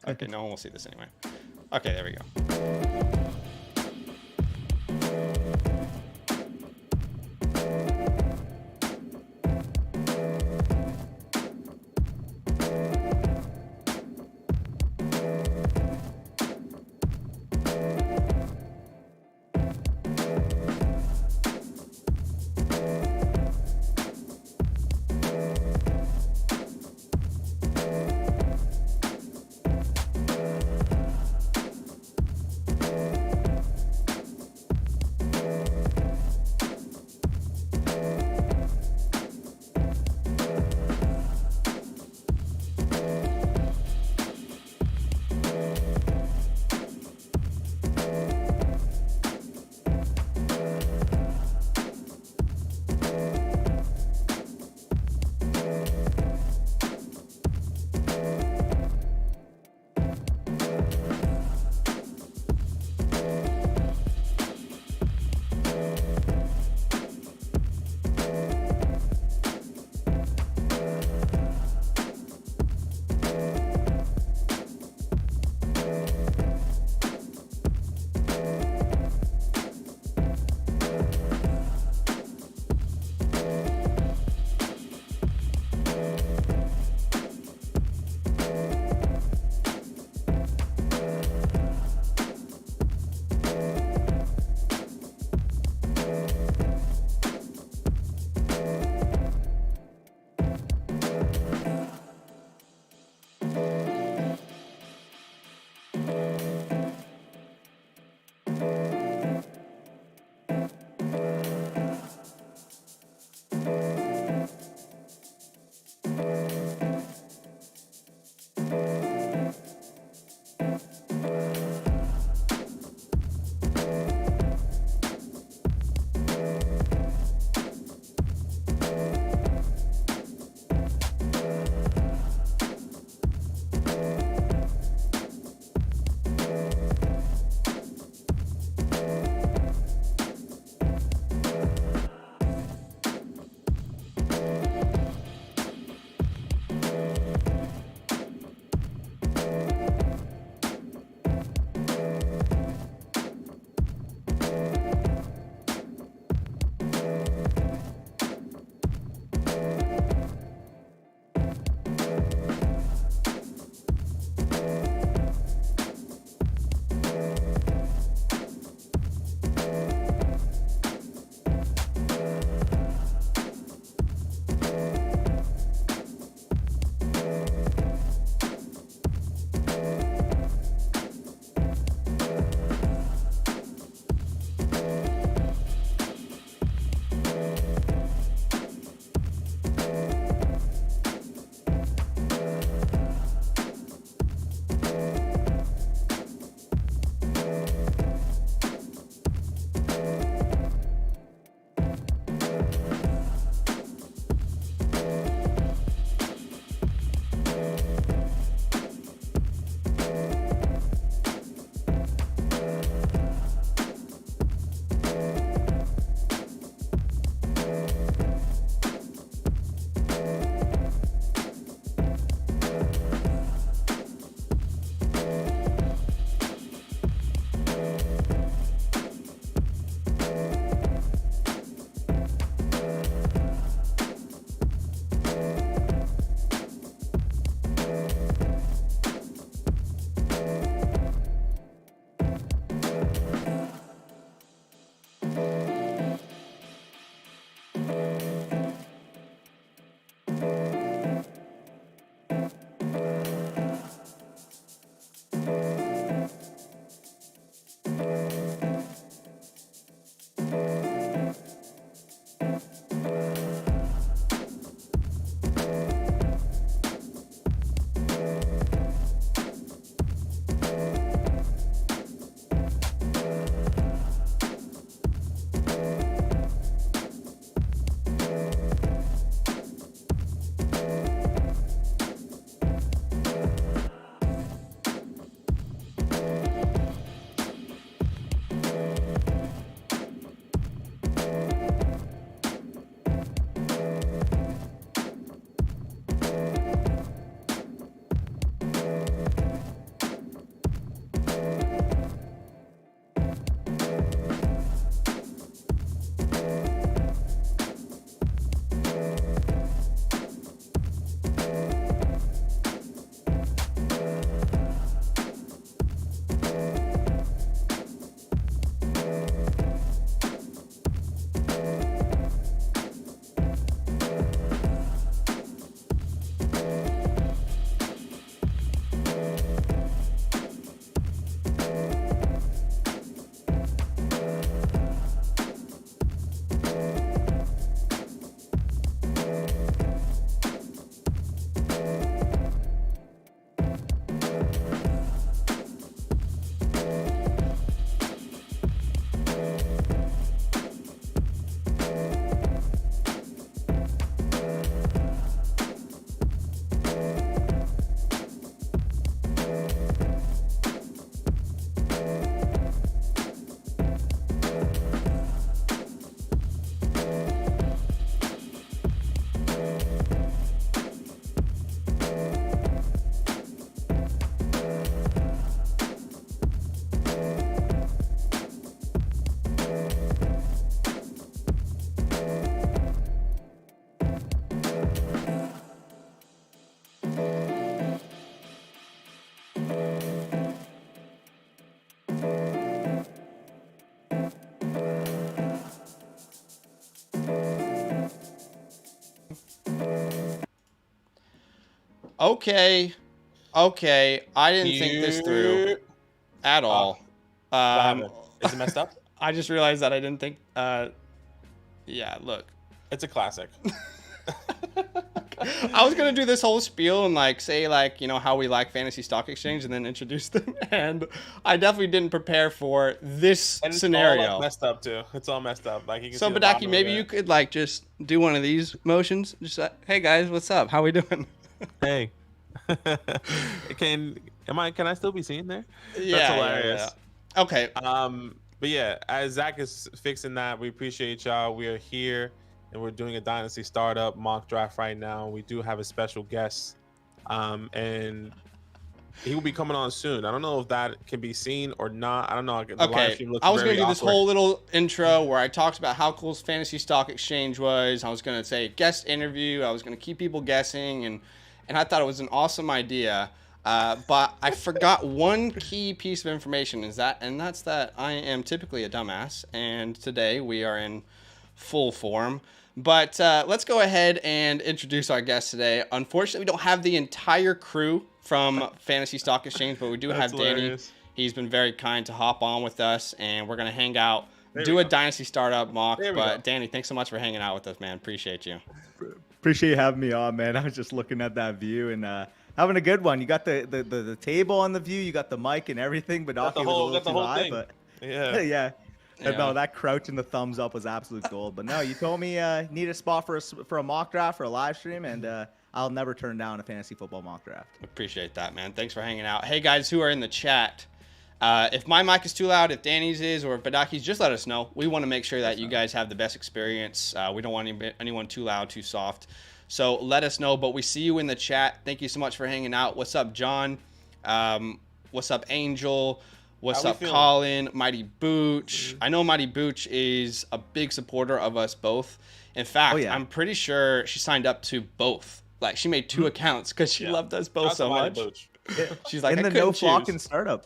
Okay, no one will see this anyway. Okay, there we go. Okay. I didn't think this through at all. What happened? Is it messed up? I just realized that I didn't think. Yeah, look. It's a classic. I was gonna do this whole spiel and like say like how we like Fantasy Stock Exchange and then introduce them, and I definitely didn't prepare for this And it's scenario. all messed up too. It's all messed up. Like you can So see the Badake, bottom maybe of you it. could like just do one of these motions. Just like, hey guys, what's up? How we doing? Hey. Can I still be seen there? Yeah, That's hilarious. yeah. Okay. But yeah, as Zach is fixing that, we appreciate y'all. We are here and we're doing a Dynasty startup mock draft right now. We do have a special guest, and he will be coming on soon. I don't know if that can be seen or not. I don't know. The live stream looks I was going to very do this awkward. whole little intro where I talked about how cool Fantasy Stock Exchange was. I was going to say guest interview. I was going to keep people guessing, and I thought it was an awesome idea. But I forgot one key piece of information and that's that I am typically a dumbass, and today we are in full form. But let's go ahead and introduce our guest today. Unfortunately, we don't have the entire crew from Fantasy Stock Exchange, but we do have hilarious. Danny. He's been very kind to hop on with us, and we're going to hang out, do a Dynasty startup mock. But Danny, thanks so much for hanging out with us, man. Appreciate you. Appreciate you having me on, man. I was just looking at that view and having a good one. You got the table on the view, you got the mic and everything, but Got the whole thing. But Yeah. yeah. Yeah. No, that crouch and the thumbs up was absolute gold. But no, you told me need a spot for a mock draft for a live stream, and I'll never turn down a fantasy football mock draft. Appreciate that, man. Thanks for hanging out. Hey, guys who are in the chat, if my mic is too loud, if Danny's is, or if Badaki's, just let us know. We want to make sure that you guys have the best experience. We don't want anyone too loud, too soft. So let us know. But we see you in the chat. Thank you so much for hanging out. What's up, John? What's up, Angel? What's up, Colin? Mighty Booch. I know Mighty Booch is a big supporter of us both. In fact, I'm pretty sure she signed up to both. Like, she made 2 accounts because she loved us both so much. She's like, in I the couldn't No Flock choose. and Startup.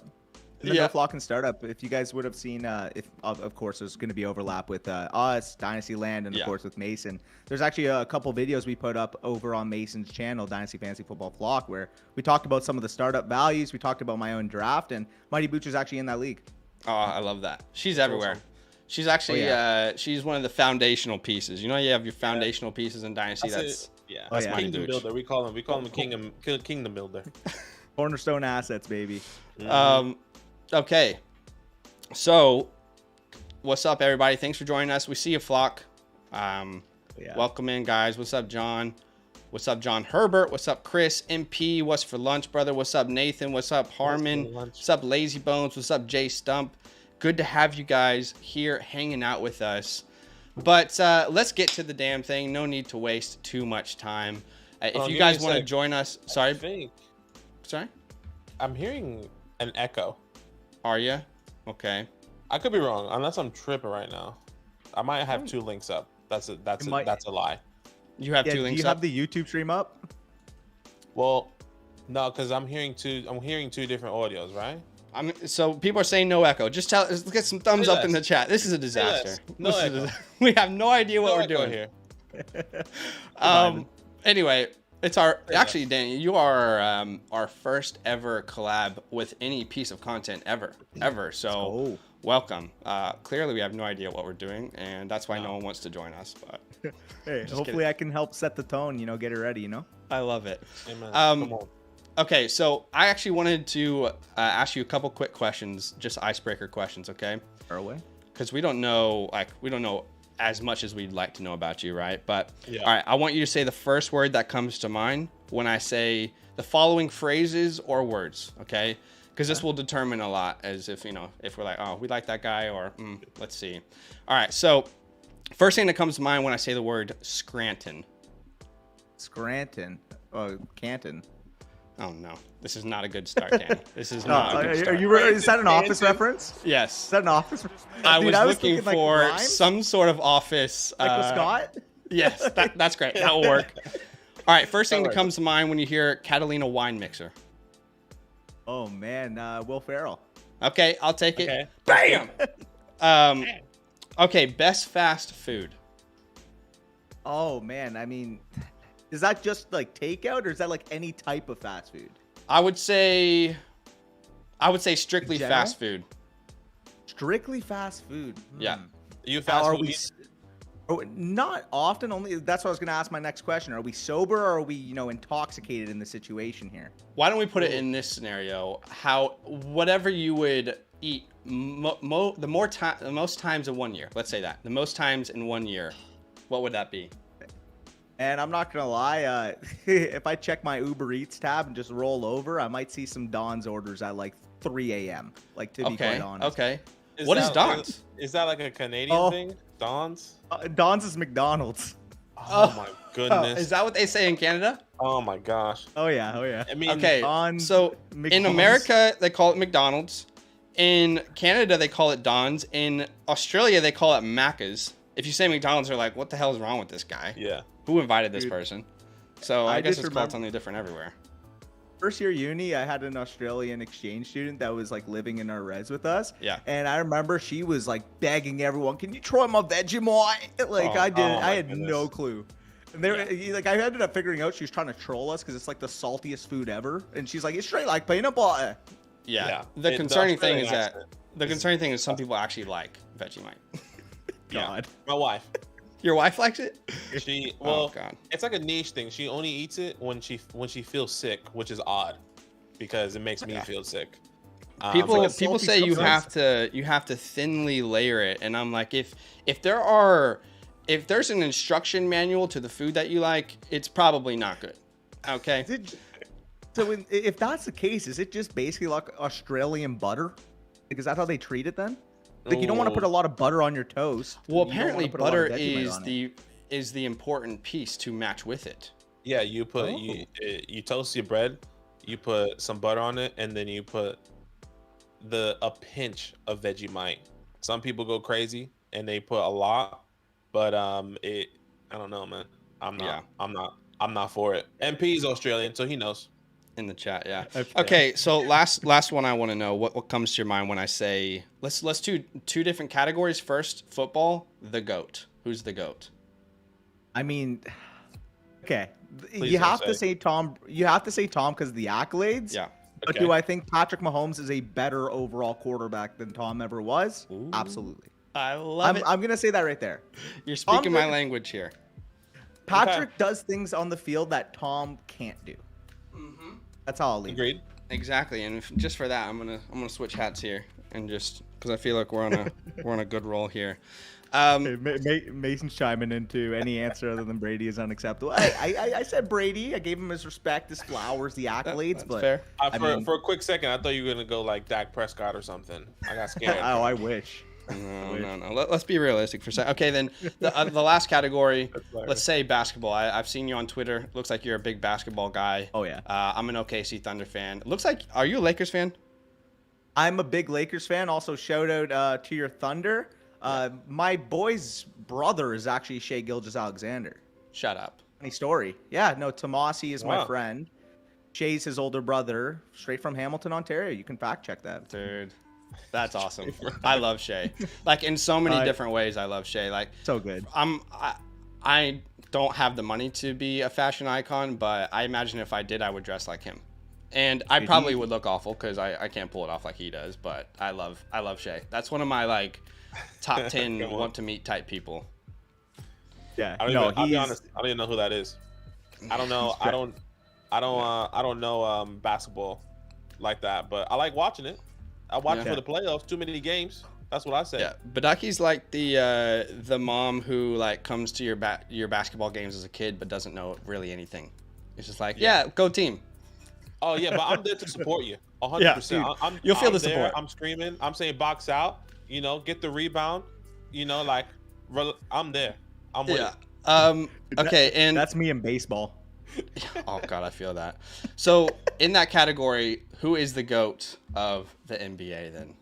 No Flock and Startup. If you guys would have seen, if of course there's going to be overlap with us, Dynasty Land, and of course with Mason. There's actually a couple videos we put up over on Mason's channel, Dynasty Fantasy Football Flock, where we talked about some of the startup values. We talked about my own draft, and Mighty Booch is actually in that league. Oh, I love that. She's everywhere. Awesome. She's actually she's one of the foundational pieces. You know, you have your foundational pieces in Dynasty. That's Kingdom Builder. We call him Kingdom Builder. Cornerstone assets, baby. Okay. So, what's up, everybody? Thanks for joining us. We see you, Flock. Welcome in, guys. What's up, John? What's up, John Herbert? What's up, Chris? MP? What's for lunch, brother? What's up, Nathan? What's up, Harmon? What's up, Lazy Bones? What's up, Jay Stump? Good to have you guys here hanging out with us. But let's get to the damn thing. No need to waste too much time. If you guys want to join us, sorry. I'm hearing an echo. Are you? Okay. I could be wrong, unless I'm tripping right now. I might have 2 links up. That's a lie. You have 2 links up? Do you have the YouTube stream up? Well, no, because I'm hearing 2 different audios, right? So people are saying no echo. Just let's get some thumbs up in the chat. This is a disaster. We have no idea what we're doing here. Anyway, it's actually, Danny, you are our first ever collab with any piece of content ever. So welcome. Clearly we have no idea what we're doing, and that's why no one wants to join us. But hey, hopefully I can help set the tone. Get it ready. I love it. Amen. Come on. Okay, so I actually wanted to ask you a couple quick questions, just icebreaker questions, okay? Far away. Because we don't know as much as we'd like to know about you, right? But all right, I want you to say the first word that comes to mind when I say the following phrases or words, okay? Because this will determine a lot, as if we're like, oh, we like that guy, or let's see. All right, so first thing that comes to mind when I say the word Scranton. Scranton. Oh, Canton. Oh no, this is not a good start, Danny. This is not a good start. Is that an Office reference? Yes. Is that an Office reference? I was looking for some sort of Office. Michael Scott? Yes, that's great. That will work. All right, first thing that comes to mind when you hear Catalina wine mixer. Oh man, Will Ferrell. Okay, I'll take it. Bam! Okay, best fast food. Oh man, I mean, Is that just like takeout, or is that like any type of fast food? I would say strictly General? fast food. Strictly fast food. Yeah. You Now, fast are food? we? Oh, not often. Only that's what I was going to ask my next question. Are we sober, or are we, intoxicated in the situation here? Why don't we put it in this scenario? Whatever you would eat the most times in 1 year. Let's say that the most times in 1 year. What would that be? And I'm not gonna lie, if I check my Uber Eats tab and just roll over, I might see some Don's orders at like 3 a.m. Like, to be quite honest. Okay. What is Don's? Is that like a Canadian thing? Don's? Don's is McDonald's. Oh my goodness. Is that what they say in Canada? Oh my gosh. Oh yeah. I mean, Okay. Don's, So in McDonald's. America they call it McDonald's. In Canada they call it Don's. In Australia they call it Macca's. If you say McDonald's, they're like, "What the hell is wrong with this guy? yeah. Who invited this Dude. person?" So I I guess just it's called remember- something different everywhere. First year uni, I had an Australian exchange student that was like living in our res with us. Yeah. And I remember she was like begging everyone, "Can you try my Vegemite?" Like, Oh, I didn't. oh my I had goodness. no clue. And they were, like, I ended up figuring out she was trying to troll us because it's like the saltiest food ever. And she's like, "It's straight like peanut butter." Yeah. Yeah. The It- concerning the thing is Australian that accent. concerning thing is some people actually like Vegemite. Yeah. God. My wife. Your wife likes it? She Oh well, God. it's like a niche thing. She only eats it when she feels sick, which is odd because it makes me feel sick. People like a people salty say you substance. have to thinly layer it, and I'm like, if there's an instruction manual to the food that you like, it's probably not good. Okay. So if that's the case, is it just basically like Australian butter? Like, is that how they treat it then? Like, you don't want to put a lot of butter on your toast. Well, You don't wanna apparently put a lot of butter Vegemite is on it. the important piece to match with it. Yeah, you put Oh. you toast your bread, you put some butter on it, and then you put a pinch of Vegemite. Some people go crazy and they put a lot, but I don't know, man. I'm not for it. MP is Australian, so he knows. In the chat, yeah. Okay. Okay, so last one I want to know, what comes to your mind when I say let's do two different categories. First, football, the GOAT. Who's the GOAT? I mean, okay. Please You don't have to say. say Tom. You have to say Tom because of the accolades. Yeah. But Okay. do I think Patrick Mahomes is a better overall quarterback than Tom ever was? Ooh. Absolutely. I love it. I'm gonna say that right there. You're speaking my Tom- language here. Patrick does things on the field that Tom can't do. Mm-hmm. That's how I'll leave. Agreed. Exactly, and just for that, I'm gonna switch hats here, and just because I feel like we're on a good roll here. Mason's chiming into any answer other than Brady is unacceptable. I said Brady. I gave him his respect, his flowers, the accolades. That's but fair. For a quick second, I thought you were gonna go like Dak Prescott or something. I got scared. oh, I wish. No. Let's be realistic for a second. Okay, then the last category. Let's say basketball. I've seen you on Twitter. Looks like you're a big basketball guy. Oh yeah. I'm an OKC Thunder fan. Looks like, are you a Lakers fan? I'm a big Lakers fan. Also, shout out to your Thunder. My boy's brother is actually Shea Gilgeous-Alexander. Shut up. Funny story. Yeah, no, Tomasi is my Wow. friend. Shay's his older brother, straight from Hamilton, Ontario. You can fact check that. Dude, that's awesome. I love Shea. Like, in so many different ways, I love Shea. Like, So good. I don't have the money to be a fashion icon, but I imagine if I did, I would dress like him. And I probably would look awful because I can't pull it off like he does. But I love Shea. That's one of my like top 10 Come on. want to meet type people. Yeah. I'll be honest. I don't even know who that is. I don't know. I don't know basketball like that, but I like watching it. I watch it Yeah. for the playoffs. Too many games. That's what I say. Yeah, Badaki's like the mom who like comes to your basketball games as a kid but doesn't know really anything. It's just like, yeah, go team. Oh yeah, but I'm there to support you. 100%. dude, you'll feel the there, support. I'm screaming. I'm saying box out. You know, get the rebound. You know, like I'm there. I'm with Yeah. it. Okay, and That's me in baseball. oh god, I feel that. So in that category, who is the GOAT of the NBA then?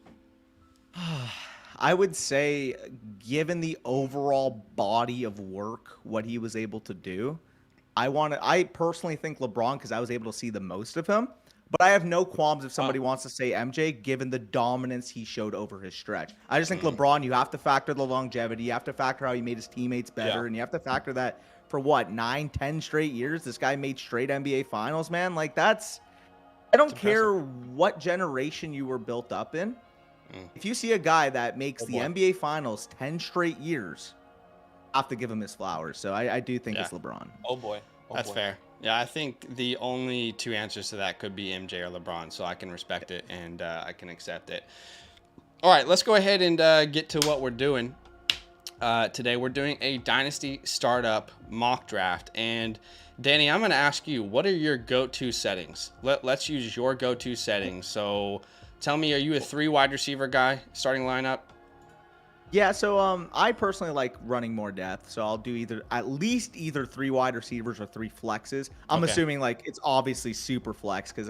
I would say, given the overall body of work, what he was able to do, I personally think LeBron because I was able to see the most of him. But I have no qualms if somebody wants to say MJ, given the dominance he showed over his stretch. I just think LeBron, you have to factor the longevity. You have to factor how he made his teammates better. Yeah. And you have to factor that for what, 9, 10 straight years. This guy made straight NBA finals, man. Like that's, I don't care what generation you were built up in. If you see a guy that makes the NBA finals 10 straight years, I have to give him his flowers. So I do think it's LeBron. Oh boy. That's fair. Yeah, I think the only two answers to that could be MJ or LeBron, so I can respect it and I can accept it. All right, let's go ahead and get to what we're doing. Today we're doing a Dynasty Startup mock draft. And Danny, I'm going to ask you, what are your go-to settings? Let's use your go-to settings. So tell me, are you a 3 wide receiver guy starting lineup? Yeah, so I personally like running more depth, so I'll do at least either 3 wide receivers or 3 flexes. I'm assuming like it's obviously super flex because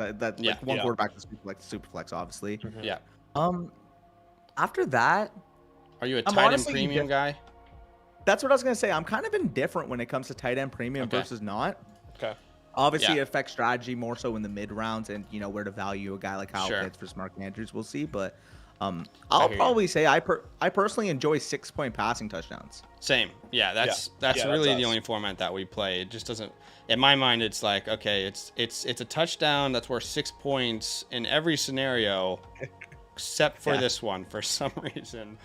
one quarterback is super flex, obviously. Yeah. After that, are you a tight end premium guy? That's what I was gonna say. I'm kind of indifferent when it comes to tight end premium versus not. Okay. Obviously, it affects strategy more so in the mid rounds, and where to value a guy like Kyle Pitts versus Mark Andrews. We'll see, but. I'll probably say I personally enjoy 6-point passing touchdowns. Same. Yeah, that's really the only format that we play. It just doesn't, in my mind, it's like, okay, it's a touchdown that's worth 6 points in every scenario except for this one for some reason.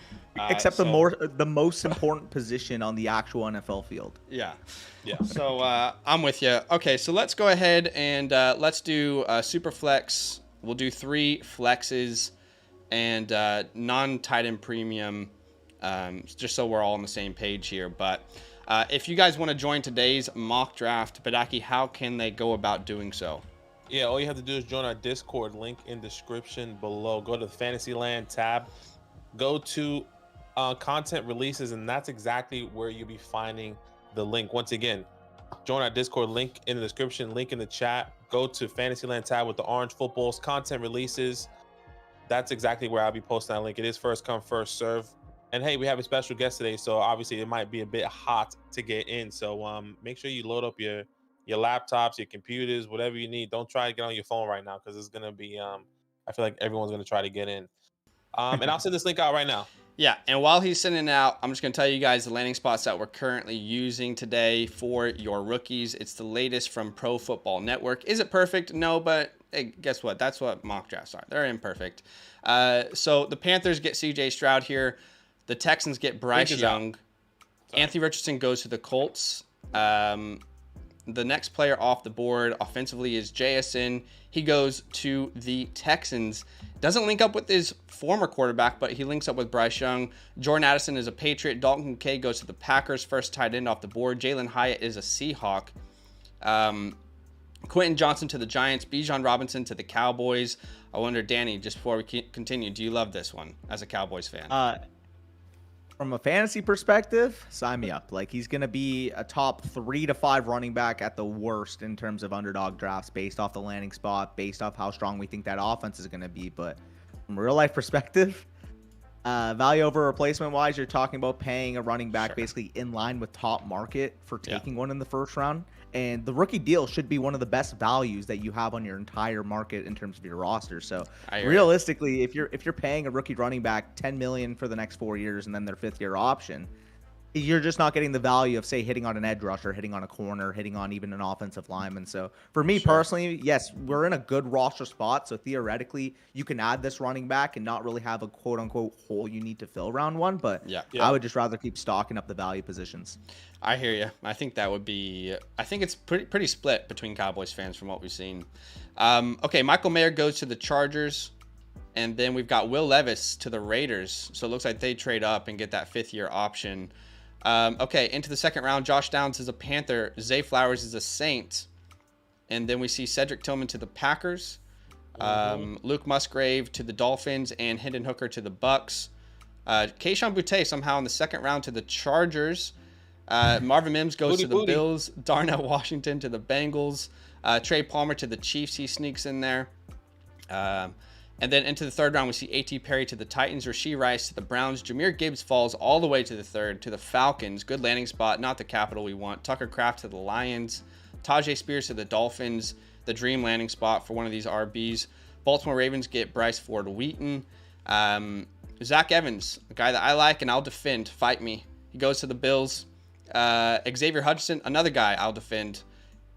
Except the most important position on the actual NFL field. Yeah. So I'm with you. Okay, so let's go ahead and let's do super flex. We'll do 3 flexes and non-tight end premium, just so we're all on the same page here. But if you guys want to join today's mock draft, Badake, how can they go about doing so? Yeah, all you have to do is join our Discord, link in description below. Go to the Fantasyland tab, go to content releases, and that's exactly where you'll be finding the link. Once again, join our Discord, link in the description, link in the chat. Go to Fantasyland tab with the orange footballs, content releases. That's exactly where I'll be posting that link. It is first come, first serve. And hey, we have a special guest today, so obviously it might be a bit hot to get in. So make sure you load up your laptops, your computers, whatever you need. Don't try to get on your phone right now because it's gonna be I feel like everyone's gonna try to get in. And I'll send this link out right now. Yeah, and while he's sending it out, I'm just going to tell you guys the landing spots that we're currently using today for your rookies. It's the latest from Pro Football Network. Is it perfect? No, but hey, guess what? That's what mock drafts are. They're imperfect. So the Panthers get C.J. Stroud here. The Texans get Bryce Young. Anthony Richardson goes to the Colts. The next player off the board offensively is JSN. He goes to the Texans. Doesn't link up with his former quarterback, but he links up with Bryce Young. Jordan Addison is a Patriot. Dalton Kincaid goes to the Packers. First tight end off the board. Jalen Hyatt is a Seahawk. Quentin Johnson to the Giants. Bijan Robinson to the Cowboys. I wonder, Danny, just before we continue, do you love this one as a Cowboys fan? From a fantasy perspective, sign me up. Like, he's going to be a top 3 to 5 running back at the worst in terms of underdog drafts based off the landing spot, based off how strong we think that offense is going to be. But from a real life perspective, value over replacement wise, you're talking about paying a running back basically in line with top market for taking one in the first round. And the rookie deal should be one of the best values that you have on your entire market in terms of your roster. So realistically, if you're paying a rookie running back $10 million for the next 4 years and then their 5th year option, you're just not getting the value of, say, hitting on an edge rusher, hitting on a corner, hitting on even an offensive lineman. So for me personally, yes, we're in a good roster spot. So theoretically, you can add this running back and not really have a quote unquote hole you need to fill round one. But I would just rather keep stocking up the value positions. I hear you. I think that would be, I think it's pretty split between Cowboys fans from what we've seen. Okay, Michael Mayer goes to the Chargers. And then we've got Will Levis to the Raiders. So it looks like they trade up and get that 5th year option. Okay, into the second round, Josh Downs is a Panther. Zay Flowers is a Saint. And then we see Cedric Tillman to the Packers. Luke Musgrave to the Dolphins. And Hendon Hooker to the Bucks. Kayshon Boutte somehow in the second round to the Chargers. Marvin Mims goes to the Bills. Darnell Washington to the Bengals. Trey Palmer to the Chiefs. He sneaks in there. And then into the third round, we see A.T. Perry to the Titans, Rashee Rice to the Browns. Jahmyr Gibbs falls all the way to the 3rd to the Falcons. Good landing spot, not the capital we want. Tucker Kraft to the Lions. Tajay Spears to the Dolphins, the dream landing spot for one of these RBs. Baltimore Ravens get Bryce Ford Wheaton. Zach Evans, a guy that I like and I'll defend. Fight me. He goes to the Bills. Xavier Hutchinson, another guy I'll defend,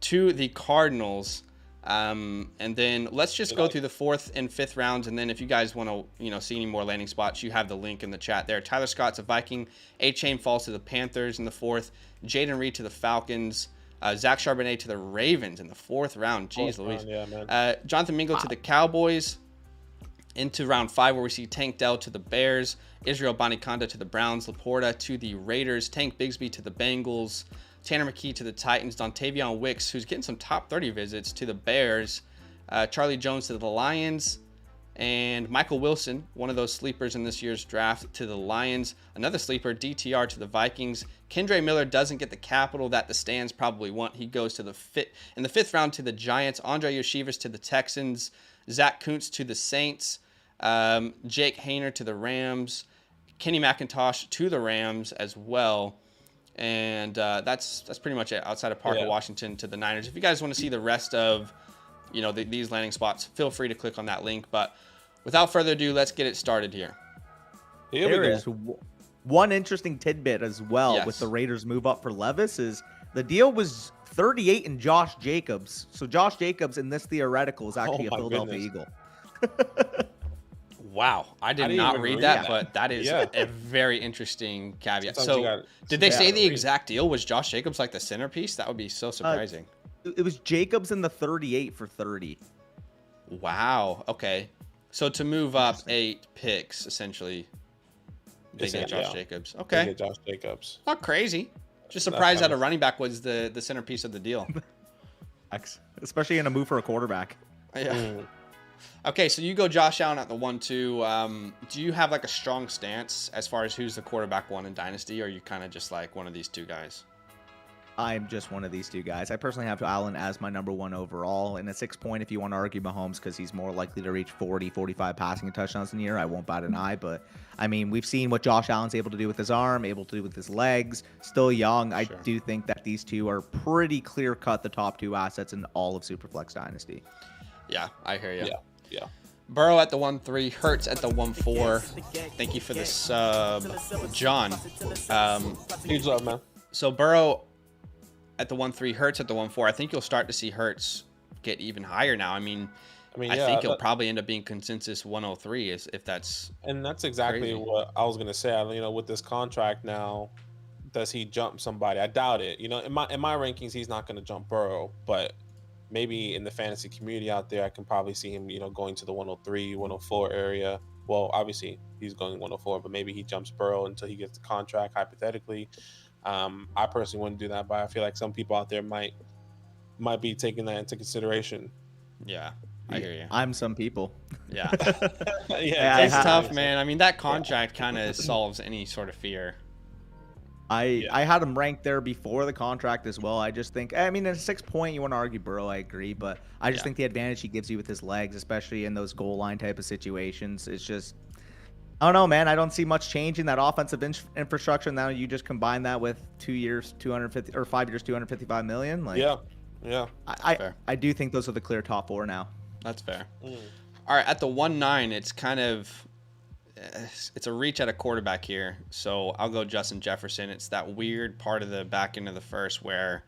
to the Cardinals. And then let's just go through the 4th and 5th rounds. And then if you guys want to, see any more landing spots, you have the link in the chat there. Tyler Scott's a Viking. A-Chain falls to the Panthers in the 4th. Jaden Reed to the Falcons. Zach Charbonnet to the Ravens in the 4th round. Jeez Louise. Yeah, man. Jonathan Mingo to the Cowboys. Into round 5 where we see Tank Dell to the Bears. Israel Banikonda to the Browns. Laporta to the Raiders. Tank Bigsby to the Bengals. Tanner McKee to the Titans. Dontavion Wicks, who's getting some top 30 visits, to the Bears. Charlie Jones to the Lions. And Michael Wilson, one of those sleepers in this year's draft, to the Lions. Another sleeper, DTR, to the Vikings. Kendre Miller doesn't get the capital that the stands probably want. He goes to in the 5th round to the Giants. Andre Yoshivas to the Texans. Zach Kuntz to the Saints. Jake Hayner to the Rams. Kenny McIntosh to the Rams as well. And that's pretty much it outside of Parker Washington to the Niners. If you guys want to see the rest of, these landing spots, feel free to click on that link. But without further ado, let's get it started here. There is one interesting tidbit as well with the Raiders' move up for Levis is the deal was 38 in Josh Jacobs. So Josh Jacobs in this theoretical is actually a Philadelphia Eagle. Wow, I did not read that, but that is a very interesting caveat. So, did they say the exact deal? Was Josh Jacobs like the centerpiece? That would be so surprising. It was Jacobs in the 38 for 30. Wow. Okay. So to move up 8 picks, essentially, they get Josh Jacobs. Okay. They get Josh Jacobs. Not crazy. Just surprised that a running back was the centerpiece of the deal. Especially in a move for a quarterback. Yeah. Okay, so you go Josh Allen at the 1-2. Do you have like a strong stance as far as who's the quarterback 1 in Dynasty, or are you kind of just like one of these 2 guys? I'm just one of these 2 guys. I personally have Allen as my number 1 overall. In a 6-point, if you want to argue Mahomes because he's more likely to reach 40, 45 passing touchdowns in a year, I won't bat an eye. But, I mean, we've seen what Josh Allen's able to do with his arm, able to do with his legs. Still young. I do think that these 2 are pretty clear-cut the top 2 assets in all of Superflex Dynasty. Yeah, I hear you. Yeah. Burrow at the 1-3, Hurts at the 1-4. Thank you for the sub, John. Huge love, man. So Burrow at the 1-3, Hurts at the 1-4. I think you'll start to see Hurts get even higher now. I think he'll probably end up being consensus 103 if that's. And that's exactly crazy. What I was gonna say. With this contract now, does he jump somebody? I doubt it. In my rankings, he's not gonna jump Burrow, but maybe in the fantasy community out there, I can probably see him, going to the 103, 104 area. Well, obviously he's going 104, but maybe he jumps Burrow until he gets the contract, hypothetically. I personally wouldn't do that, but I feel like some people out there might be taking that into consideration. Yeah, I hear you. I'm some people. Yeah. It's tough, man. That contract kind of solves any sort of fear. I had him ranked there before the contract as well. I just think, in a 6-point, you want to argue Burrow, I agree, but I just think the advantage he gives you with his legs, especially in those goal line type of situations, it's just, I don't know, man. I don't see much change in that offensive infrastructure. Now you just combine that with 2 years, 250 or 5 years, 255 million. I do think those are the clear top 4 now. That's fair. All right, at the 1-9, it's kind of. It's a reach at a quarterback here, so I'll go Justin Jefferson. It's that weird part of the back end of the first where,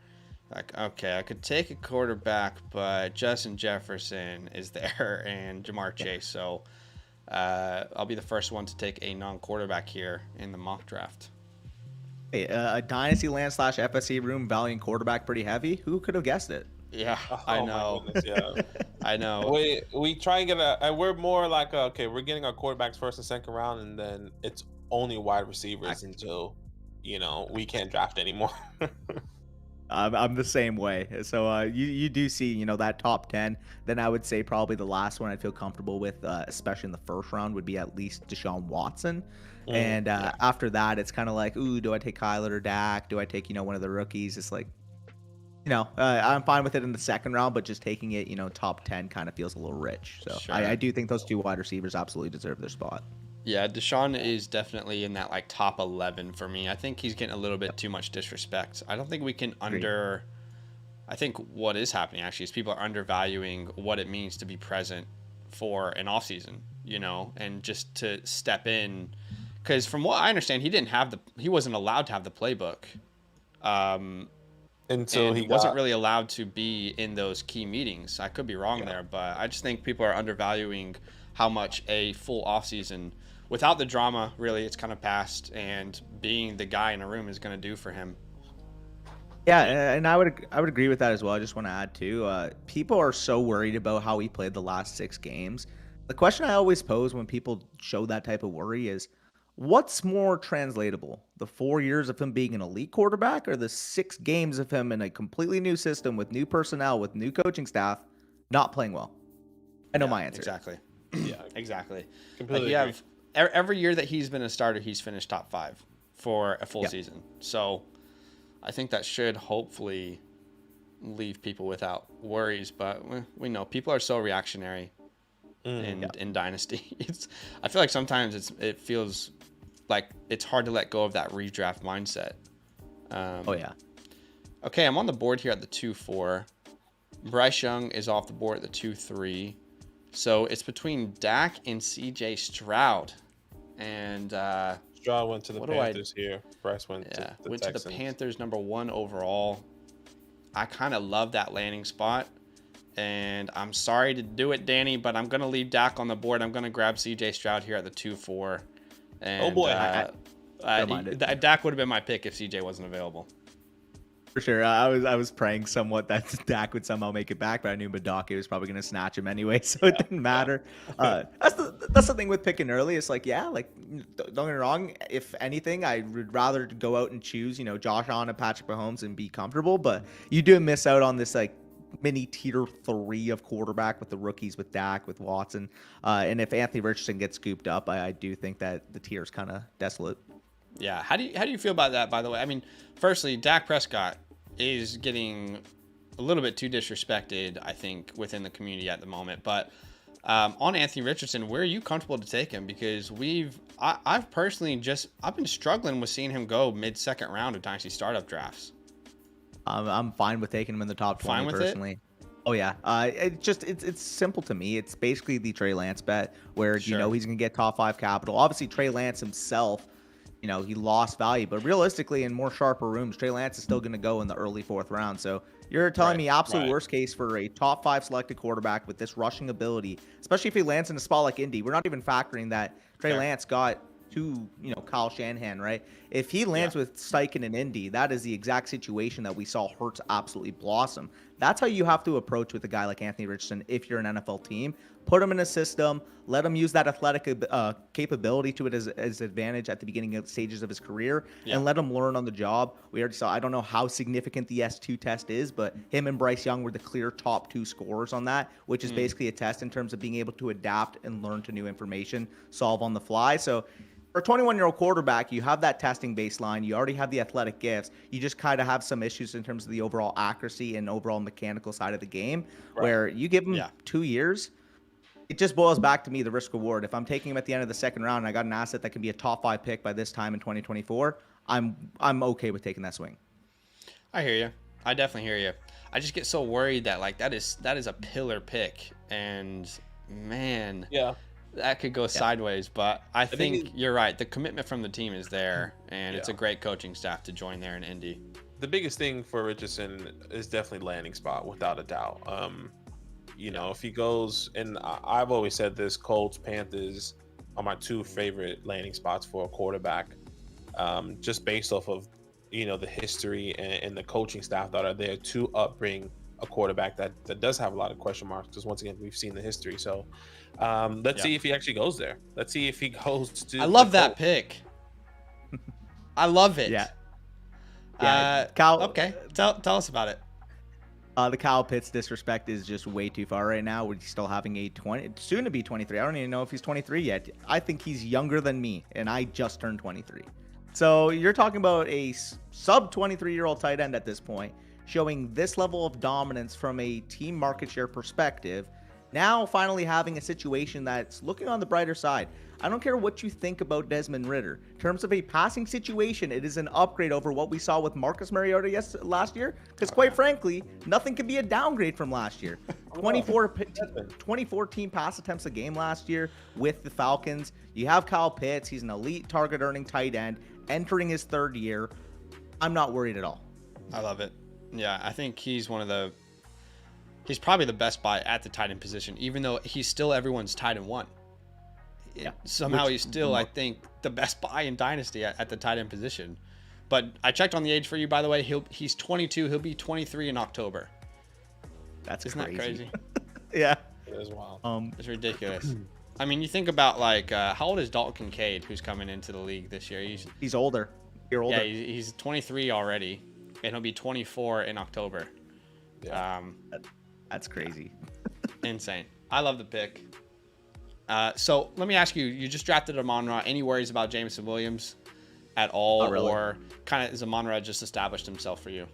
okay, I could take a quarterback, but Justin Jefferson is there and Jamar Chase. So I'll be the first one to take a non-quarterback here in the mock draft. Hey, a Dynasty Land / FSC room valuing quarterback pretty heavy. Who could have guessed it? Yeah, I know. My goodness, I know. We try and get we're more like, okay, we're getting our quarterbacks 1st and 2nd round, and then it's only wide receivers until, we can't draft anymore. I'm the same way. So you do see, that top 10. Then I would say probably the last one I'd feel comfortable with, especially in the 1st round, would be at least Deshaun Watson. And after that, it's kind of like, ooh, do I take Kyler or Dak? Do I take, one of the rookies? It's like, I'm fine with it in the 2nd round, but just taking it, top 10 kind of feels a little rich. So I do think those 2 wide receivers absolutely deserve their spot. Yeah, Deshaun is definitely in that top 11 for me. I think he's getting a little bit too much disrespect. I don't think we can I think what is happening actually is people are undervaluing what it means to be present for an offseason, and just to step in. Because from what I understand, he wasn't allowed to have the playbook Until he wasn't really allowed to be in those key meetings. I could be wrong there, but I just think people are undervaluing how much a full offseason without the drama, really, it's kind of past, and being the guy in a room is going to do for him. Yeah, and I would agree with that as well. I just want to add too. People are so worried about how he played the last 6 games. The question I always pose when people show that type of worry is, what's more translatable? The 4 years of him being an elite quarterback, or the 6 games of him in a completely new system with new personnel, with new coaching staff, not playing well? I know my answer. Exactly. Yeah, exactly. Completely you agree. have every year that he's been a starter, he's finished top 5 for a full season. So I think that should hopefully leave people without worries. But we know people are so reactionary in Dynasty. I feel like sometimes it feels like it's hard to let go of that redraft mindset. Okay, I'm on the board here at the 2-4. Bryce Young is off the board at the 2-3. So it's between Dak and CJ Stroud. And Stroud went to the Panthers here. Bryce went to the Texans. To the Panthers, number 1 overall. I kind of love that landing spot. And I'm sorry to do it, Danny, but I'm going to leave Dak on the board. I'm going to grab CJ Stroud here at the 2-4. And, oh, boy. Dak would have been my pick if CJ wasn't available. For sure. I was praying somewhat that Dak would somehow make it back, but I knew Badake was probably going to snatch him anyway, so it didn't matter. That's the thing with picking early. It's like, don't get me wrong. If anything, I would rather go out and choose, Josh Allen and Patrick Mahomes and be comfortable, but you do miss out on this, like, mini tier 3 of quarterback with the rookies, with Dak, with Watson. And if Anthony Richardson gets scooped up, I do think that the tier is kind of desolate. Yeah. How do you feel about that, by the way? I mean, firstly, Dak Prescott is getting a little bit too disrespected, I think, within the community at the moment. But on Anthony Richardson, where are you comfortable to take him? Because I've personally I've been struggling with seeing him go mid-second round of Dynasty startup drafts. I'm fine with taking him in the top 20 personally. Oh yeah. It's simple to me. It's basically the Trey Lance bet where, he's going to get top 5 capital. Obviously Trey Lance himself, he lost value, but realistically in more sharper rooms, Trey Lance is still going to go in the early 4th round. So you're telling me absolute worst case for a top 5 selected quarterback with this rushing ability, especially if he lands in a spot like Indy. We're not even factoring that Trey Lance got to, Kyle Shanahan, right? If he lands with Steichen and Indy, that is the exact situation that we saw Hurts absolutely blossom. That's how you have to approach with a guy like Anthony Richardson if you're an NFL team. Put him in a system, let him use that athletic capability to it as advantage at the beginning of stages of his career, and let him learn on the job. We already saw, I don't know how significant the S2 test is, but him and Bryce Young were the clear top 2 scorers on that, which is basically a test in terms of being able to adapt and learn to new information, solve on the fly. So for a 21-year-old quarterback, you have that testing baseline. You already have the athletic gifts. You just kind of have some issues in terms of the overall accuracy and overall mechanical side of the game, where you give him 2 years. It just boils back to me, the risk reward. If I'm taking him at the end of the 2nd round and I got an asset that can be a top 5 pick by this time in 2024, I'm okay with taking that swing. I hear you. I definitely hear you. I just get so worried that that is a pillar pick, and man, that could go sideways. But I think you're right. The commitment from the team is there, and it's a great coaching staff to join there in Indy. The biggest thing for Richardson is definitely landing spot, without a doubt. If he goes, and I've always said this, Colts, Panthers are my 2 favorite landing spots for a quarterback, just based off of, the history and the coaching staff that are there to upbring a quarterback that does have a lot of question marks, because once again, we've seen the history. So let's see if he actually goes there. Let's see if he goes to I love that pick. I love it. Kyle, okay. Tell us about it. The Kyle Pitts disrespect is just way too far right now. We're still having a soon to be 23. I don't even know if he's 23 yet. I think he's younger than me, and I just turned 23. So you're talking about a sub 23-year-old tight end at this point, showing this level of dominance from a team market share perspective. Now finally having a situation that's looking on the brighter side. I don't care what you think about Desmond Ridder. In terms of a passing situation, it is an upgrade over what we saw with Marcus Mariota last year. Because quite frankly, nothing can be a downgrade from last year. 24 team pass attempts a game last year with the Falcons. You have Kyle Pitts. He's an elite target earning tight end entering his 3rd year. I'm not worried at all. I love it. Yeah, I think he's he's probably the best buy at the tight end position, even though he's still everyone's tight end one. Yeah. Somehow he's still, I think, the best buy in Dynasty at the tight end position. But I checked on the age for you, by the way. He's 22. He'll be 23 in October. Isn't that crazy? Yeah. It is wild. It's ridiculous. I mean, you think about like how old is Dalton Kincaid, who's coming into the league this year? He's older. You're older. Yeah, he's 23 already, and he'll be 24 in October. Yeah. That's crazy. Insane. I love the pick. So let me ask you: you just drafted Amon-Ra. Any worries about Jameson Williams at all, Not really. or kind of is Amon-Ra just established himself for you?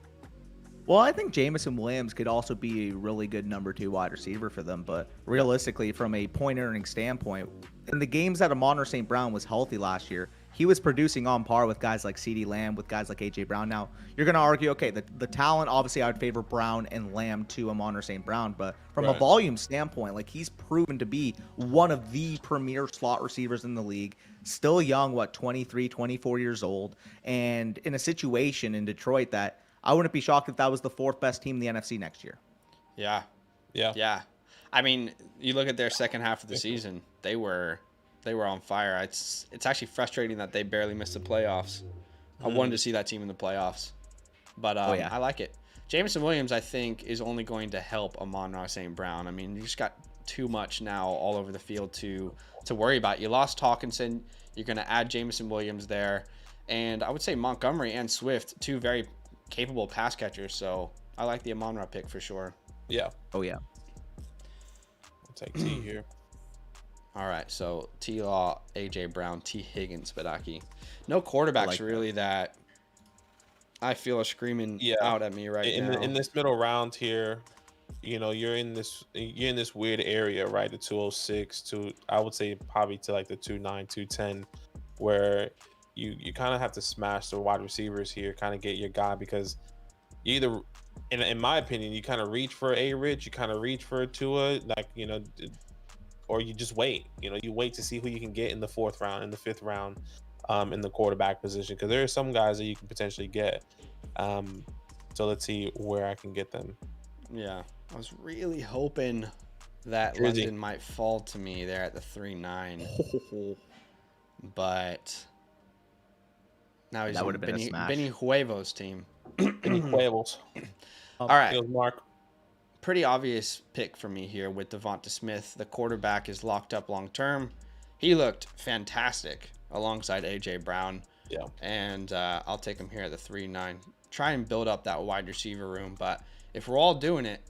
Well, I think Jameson Williams could also be a really good number 2 wide receiver for them. But realistically, from a point earning standpoint, in the games that Amon-Ra St. Brown was healthy last year, he was producing on par with guys like CeeDee Lamb, with guys like AJ Brown. Now, you're going to argue, okay, the talent, obviously, I would favor Brown and Lamb to Amon-Ra St. Brown. But from a volume standpoint, like, he's proven to be one of the premier slot receivers in the league. Still young, 23, 24 years old. And in a situation in Detroit that I wouldn't be shocked if that was the 4th best team in the NFC next year. Yeah. I mean, you look at their second half of the season; they were on fire. It's actually frustrating that they barely missed the playoffs. I wanted to see that team in the playoffs, but I like it. Jameson Williams, I think, is only going to help Amon-Ra St. Brown. I mean, you just got too much now all over the field to worry about. You lost Hawkinson. You're going to add Jameson Williams there, and I would say Montgomery and Swift, 2 very capable pass catchers. So I like the Amon-Ra pick for sure. Yeah. Oh yeah. I'll take T here. All right, so T. Law, AJ Brown, T. Higgins, Badake. No quarterbacks really that I feel are screaming out at me now. In this middle round here, you're in this weird area, right? The 206 to, I would say, probably to like the 29, 210, where you kind of have to smash the wide receivers here, kind of get your guy, because you either, in my opinion, you kind of reach for A-Rich, you kind of reach for a Tua, or you just wait. You wait to see who you can get in the 4th round, in the 5th round, in the quarterback position, because there are some guys that you can potentially get. So let's see where I can get them. Yeah, I was really hoping that London might fall to me there at the 3-9, but now he's on Benny Huevo's team. Benny Huevos. All right. Mark. Pretty obvious pick for me here with Devonta Smith. The quarterback is locked up long term. He looked fantastic alongside AJ Brown. Yeah. And I'll take him here at the 3-9. Try and build up that wide receiver room. But if we're all doing it,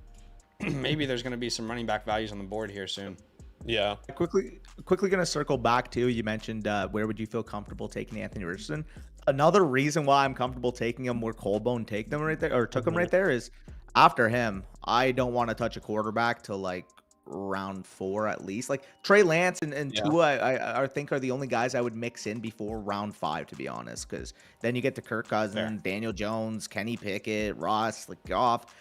maybe there's going to be some running back values on the board here soon. Yeah. Quickly going to circle back to, you mentioned where would you feel comfortable taking Anthony Richardson? Another reason why I'm comfortable taking him where Colbone took him right there is after him, I don't want to touch a quarterback till like round 4 at least. Like Trey Lance and Tua, I think are the only guys I would mix in before round 5, to be honest, because then you get to Kirk Cousins, Daniel Jones, Kenny Pickett, Ross, like Goff.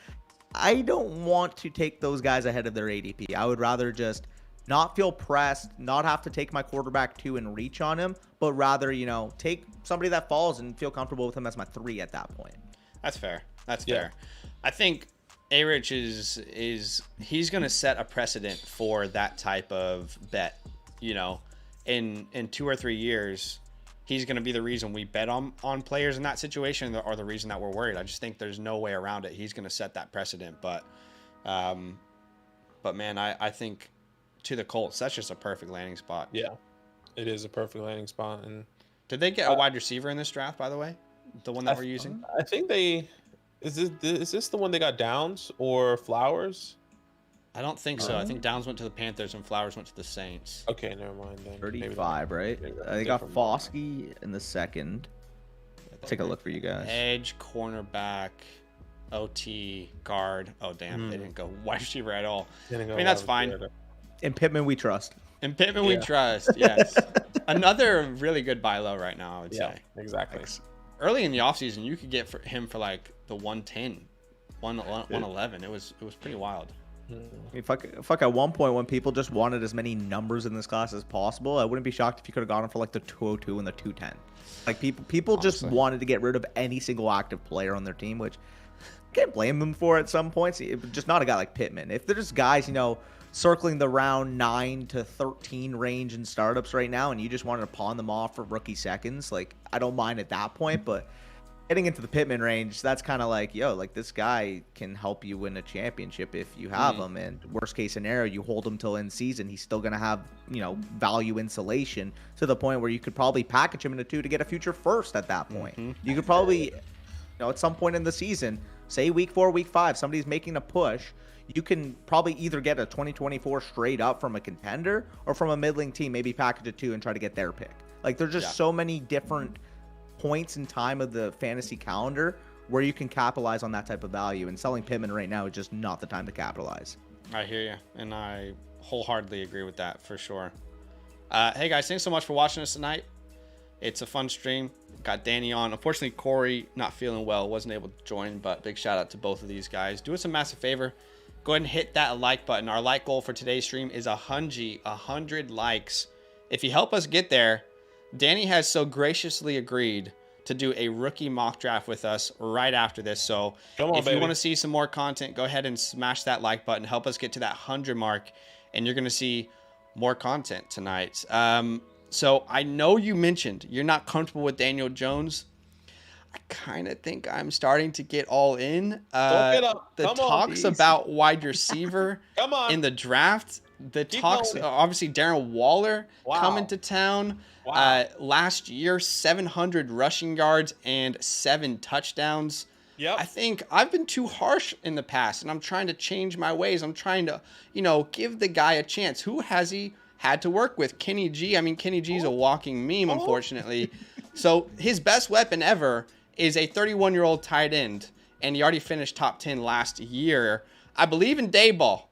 I don't want to take those guys ahead of their ADP. I would rather just not feel pressed, not have to take my quarterback 2 and reach on him, but rather, take somebody that falls and feel comfortable with him as my 3 at that point. That's fair. That's fair. I think A-Rich he's going to set a precedent for that type of bet. In 2 or 3 years, he's going to be the reason we bet on players in that situation, or the reason that we're worried. I just think there's no way around it. He's going to set that precedent. But man, I think to the Colts, that's just a perfect landing spot. Yeah, it is a perfect landing spot. And did they get a wide receiver in this draft, by the way? The one that we're using? I think they... Is this the one they got, Downs or Flowers? I don't think so. I think Downs went to the Panthers and Flowers went to the Saints. Okay, never mind then. 35, right? They got Foskey in the 2nd. Take a look for you guys. Edge, cornerback, OT, guard. Oh, damn. They didn't go wide receiver at all. I mean, that's fine. In Pittman, we trust. In Pittman, we trust, yes. Another really good buy low right now, I would say. Exactly. Early in the offseason, you could get him for like the 110, 111. It was pretty wild. I mean, fuck. At one point, when people just wanted as many numbers in this class as possible, I wouldn't be shocked if you could have gone for like the 202 and the 210. Like people just wanted to get rid of any single active player on their team, which I can't blame them for at some points. Just not a guy like Pittman. If there's guys, circling the round 9 to 13 range in startups right now, and you just wanted to pawn them off for rookie seconds, like I don't mind at that point, but getting into the Pittman range, that's kind of like, this guy can help you win a championship if you have him. And worst case scenario, you hold him till end season. He's still going to have, value insulation to the point where you could probably package him in a 2 to get a future first at that point. You could probably, at some point in the season, say week 4, week 5, somebody's making a push. You can probably either get a 2024 straight up from a contender or from a middling team, maybe package a 2 and try to get their pick. Like there's just so many different points in time of the fantasy calendar where you can capitalize on that type of value, and selling Pittman right now is just not the time to capitalize. I hear you, and I wholeheartedly agree with that for sure. Hey guys, thanks so much for watching us tonight. It's a fun stream. Got Danny on. Unfortunately, Corey not feeling well, wasn't able to join, but big shout out to both of these guys. Do us a massive favor. Go ahead and hit that like button. Our like goal for today's stream is 100 likes. If you help us get there, Danny has so graciously agreed to do a rookie mock draft with us right after this. So if you want to see some more content, go ahead and smash that like button. Help us get to that 100 mark, and you're going to see more content tonight. So I know you mentioned you're not comfortable with Daniel Jones. I kind of think I'm starting to get all in. The talks about wide receiver in the draft. The talks, obviously, Darren Waller coming to town. Last year, 700 rushing yards and 7 touchdowns. I think I've been too harsh in the past, and I'm trying to change my ways. I'm trying to, give the guy a chance. Who has he had to work with? Kenny G. I mean, Kenny G's a walking meme, unfortunately. So his best weapon ever is a 31-year-old tight end, and he already finished top 10 last year. I believe in Dayball.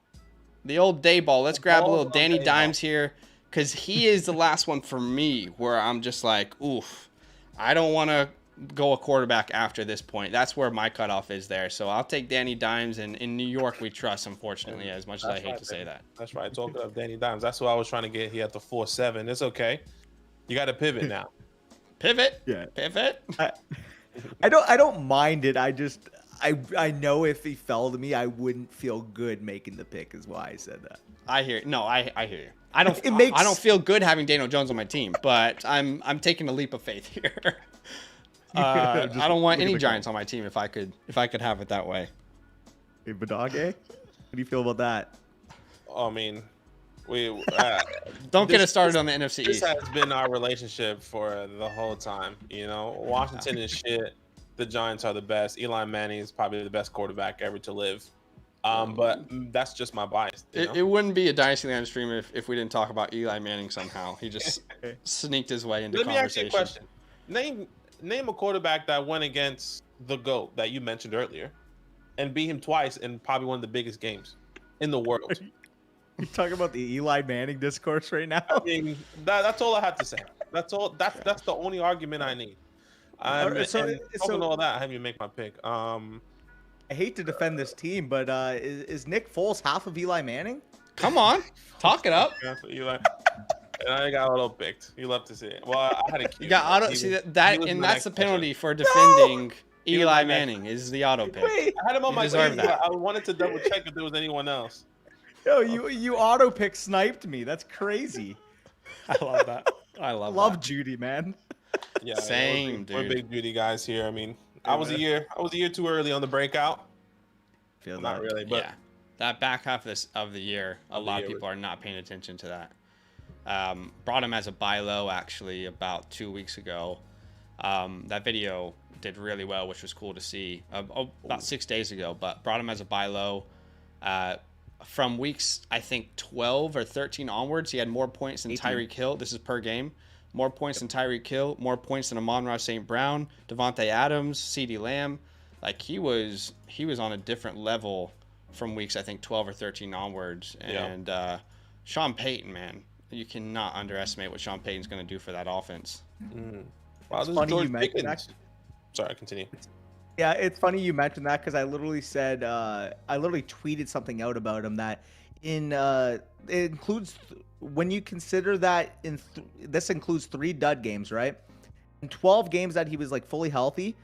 The old Dayball. Let's grab a little Danny Dimes here, because he is the last one for me where I'm just like, oof, I don't want to go a quarterback after this point. That's where my cutoff is there. So I'll take Danny Dimes, and in New York we trust, unfortunately, as much as I hate to say that. That's right. Talking of Danny Dimes, that's what I was trying to get. He had the 4.7. It's okay. You got to pivot now. Pivot? Yeah. Pivot? I don't mind it. I know if he fell to me, I wouldn't feel good making the pick, is why I said that. I hear you. I don't feel good having Daniel Jones on my team, but I'm taking a leap of faith here. I don't want any Giants on my team if I could have it that way. Hey, Badake, what do you feel about that? I mean, don't get us started on the NFC East. This has been our relationship for the whole time. Washington is shit. The Giants are the best. Eli Manning is probably the best quarterback ever to live. But that's just my bias. It wouldn't be a Dynasty Land stream if we didn't talk about Eli Manning somehow. He just sneaked his way into conversation. Let me ask you a question. Name a quarterback that went against the GOAT that you mentioned earlier and beat him twice in probably one of the biggest games in the world. You talking about the Eli Manning discourse right now? I mean, that's all I have to say. That's all. That's the only argument I need. So all that, I have you make my pick. I hate to defend this team, but is Nick Foles half of Eli Manning? Come on, talk it up. Eli. And I got auto picked. You love to see it. Well, I had a you got auto. See that, and that's the penalty for defending Eli Manning is the auto pick. Wait, I had him on my team, but I wanted to double check if there was anyone else. Yo, you auto pick sniped me. That's crazy. I love that. I love Judy, man. Yeah, same, dude. We're big Judy guys here. I mean, I was a year too early on the breakout. Feel not really, but yeah, that back half of the year, a lot of people are not paying attention to that. Brought him as a buy low actually about 2 weeks ago. That video did really well, which was cool to see. About 6 days ago, but brought him as a buy low. From weeks, I think 12 or 13 onwards, he had more points than Tyreek Hill. This is per game. More points than Tyreek Hill, more points than Amon-Ra St. Brown, Devontae Adams, CeeDee Lamb. Like he was on a different level from weeks, I think 12 or 13 onwards. And Sean Payton, man, you cannot underestimate what Sean Payton's going to do for that offense. Wow, this is George Pickens. Sorry, continue. Yeah, it's funny you mentioned that because I literally said I literally tweeted something out about him that in it includes when you consider that this includes 3 dud games, right? In 12 games that he was like fully healthy,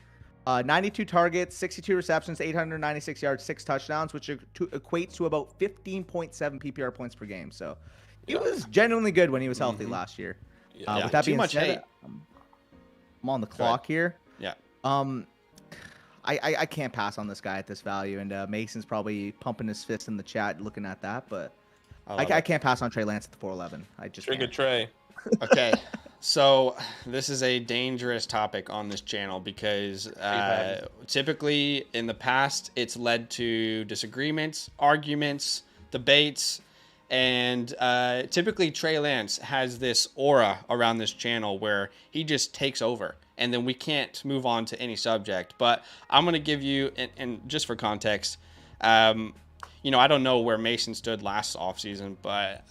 92 targets, 62 receptions, 896 yards, 6 touchdowns, which equates to about 15.7 PPR points per game. So he was genuinely good when he was healthy last year. Yeah. With that Too being much said, hate. I'm on the clock here. Yeah. I can't pass on this guy at this value, and Mason's probably pumping his fist in the chat looking at that, but I can't pass on Trey Lance at the 411. I just Trigger can't. Trey. Okay, so this is a dangerous topic on this channel because typically in the past it's led to disagreements, arguments, debates, and typically Trey Lance has this aura around this channel where he just takes over and then we can't move on to any subject. But I'm going to give you, and just for context, you know, I don't know where Mason stood last offseason, but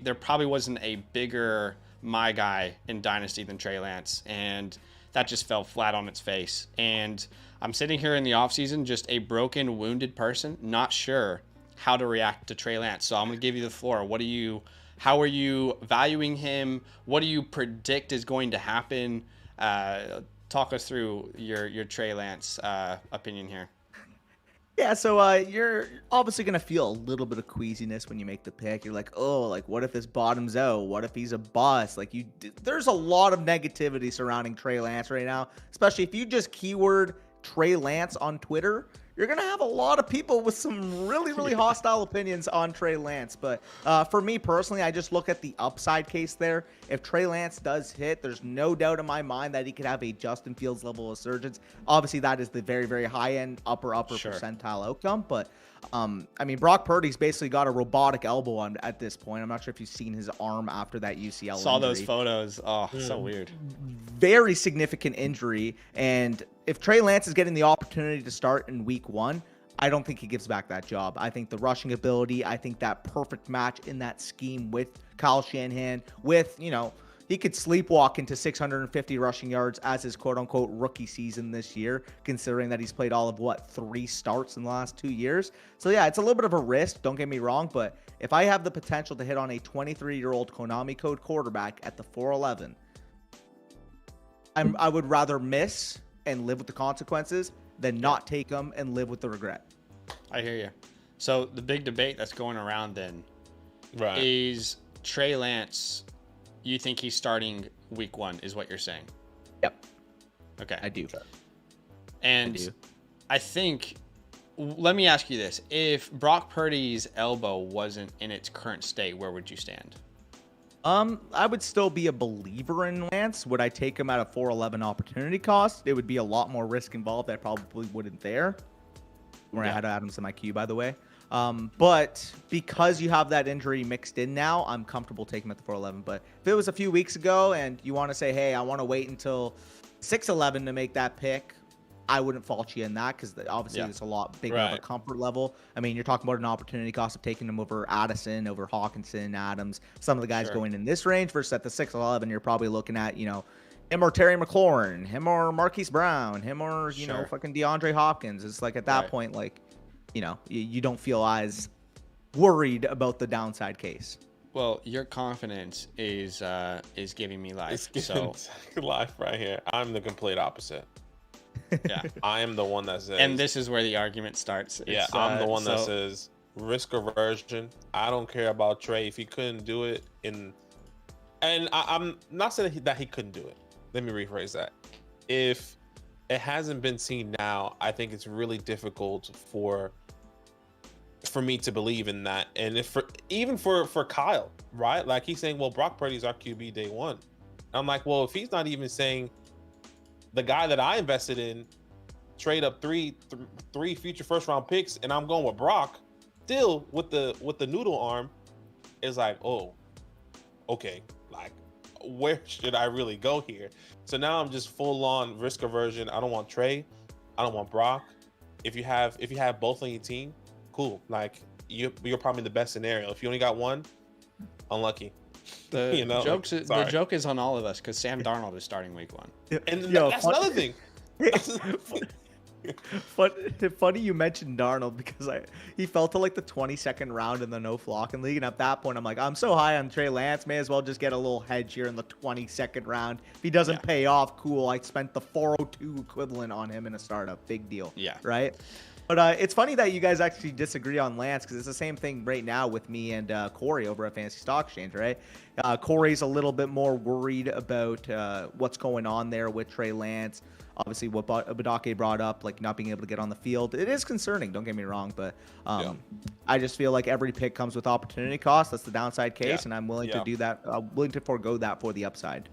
there probably wasn't a bigger my guy in Dynasty than Trey Lance, and that just fell flat on its face. And I'm sitting here in the offseason just a broken, wounded person, not sure how to react to Trey Lance. So I'm going to give you the floor. How are you valuing him? What do you predict is going to happen? Talk us through your Trey Lance opinion here. Yeah, so you're obviously going to feel a little bit of queasiness when you make the pick. You're like, oh, like, what if this bottoms out? What if he's a bust? Like, there's a lot of negativity surrounding Trey Lance right now, especially if you just keyword Trey Lance on Twitter. You're going to have a lot of people with some really, really hostile opinions on Trey Lance. But for me personally, I just look at the upside case there. If Trey Lance does hit, there's no doubt in my mind that he could have a Justin Fields level of surgeons. Obviously, that is the very, very high end, upper percentile outcome. But I mean, Brock Purdy's basically got a robotic elbow on at this point. I'm not sure if you've seen his arm after that UCL Saw injury. those photos. Oh, so weird. Very significant injury. And if Trey Lance is getting the opportunity to start in week 1, I don't think he gives back that job. I think the rushing ability, I think that perfect match in that scheme with Kyle Shanahan, with, you know, he could sleepwalk into 650 rushing yards as his quote-unquote rookie season this year, considering that he's played all of, 3 starts in the last 2 years. So, yeah, it's a little bit of a risk, don't get me wrong, but if I have the potential to hit on a 23-year-old Konami code quarterback at the 411, I would rather miss and live with the consequences than not take them and live with the regret. I hear you. So the big debate that's going around then is Trey Lance. You think he's starting week 1 is what you're saying? Yep. Okay. I do. And I think, let me ask you this. If Brock Purdy's elbow wasn't in its current state, where would you stand? I would still be a believer in Lance. Would I take him at a 411 opportunity cost? It would be a lot more risk involved. I probably wouldn't there. Where I had Adams in my queue, by the way. But because you have that injury mixed in now, I'm comfortable taking him at the 411. But if it was a few weeks ago and you want to say, hey, I want to wait until 611 to make that pick, I wouldn't fault you in that because obviously it's a lot bigger of a comfort level. I mean, you're talking about an opportunity cost of taking him over Addison, over Hawkinson, Adams, some of the guys going in this range versus at the 611, you're probably looking at, you know, him or Terry McLaurin, him or Marquise Brown, him or, you know, fucking DeAndre Hopkins. It's like at that point, like, you know, you don't feel as worried about the downside case. Well, your confidence is giving me life. It's giving life right here. I'm the complete opposite. Yeah, I am the one that says, and this is where the argument starts. I'm the one that says risk aversion. I don't care about Trey if he couldn't do it I'm not saying that he couldn't do it. Let me rephrase that. If it hasn't been seen now, I think it's really difficult for me to believe in that. And if even for Kyle, right? Like he's saying, well, Brock Purdy's our QB day 1. I'm like, well, if he's not even saying the guy that I invested in trade up three future first round picks and I'm going with Brock, still with the noodle arm, is like, oh, okay, like where should I really go here? So now I'm just full on risk aversion. I don't want Trey, I don't want Brock. If you have both on your team, cool. Like you're probably the best scenario. If you only got one, unlucky. The joke is on all of us because Sam Darnold is starting week 1. And that's another thing. Funny you mentioned Darnold because he fell to like the 22nd round in the no flocking league, and at that point I'm like, I'm so high on Trey Lance, may as well just get a little hedge here in the 22nd round. If he doesn't pay off, cool. I spent the 402 equivalent on him in a startup, big deal. Yeah. Right. But it's funny that you guys actually disagree on Lance because it's the same thing right now with me and Corey over at Fantasy Stock Exchange, right? Corey's a little bit more worried about what's going on there with Trey Lance. Obviously, what Badake brought up, like not being able to get on the field, it is concerning. Don't get me wrong, but I just feel like every pick comes with opportunity cost. That's the downside case, and I'm willing to do that. Willing to forego that for the upside.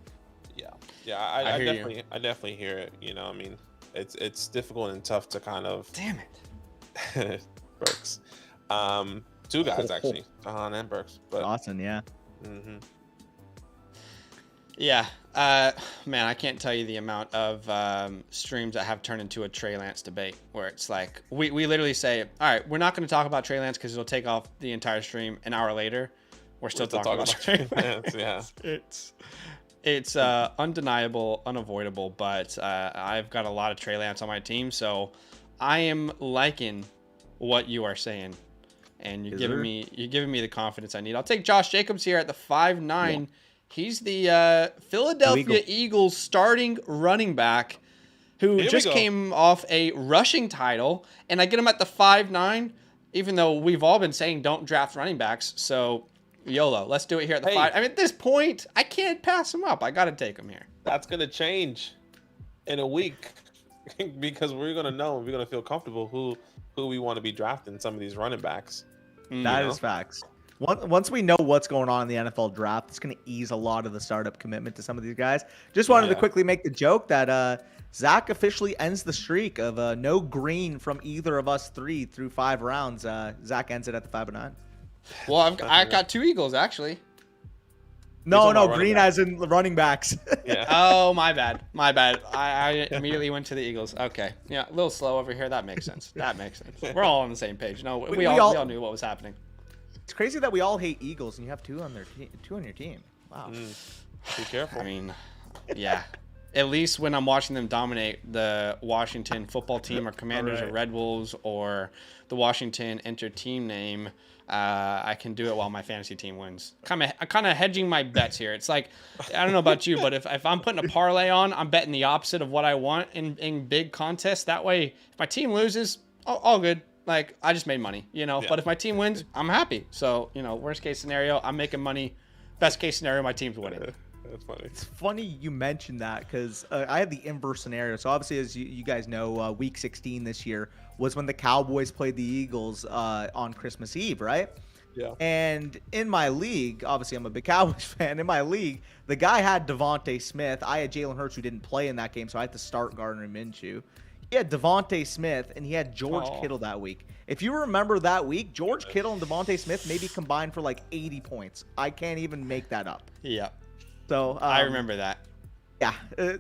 Yeah. I definitely hear it. You know, I mean, it's difficult and tough to kind of. Damn it. Burks. Two guys actually, Tahan and Burks. But Austin, yeah. Mm-hmm. Yeah, man, I can't tell you the amount of streams that have turned into a Trey Lance debate where it's like we literally say, all right, we're not going to talk about Trey Lance because it'll take off the entire stream. An hour later, we're still talking about Trey Lance. Yeah, it's undeniable, unavoidable. But I've got a lot of Trey Lance on my team, so I am liking what you are saying, and you're giving me the confidence I need. I'll take Josh Jacobs here at the 5'9". Yeah. He's the Philadelphia Eagles starting running back who just came off a rushing title, and I get him at the 5'9", even though we've all been saying don't draft running backs. So YOLO, let's do it here at the 5. I mean, at this point, I can't pass him up. I got to take him here. That's gonna change in a week. Because we're gonna know, we're gonna feel comfortable who we want to be drafting some of these running backs. That is facts. Once we know what's going on in the NFL draft, it's gonna ease a lot of the startup commitment to some of these guys. Just wanted to quickly make the joke that Zach officially ends the streak of no green from either of us three through 5 rounds. Zach ends it at the 5'9". Well, I got 2 Eagles actually. No, green as in running backs. Yeah. Oh, my bad. I immediately went to the Eagles. Okay. Yeah, a little slow over here. That makes sense. We're all on the same page. No, we all knew what was happening. It's crazy that we all hate Eagles and you have 2 on your team. Wow. Be careful. I mean, yeah. At least when I'm watching them dominate the Washington football team or Commanders or Red Wolves or the Washington enter team name, I can do it while my fantasy team wins. I'm kind of hedging my bets here. It's like, I don't know about you, but if I'm putting a parlay on, I'm betting the opposite of what I want in big contests. That way, if my team loses, all good. Like, I just made money, you know. Yeah. But if my team wins, I'm happy. So, you know, worst case scenario, I'm making money. Best case scenario, my team's winning. That's funny. It's funny you mentioned that because I had the inverse scenario. So obviously, as you guys know, Week 16 this year was when the Cowboys played the Eagles on Christmas Eve, right? Yeah. And in my league, obviously I'm a big Cowboys fan. In my league, the guy had Devontae Smith. I had Jalen Hurts who didn't play in that game, so I had to start Gardner Minshew. He had Devontae Smith, and he had George Kittle that week. If you remember that week, George Kittle and Devontae Smith maybe combined for like 80 points. I can't even make that up. Yeah. So I remember that. Yeah.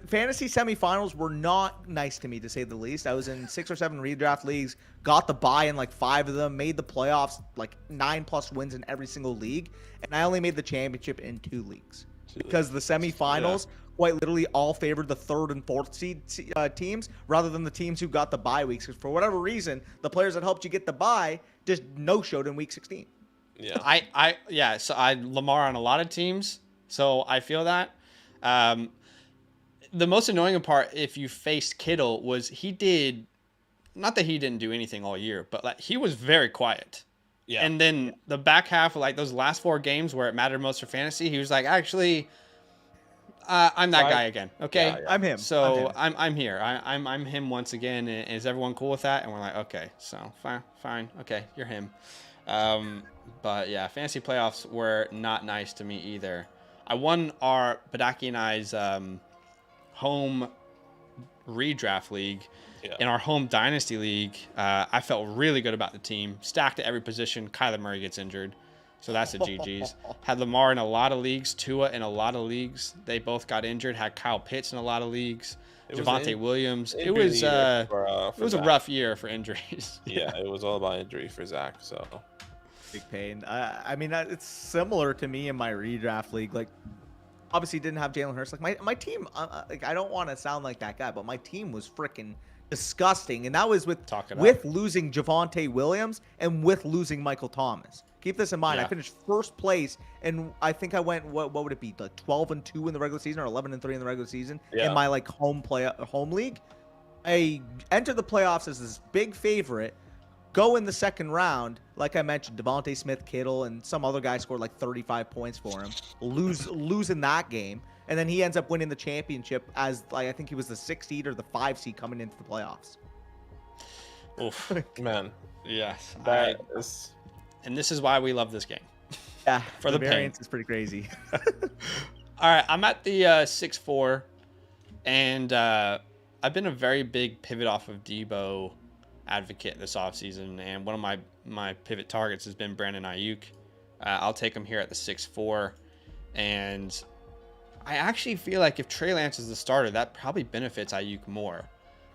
Fantasy semifinals were not nice to me, to say the least. I was in 6 or 7 redraft leagues, got the bye in like 5 of them, made the playoffs, like 9+ wins in every single league, and I only made the championship in 2 leagues. Because the semifinals quite literally all favored the 3rd and 4th seed teams rather than the teams who got the bye weeks. Because for whatever reason, the players that helped you get the bye just no-showed in Week 16. Yeah. So I Lamar on a lot of teams, so I feel that. The most annoying part, if you faced Kittle, was he did, not that he didn't do anything all year, but like he was very quiet. Yeah. And then the back half, like those last 4 games where it mattered most for fantasy, he was like, actually, I'm that guy again. Okay, I'm him. So I'm here. I'm him once again. And is everyone cool with that? And we're like, okay, so fine. Okay, you're him. But yeah, fantasy playoffs were not nice to me either. I won our Badake and I's home redraft league. Yeah. In our home Dynasty league, I felt really good about the team. Stacked at every position. Kyler Murray gets injured, so that's a GG's. Had Lamar in a lot of leagues. Tua in a lot of leagues. They both got injured. Had Kyle Pitts in a lot of leagues. Javonte Williams. It was a rough year for injuries. Yeah, it was all about injury for Zach. So big pain. I mean, it's similar to me in my redraft league. Like, obviously didn't have Jalen Hurts. Like my team. Like, I don't want to sound like that guy, but my team was freaking disgusting. And that was with Talk it losing Javonte Williams and with losing Michael Thomas. Keep this in mind. Yeah. I finished first place, and I think I went what would it be, like 12-2 in the regular season or 11-3 in the regular season in my like home league. I entered the playoffs as this big favorite. Go in the second round, like I mentioned, Devontae Smith, Kittle, and some other guy scored like 35 points for him. Lose in that game, and then he ends up winning the championship as like I think he was the 6th seed or the 5th seed coming into the playoffs. Oof, man. Yes, and this is why we love this game. Yeah, for the variance is pretty crazy. All right, I'm at the 6-4, and I've been a very big pivot off of Debo advocate this offseason, and one of my pivot targets has been Brandon Ayuk. I'll take him here at the 6-4, and I actually feel like if Trey Lance is the starter, that probably benefits Ayuk more.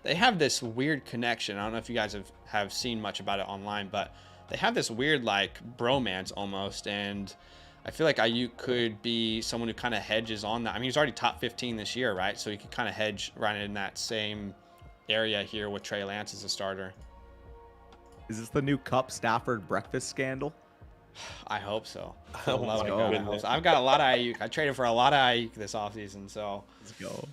They have this weird connection. I don't know if you guys have seen much about it online, but they have this weird like bromance almost, and I feel like Ayuk could be someone who kind of hedges on that. I mean, he's already top 15 this year, right? So he could kind of hedge right in that same area here with Trey Lance as a starter. Is this the new Cup Stafford breakfast scandal? I hope so. Oh my goodness. I've got a lot of Ayuk. I traded for a lot of Ayuk this offseason, so Let's go.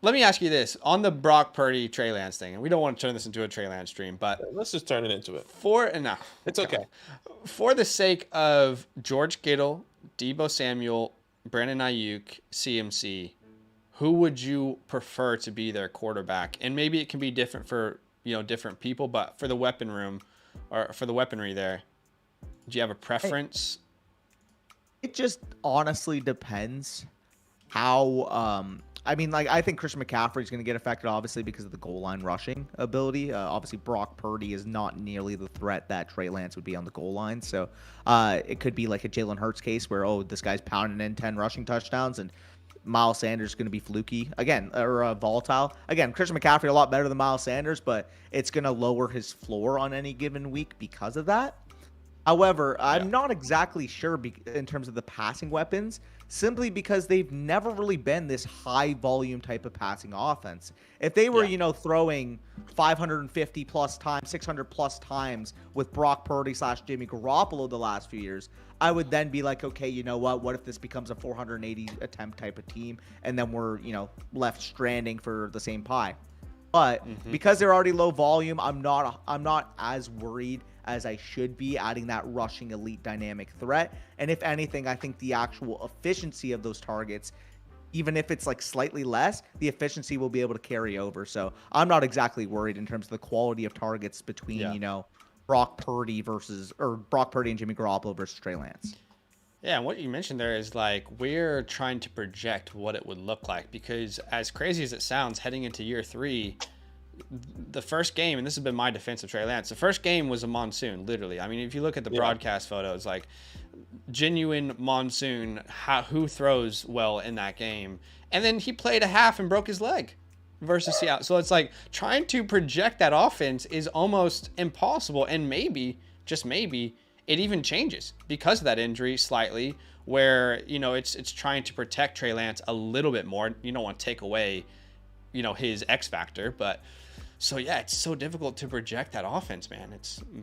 Let me ask you this on the Brock Purdy Trey Lance thing, and we don't want to turn this into a Trey Lance stream, but let's just turn it into it. It's okay. For the sake of George Kittle, Debo Samuel, Brandon Ayuk, CMC, who would you prefer to be their quarterback? And maybe it can be different for different people, but for the weapon room or for the weaponry there, do you have a preference? It just honestly depends how. I mean, like, I think Christian McCaffrey is going to get affected, obviously, because of the goal line rushing ability. Obviously, Brock Purdy is not nearly the threat that Trey Lance would be on the goal line. So it could be like a Jalen Hurts case where, this guy's pounding in 10 rushing touchdowns and Miles Sanders is going to be fluky again, or volatile. Again, Christian McCaffrey a lot better than Miles Sanders, but it's going to lower his floor on any given week because of that. However, I'm not exactly sure in terms of the passing weapons, simply because they've never really been this high volume type of passing offense. If they were, throwing 550 plus times, 600 plus times with Brock Purdy / Jimmy Garoppolo the last few years, I would then be like, okay, you know what? What if this becomes a 480 attempt type of team, and then we're, left stranding for the same pie? But because they're already low volume, I'm not as worried as I should be adding that rushing elite dynamic threat. And if anything, I think the actual efficiency of those targets, even if it's like slightly less, the efficiency will be able to carry over. So I'm not exactly worried in terms of the quality of targets between, Brock Purdy and Jimmy Garoppolo versus Trey Lance. Yeah, and what you mentioned there is like we're trying to project what it would look like, because as crazy as it sounds, heading into year 3, the first game, and this has been my defense of Trey Lance, the first game was a monsoon, literally. I mean, if you look at the broadcast photos, like genuine monsoon, who throws well in that game? And then he played a half and broke his leg versus Seattle. So it's like trying to project that offense is almost impossible, and maybe, just maybe, it even changes because of that injury slightly, where, it's trying to protect Trey Lance a little bit more. You don't want to take away, his X factor, but so yeah, it's so difficult to project that offense, man.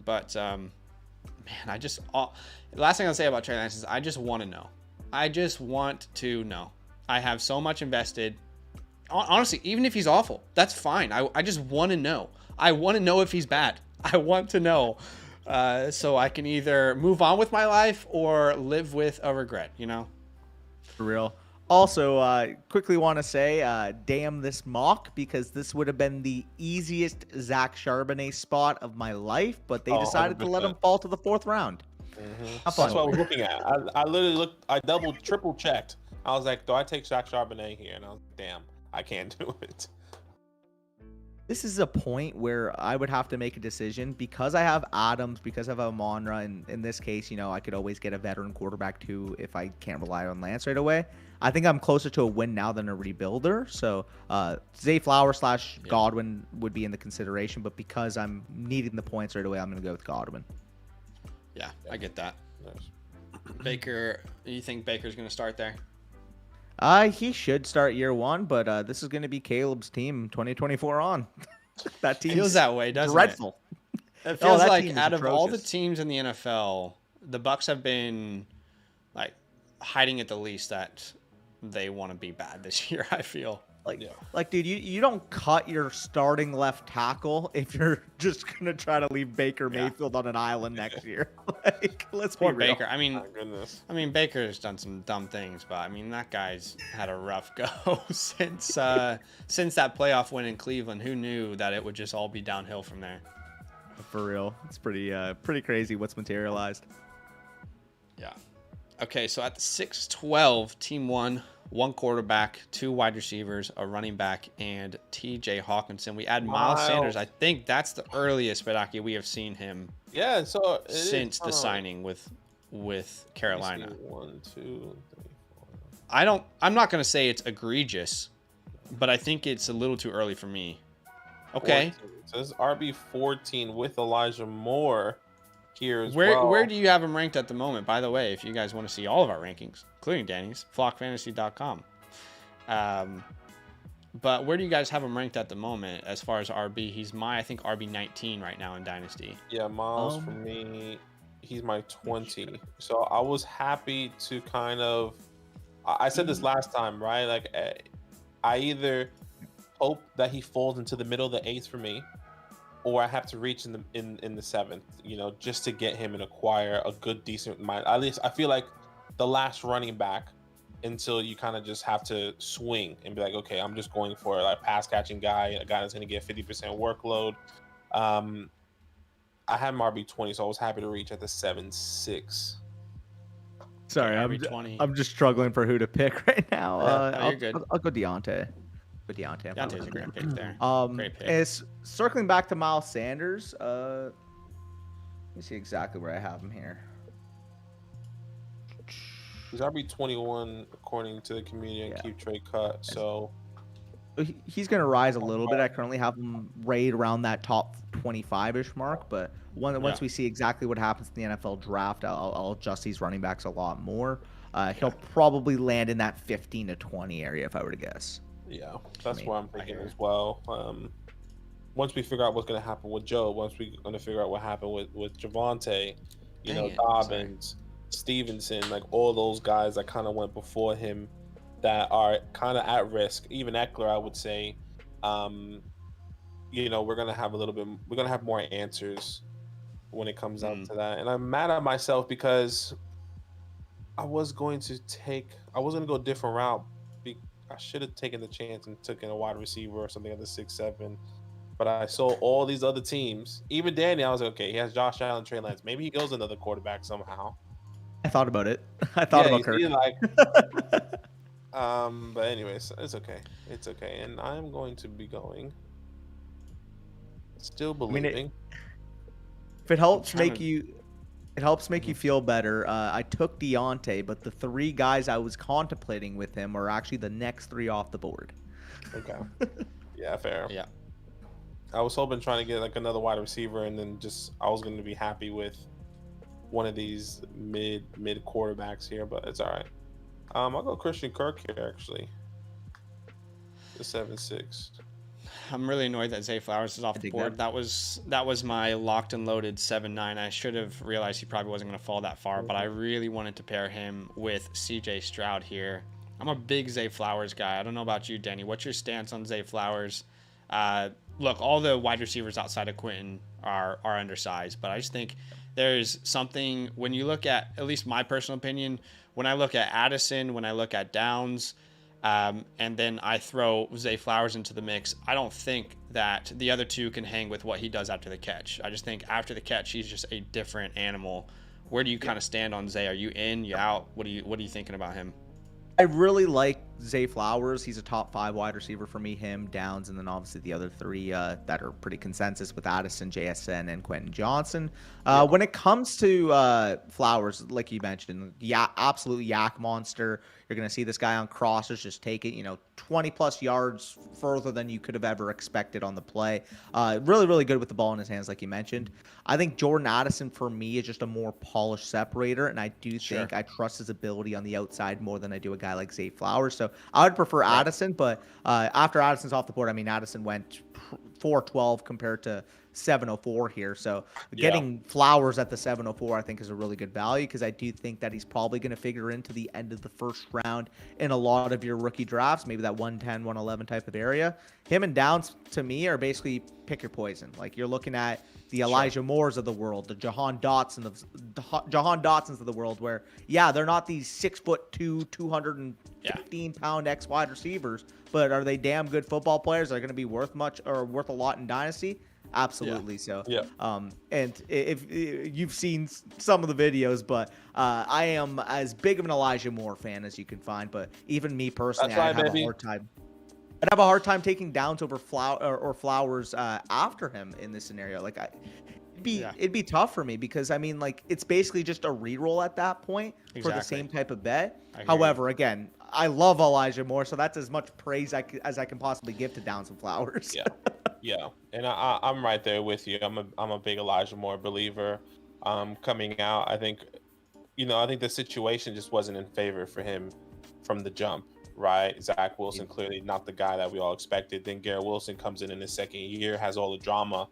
The last thing I'll say about Trey Lance is I just want to know. I just want to know. I have so much invested. Honestly, even if he's awful, that's fine. I just want to know. I want to know if he's bad. I want to know. So I can either move on with my life or live with a regret, For real. Also, quickly want to say, damn this mock, because this would have been the easiest Zach Charbonnet spot of my life, but they decided 100%. To let him fall to the 4th round. That's what I was looking at. I literally looked, I triple checked. I was like, do I take Zach Charbonnet here? And I was like, damn, I can't do it. This is a point where I would have to make a decision because I have Adams, because I have Amon-Ra, and in this case, I could always get a veteran quarterback too if I can't rely on Lance right away. I think I'm closer to a win now than a rebuilder. So Zay Flowers / Godwin would be in the consideration, but because I'm needing the points right away, I'm going to go with Godwin. Yeah, I get that. Nice. Baker, you think Baker's going to start there? He should start year 1, but this is going to be Caleb's team 2024 on. That team feels that way, doesn't dreadful. it? It feels that like team is out of all the atrocious. teams in the NFL, the Bucks have been like hiding at the least that they want to be bad this year. I feel Like, dude, you don't cut your starting left tackle if you're just gonna try to leave Baker Mayfield on an island next year. Like, let's poor be real. Baker. I mean, My goodness. Baker's done some dumb things, but I mean that guy's had a rough go since that playoff win in Cleveland. Who knew that it would just all be downhill from there? For real, it's pretty crazy what's materialized. Yeah. Okay, so at the 6-12, team one quarterback, 2 wide receivers, a running back, and TJ Hawkinson. We add Miles Sanders. I think that's the earliest Badake we have seen him. Yeah, so since the signing with Carolina. 1, 2, 3, 4. I'm not gonna say it's egregious, but I think it's a little too early for me. Okay. 14. It says RB14 with Elijah Moore here as well. Where do you have him ranked at the moment? By the way, if you guys want to see all of our rankings, including Danny's, flockfantasy.com. But where do you guys have him ranked at the moment as far as RB? He's I think RB 19 right now in Dynasty. Yeah, Miles for me, he's my 20. So I was happy to kind of, I said this last time, right? Like I either hope that he falls into the middle of the 8th for me, or I have to reach in the 7th, just to get him and acquire a good, decent mind. At least I feel like the last running back until you kind of just have to swing and be like, okay, I'm just going for a pass catching guy, a guy that's going to get 50% workload. I had him RB20, so I was happy to reach at the 7-6. Sorry, I'm just struggling for who to pick right now. You're good. I'll go Deontay. But Deontay's a great pick there. Great pick. It's circling back to Miles Sanders. Let me see exactly where I have him here. He's RB21 according to the community and keep trade cut. So he's going to rise a little bit. I currently have him rated around that top 25-ish mark, but once we see exactly what happens in the NFL draft, I'll adjust these running backs a lot more. He'll probably land in that 15 to 20 area if I were to guess. Yeah, that's what I'm thinking as well. Once we figure out what's going to happen with Joe, once we're going to figure out what happened with Javonte, Dobbins, Stevenson, like all those guys that kind of went before him that are kind of at risk. Even Eckler, I would say, we're going to have we're going to have more answers when it comes down to that. And I'm mad at myself because I was going to go a different route. I should have taken the chance and took in a wide receiver or something at the 6-7. But I saw all these other teams. Even Danny, I was like, okay, he has Josh Allen, Trey Lance. Maybe he goes another quarterback somehow. I thought about it. I thought about Kirk. But anyways, it's okay. It's okay. And I'm going to be going. Still believing. If it helps make you feel better. I took Deontay, but the 3 guys I was contemplating with him are actually the next 3 off the board. Okay. Yeah, fair. Yeah. I was hoping trying to get another wide receiver, and then I was going to be happy with one of these mid quarterbacks here, but it's all right. I'll go Christian Kirk here actually. The 7-6. I'm really annoyed that Zay Flowers is off the board. That was my locked and loaded 7-9. I should have realized he probably wasn't going to fall that far, but I really wanted to pair him with CJ Stroud here. I'm a big Zay Flowers guy. I don't know about you, Danny. What's your stance on Zay Flowers? Look, all the wide receivers outside of Quentin are undersized, but I just think there's something when you look at least my personal opinion, when I look at Addison, when I look at Downs, and then I throw Zay Flowers into the mix, I don't think that the other 2 can hang with what he does after the catch. I just think after the catch, he's just a different animal. Where do you kind of stand on Zay? Are you in? You out? What are you thinking about him? I really like Zay Flowers. He's a top 5 wide receiver for me, him, Downs, and then obviously the other 3 that are pretty consensus with Addison, JSN, and Quentin Johnson. When it comes to Flowers, like you mentioned, absolute yak monster. You're going to see this guy on crossers just take it, 20-plus yards further than you could have ever expected on the play. Really, really good with the ball in his hands, like you mentioned. I think Jordan Addison, for me, is just a more polished separator, and I do think I trust his ability on the outside more than I do a guy like Zay Flowers. So I would prefer Addison, but after Addison's off the board, Addison went 412 compared to 704 here. So getting Flowers at the 704, I think, is a really good value because I do think that he's probably going to figure into the end of the first round in a lot of your rookie drafts, maybe that 110, 111 type of area. Him and Downs, to me, are basically pick your poison. Like, you're looking at the Elijah Moores of the world, the Jahan Dotsons of the world, where, yeah, they're not these 6'2", 215-pound X wide receivers, but are they damn good football players? Are going to be worth much or worth a lot in Dynasty? Absolutely. And if you've seen some of the videos, but I am as big of an Elijah Moore fan as you can find. But even me personally, I'd have a hard time. I'd have a hard time taking Downs over Flowers after him in this scenario. Like, it'd be tough for me because, I mean, like, it's basically just a reroll at that point for the same type of bet. However, again, I love Elijah Moore, so that's as much praise as I can possibly give to Downs and Flowers. Yeah, and I'm right there with you. I'm a big Elijah Moore believer. Coming out, I think the situation just wasn't in favor for him from the jump, right? Zach Wilson clearly not the guy that we all expected. Then Garrett Wilson comes in his second year, has all the drama,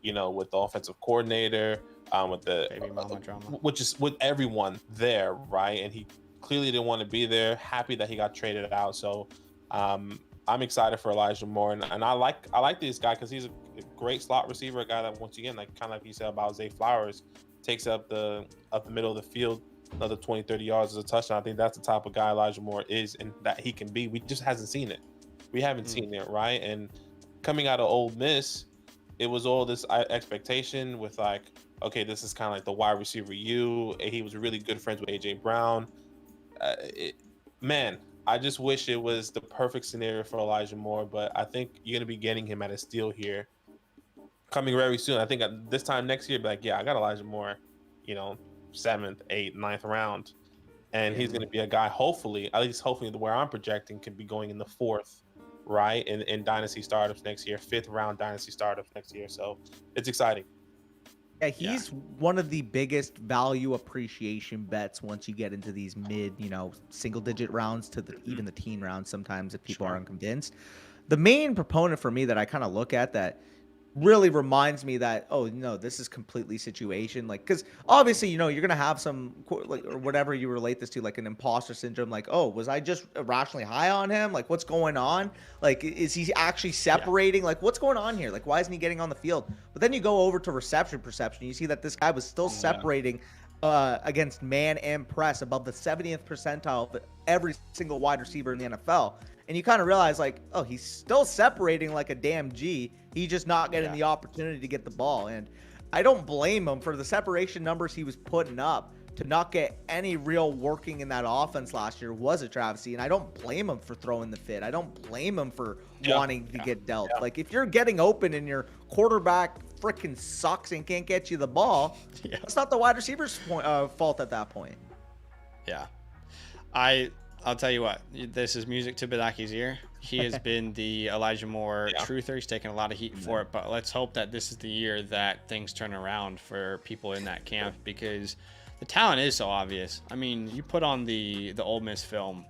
with the offensive coordinator, with the baby mama drama, which is with everyone there, right? And he clearly didn't want to be there. Happy that he got traded out. So I'm excited for Elijah Moore, and I like this guy because he's a great slot receiver, a guy that, once again, like kind of like you said about Zay Flowers, takes up the middle of the field, another 20, 30 yards as a touchdown. I think that's the type of guy Elijah Moore is and that he can be. We just hasn't seen it. We haven't seen it, right? And coming out of Ole Miss, it was all this expectation with, like, okay, this is kind of like the wide receiver he was really good friends with A.J. Brown. I just wish it was the perfect scenario for Elijah Moore, but I think you're going to be getting him at a steal here coming very soon. I think at this time next year, be like, yeah, I got Elijah Moore, 7th, 8th, 9th round. And he's going to be a guy, hopefully where I'm projecting, could be going in the 4th, right? In Dynasty startups next year, 5th round Dynasty startups next year. So it's exciting. Yeah, he's one of the biggest value appreciation bets once you get into these mid, single-digit rounds to even the teen rounds sometimes if people are unconvinced. The main proponent for me that I kind of look at that really reminds me that, oh, no, this is completely situation. Like, because obviously, you're going to have some, like, or whatever you relate this to, like an imposter syndrome. Like, oh, was I just irrationally high on him? Like, what's going on? Like, is he actually separating? Like, what's going on here? Like, why isn't he getting on the field? But then you go over to reception perception. You see that this guy was still separating against man and press above the 70th percentile of every single wide receiver in the NFL. And you kind of realize, like, oh, he's still separating like a damn G. He's just not getting the opportunity to get the ball. And I don't blame him for the separation numbers he was putting up to not get any real working in that offense last year was a travesty. And I don't blame him for throwing the fit. I don't blame him for wanting to get dealt. Like, if you're getting open and your quarterback freaking sucks and can't get you the ball, it's not the wide receiver's fault at that point. Yeah. I'll tell you what, this is music to Badake's ear. He has been the Elijah Moore truther. He's taken a lot of heat for it, but let's hope that this is the year that things turn around for people in that camp because the talent is so obvious. I mean, you put on the Ole Miss film.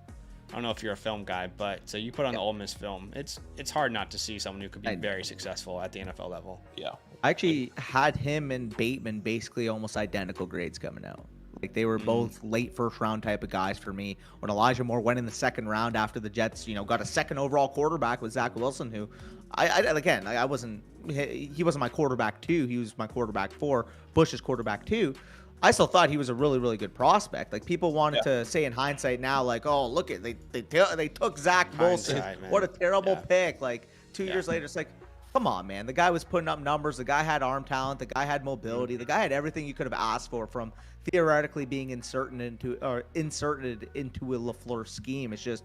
I don't know if you're a film guy, but so you put on the Ole Miss film. It's hard not to see someone who could be very successful at the NFL level. Yeah. I actually had him and Bateman basically almost identical grades coming out. Like, they were both late first round type of guys for me. When Elijah Moore went in the second round after the Jets, got a second overall quarterback with Zach Wilson, who I wasn't, he wasn't my quarterback 2. He was my quarterback 4, Bush's quarterback 2. I still thought he was a really, really good prospect. Like, people wanted to say in hindsight now, like, oh, look at they took Zach Wilson. What a terrible pick. Like, 2 years later, it's like, come on, man. The guy was putting up numbers. The guy had arm talent. The guy had mobility. The guy had everything you could have asked for from theoretically being inserted into a LaFleur scheme. It's just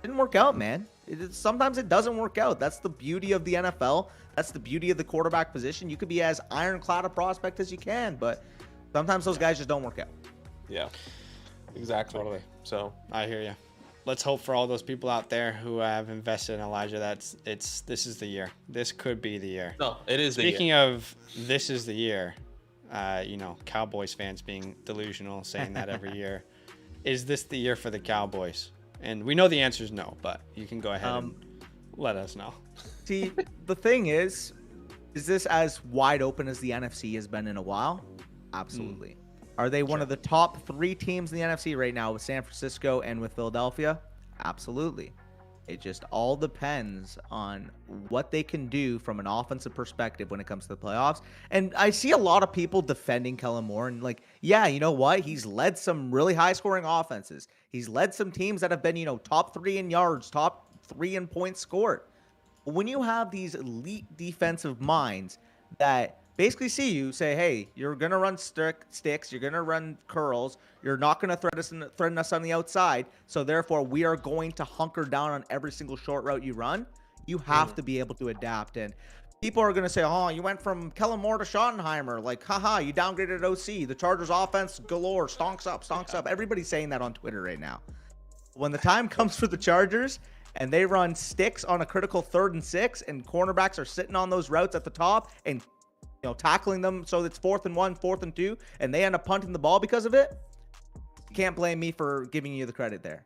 didn't work out, man. Sometimes it doesn't work out. That's the beauty of the NFL. That's the beauty of the quarterback position. You could be as ironclad a prospect as you can, but sometimes those guys just don't work out. Yeah, exactly. Totally. So I hear you. Let's hope for all those people out there who have invested in Elijah this is the year. This could be the year. No, it is the year. Speaking of this is the year, Cowboys fans being delusional, saying that every year. Is this the year for the Cowboys? And we know the answer is no, but you can go ahead and let us know. See, the thing is, Is this as wide open as the NFC has been in a while? Absolutely. Are they one of the top 3 teams in the NFC right now with San Francisco and with Philadelphia? Absolutely. It just all depends on what they can do from an offensive perspective when it comes to the playoffs. And I see a lot of people defending Kellen Moore and like, yeah, you know what? He's led some really high scoring offenses. He's led some teams that have been, top 3 in yards, top 3 in points scored. When you have these elite defensive minds that basically see you say, hey, you're going to run sticks, you're going to run curls, you're not going to threaten us on the outside, so therefore we are going to hunker down on every single short route you run, you have to be able to adapt. And people are going to say, oh, you went from Kellen Moore to Schottenheimer, like, haha, you downgraded OC, the Chargers offense galore, stonks up. Everybody's saying that on Twitter right now. When the time comes for the Chargers, and they run sticks on a critical 3rd and 6, and cornerbacks are sitting on those routes at the top and tackling them so it's 4th and 1, 4th and 2, and they end up punting the ball because of it. You can't blame me for giving you the credit there,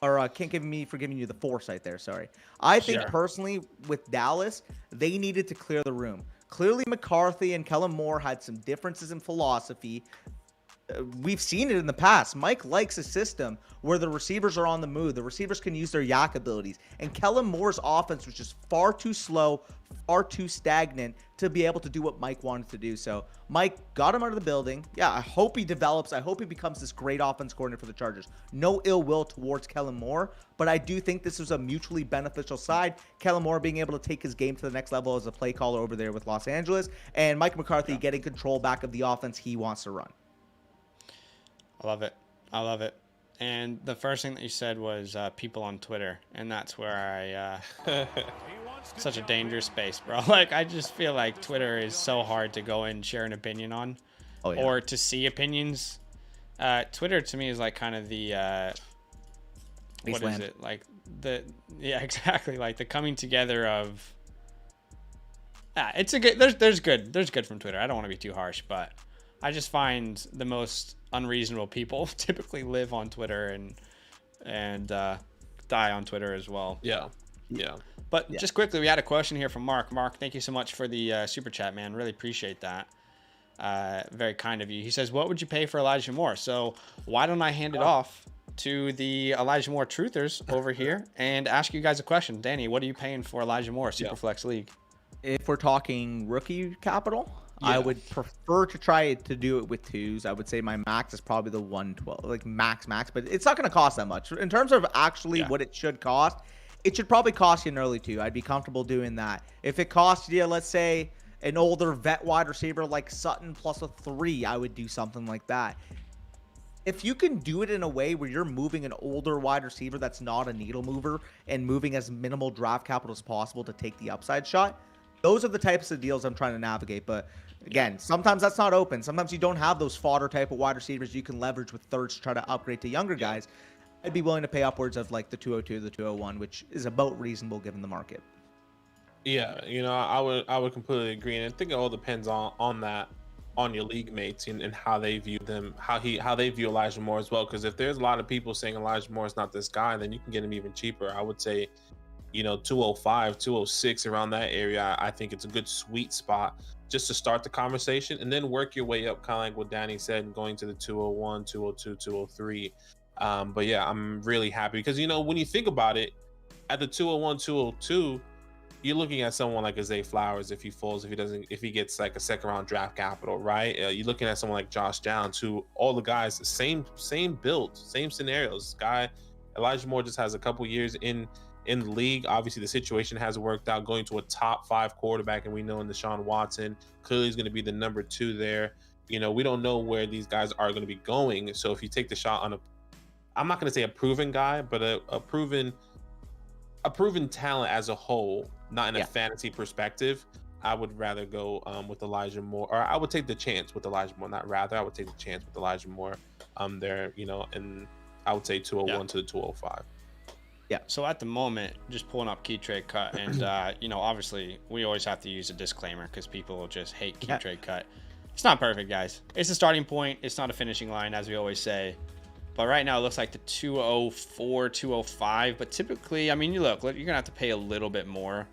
or can't give me for giving you the foresight there. Sorry. I think personally with Dallas, they needed to clear the room. Clearly, McCarthy and Kellen Moore had some differences in philosophy. We've seen it in the past. Mike likes a system where the receivers are on the move. The receivers can use their yak abilities. And Kellen Moore's offense was just far too slow, far too stagnant to be able to do what Mike wanted to do. So Mike got him out of the building. Yeah, I hope he develops. I hope he becomes this great offense coordinator for the Chargers. No ill will towards Kellen Moore, but I do think this was a mutually beneficial side. Kellen Moore being able to take his game to the next level as a play caller over there with Los Angeles, and Mike McCarthy getting control back of the offense he wants to run. I love it. I love it. And the first thing that you said was people on Twitter, and that's where such a dangerous space, bro. Like, I just feel like Twitter is so hard to go and share an opinion on, or to see opinions. Twitter to me is like kind of the what is it? Like exactly, like the coming together of. It's a good. There's good from Twitter. I don't want to be too harsh, but I just find the most unreasonable people typically live on Twitter and die on Twitter as well. Yeah. But just quickly, we had a question here from Mark. Mark, thank you so much for the super chat, man. Really appreciate that. Very kind of you. He says, what would you pay for Elijah Moore? So why don't I hand it off to the Elijah Moore truthers over here and ask you guys a question. Danny, what are you paying for Elijah Moore, Superflex League? If we're talking rookie capital, I would prefer to try to do it with 2s. I would say my max is probably the 112, like max, but it's not going to cost that much. In terms of actually what it should cost, it should probably cost you an early 2. I'd be comfortable doing that. If it costs you, let's say, an older vet wide receiver like Sutton plus a 3, I would do something like that. If you can do it in a way where you're moving an older wide receiver that's not a needle mover and moving as minimal draft capital as possible to take the upside shot, those are the types of deals I'm trying to navigate. But again, sometimes that's not open. Sometimes you don't have those fodder type of wide receivers you can leverage with 3rds to try to upgrade to younger guys. I'd be willing to pay upwards of like the 202, the 201, which is about reasonable given the market. Yeah, I would completely agree, and I think it all depends on your league mates and how they view them, how they view Elijah Moore as well. Because if there's a lot of people saying Elijah Moore is not this guy, then you can get him even cheaper. I would say, 205, 206 around that area. I think it's a good sweet spot just to start the conversation, and then work your way up, kind of like what Danny said, going to the 201, 202, 203. But yeah, I'm really happy because when you think about it, at the 201, 202, you're looking at someone like Zay Flowers if he gets like a 2nd round draft capital, right? You're looking at someone like Josh Downs, who all the guys same build, same scenarios. Elijah Moore just has a couple years in the league. Obviously, the situation hasn't worked out, going to a top 5 quarterback, and we know in Deshaun Watson clearly is going to be the number 2 there. We don't know where these guys are going to be going. So if you take the shot on I'm not going to say a proven guy, but a proven talent as a whole, not in a fantasy perspective, I would rather go with Elijah Moore, or I would take the chance with Elijah Moore. Not rather, I would take the chance with Elijah Moore. There, and I would say 201 to the 205. Yeah. So at the moment, just pulling up Key Trade Cut, and obviously we always have to use a disclaimer because people will just hate Key Trade Cut. It's not perfect, guys. It's a starting point. It's not a finishing line, as we always say. But right now it looks like the 204, 205. But typically, I mean, you're gonna have to pay a little bit more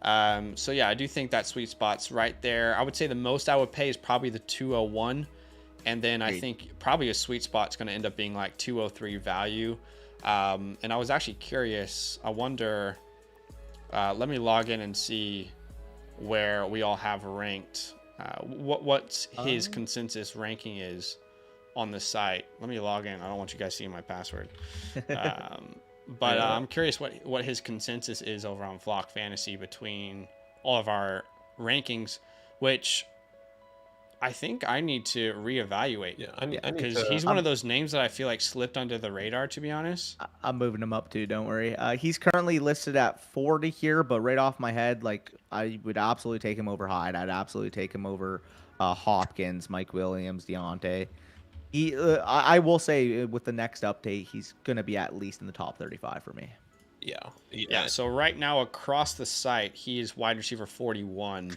So yeah, I do think that sweet spot's right there. I would say the most I would pay is probably the 201. And then I think probably a sweet spot's going to end up being like 203 value. And I was actually curious. I wonder, let me log in and see where we all have ranked. What his consensus ranking is on the site. Let me log in. I don't want you guys seeing my password. But I'm curious what his consensus is over on Flock Fantasy between all of our rankings, which I think I need to reevaluate. Yeah, I need because he's one of those names that I feel like slipped under the radar, to be honest. I'm moving him up too. Don't worry. He's currently listed at 40 here, but right off my head, like I would absolutely take him over Hyde. I'd absolutely take him over Hopkins, Mike Williams, Deontay. I will say with the next update, he's gonna be at least in the top 35 for me. Yeah. So right now across the site, he is wide receiver 41.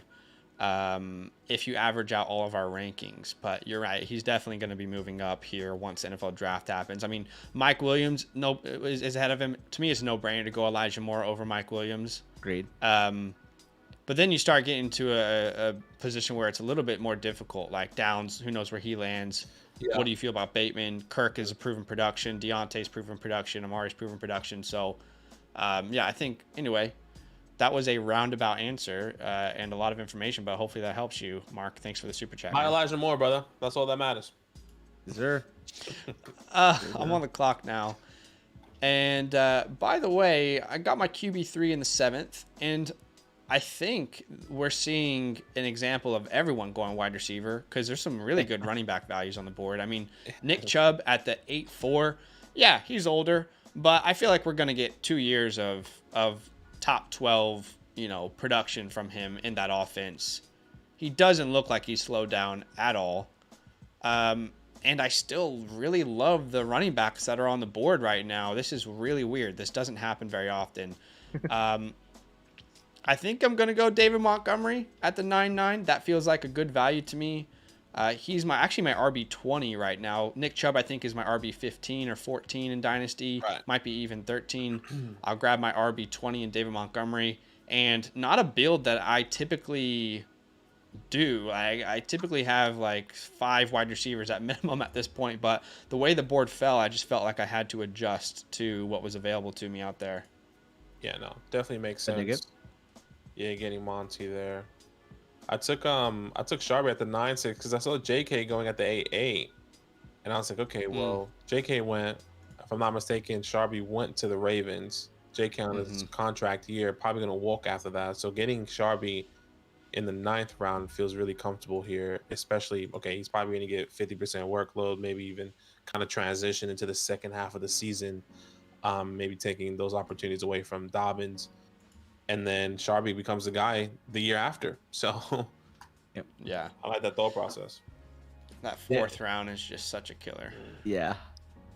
If you average out all of our rankings, but you're right, he's definitely going to be moving up here once the NFL draft happens. I mean, Mike Williams is ahead of him. To me, it's a no-brainer to go Elijah Moore over Mike Williams. Agreed. But then you start getting to a position where it's a little bit more difficult, like Downs, who knows where he lands. What do you feel about Bateman? Kirk is a proven production. Deontay's proven production. Amari's proven production. So, I think, anyway, that was a roundabout answer and a lot of information, but hopefully that helps you, Mark. Thanks for the super chat. Hi, Elijah Moore, brother. That's all that matters. Is there? I'm on the clock now. And by the way, I got my QB3 in the 7th, and I think we're seeing an example of everyone going wide receiver because there's some really good running back values on the board. I mean, Nick Chubb at the 8.4. Yeah, he's older, but I feel like we're going to get 2 years of top 12, production from him in that offense. He doesn't look like he's slowed down at all. And I still really love the running backs that are on the board right now. This is really weird. This doesn't happen very often. I think I'm going to go David Montgomery at the 9.9. That feels like a good value to me. He's my RB20 right now. Nick Chubb, I think, is my RB15 or 14 in Dynasty. Right. Might be even 13. I'll grab my RB20 and David Montgomery. And not a build that I typically do. I typically have like 5 wide receivers at minimum at this point. But the way the board fell, I just felt like I had to adjust to what was available to me out there. Yeah, no, definitely makes sense. Yeah, getting Monty there. I took Sharby at the 9.6 because I saw JK going at the 8.8, and I was like, okay, well, JK went. If I'm not mistaken, Sharby went to the Ravens. JK on his contract year, probably gonna walk after that. So getting Sharby in the 9th round feels really comfortable here, especially he's probably gonna get 50% workload, maybe even kind of transition into the second half of the season, maybe taking those opportunities away from Dobbins. And then Sharby becomes the guy the year after. So, yeah, I like that thought process. That 4th round is just such a killer. Yeah,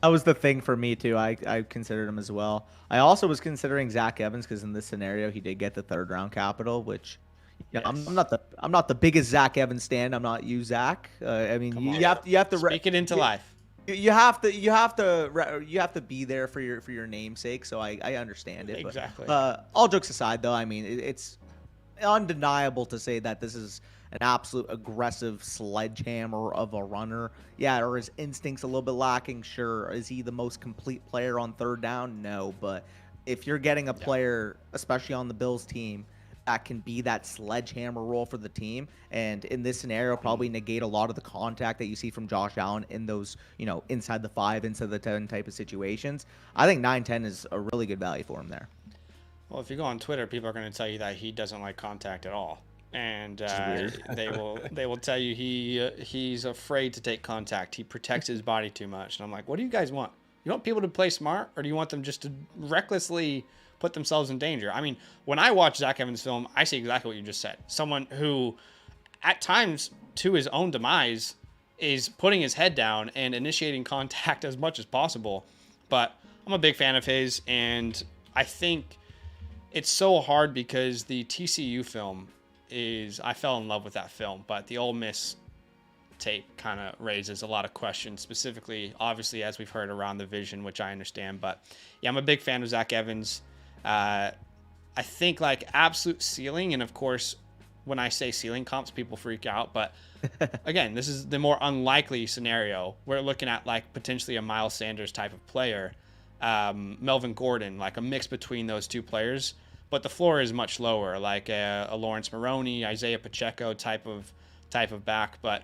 that was the thing for me too. I considered him as well. I also was considering Zach Evans because in this scenario he did get the 3rd round capital, which I'm not the biggest Zach Evans stan. I'm not you, Zach. I mean, you have to speak it into life. You have to be there for your namesake, so I understand it. Exactly. But all jokes aside, though, I mean it's undeniable to say that this is an absolute aggressive sledgehammer of a runner. Yeah, are his instincts a little bit lacking? Sure. Is he the most complete player on 3rd down? No. But if you're getting a player, especially on the Bills team, that can be that sledgehammer role for the team, and in this scenario probably negate a lot of the contact that you see from Josh Allen in those inside the 5, inside the 10 type of situations. I think 9-10 is a really good value for him there. Well, if you go on Twitter, people are going to tell you that he doesn't like contact at all, and they will tell you he's afraid to take contact. He protects his body too much, and I'm like, what do you guys want? You want people to play smart, or do you want them just to recklessly put themselves in danger? I mean, when I watch Zach Evans' film, I see exactly what you just said. Someone who, at times, to his own demise, is putting his head down and initiating contact as much as possible. But I'm a big fan of his, and I think it's so hard because the TCU film I fell in love with that film, but the Ole Miss tape kind of raises a lot of questions, specifically, obviously, as we've heard around the vision, which I understand. But yeah, I'm a big fan of Zach Evans. I I think like absolute ceiling, and of course, when I say ceiling comps, people freak out. But again, this is the more unlikely scenario. We're looking at like potentially a Miles Sanders type of player, Melvin Gordon, like a mix between those two players. But the floor is much lower, like a Lawrence Maroney, Isaiah Pacheco type of back. But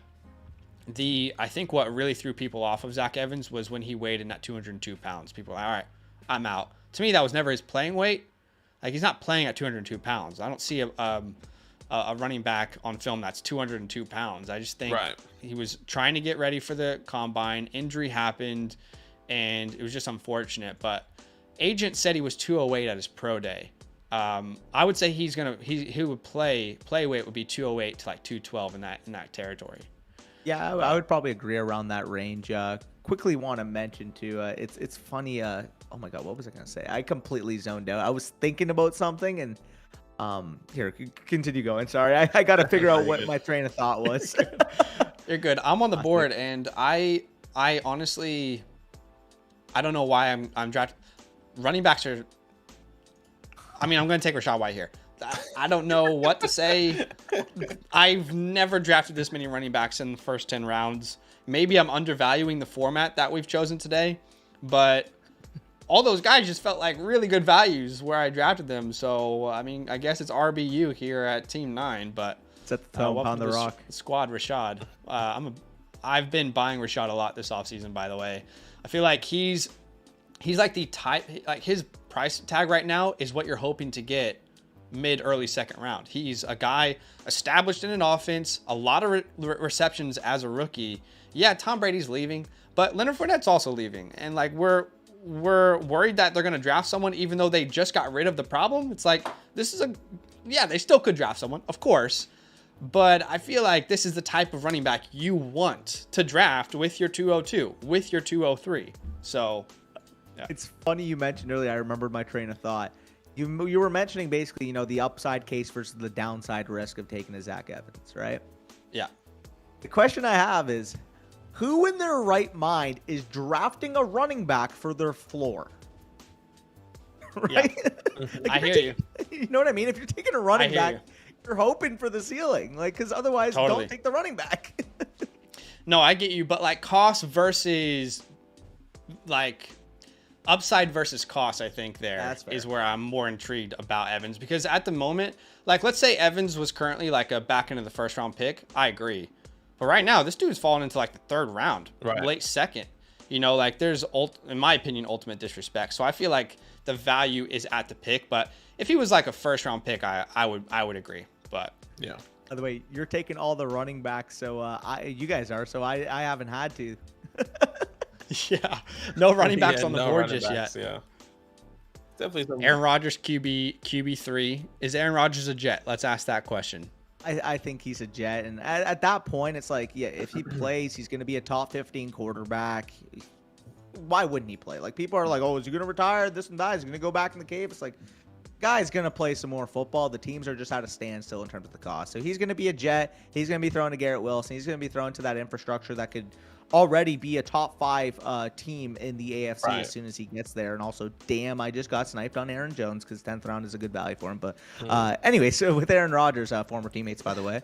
I think what really threw people off of Zach Evans was when he weighed in at 202 pounds. People were like, all right, I'm out. To me, that was never his playing weight. Like, he's not playing at 202 pounds. I don't see a running back on film that's 202 pounds. I just think he was trying to get ready for the combine. Injury happened, and it was just unfortunate. But agent said he was 208 at his pro day. I would say he would play weight would be 208 to like 212 in that territory. Yeah, I would probably agree around that range. Quickly want to mention too, it's funny. Oh my God, what was I gonna say? I completely zoned out. I was thinking about something, and here, continue going. Sorry, I got to figure out what my train of thought was. You're good. I'm on the board, and I honestly, I don't know why I'm drafting. Running backs are. I mean, I'm going to take Rachaad White here. I don't know what to say. I've never drafted this many running backs in the first 10 rounds. Maybe I'm undervaluing the format that we've chosen today, but all those guys just felt like really good values where I drafted them. So, I mean, I guess it's RBU here at Team 9, but set the tone on the rock. Squad Rachaad. I've been buying Rachaad a lot this offseason, by the way. I feel like he's like the type, like his price tag right now is what you're hoping to get early second round. He's a guy established in an offense, a lot of receptions as a rookie. Yeah, Tom Brady's leaving, but Leonard Fournette's also leaving. And like, we're worried that they're going to draft someone, even though they just got rid of the problem. It's like, they still could draft someone, of course. But I feel like this is the type of running back you want to draft with your 202, with your 203. So, yeah. It's funny you mentioned earlier. I remembered my train of thought. You were mentioning basically, the upside case versus the downside risk of taking a Zach Evans, right? Yeah. The question I have is, who in their right mind is drafting a running back for their floor? Right? Yeah. I hear you. You know what I mean? If you're taking a running back, you're hoping for the ceiling, because otherwise, don't take the running back. No, I get you, but like cost versus like upside versus cost, I think is where I'm more intrigued about Evans, because at the moment, like, let's say Evans was currently like a back end of the first round pick. I agree. But right now, this dude's falling into like the third round, late second. Like there's, in my opinion, ultimate disrespect. So I feel like the value is at the pick. But if he was like a first round pick, I would agree. But yeah. By the way, you're taking all the running backs, so you guys are. So I haven't had to. Yeah, no running backs on the board just yet. Yeah, definitely. Aaron Rodgers QB3. Is Aaron Rodgers a Jet? Let's ask that question. I think he's a Jet, and at that point, it's like, yeah, if he plays, he's going to be a top 15 quarterback. Why wouldn't he play? Like, people are like, oh, is he going to retire? This and that. He's going to go back in the cave. It's like, guy's going to play some more football. The teams are just at a standstill in terms of the cost. So he's going to be a Jet. He's going to be thrown to Garrett Wilson. He's going to be thrown to that infrastructure that could already be a top 5 team in the AFC as soon as he gets there. And also, damn, I just got sniped on Aaron Jones because 10th round is a good value for him. But anyway, so with Aaron Rodgers, former teammates, by the way,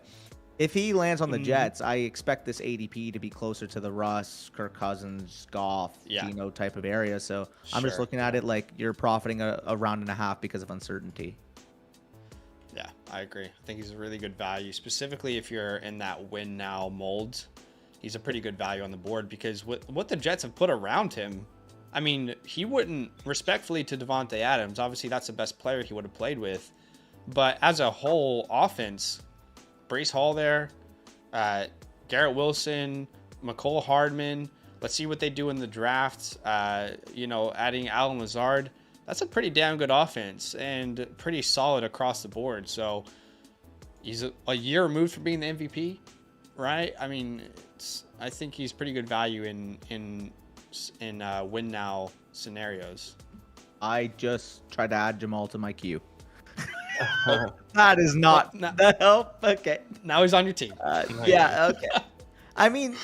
if he lands on the Jets, I expect this ADP to be closer to the Russ, Kirk Cousins, Goff, Geno type of area. So I'm just looking at it like you're profiting a round and a half because of uncertainty. Yeah, I agree. I think he's a really good value, specifically if you're in that win now mold. He's a pretty good value on the board, because what the Jets have put around him, I mean, he wouldn't, respectfully to Devontae Adams, obviously that's the best player he would have played with. But as a whole offense, Breece Hall there, Garrett Wilson, McCole Hardman, let's see what they do in the draft. Adding Allen Lazard, that's a pretty damn good offense and pretty solid across the board. So he's a year removed from being the MVP, right? I mean, I think he's pretty good value in win now scenarios. I just tried to add Jamal to my queue. That is not the help. Okay. Now he's on your team. Yeah, okay. I mean,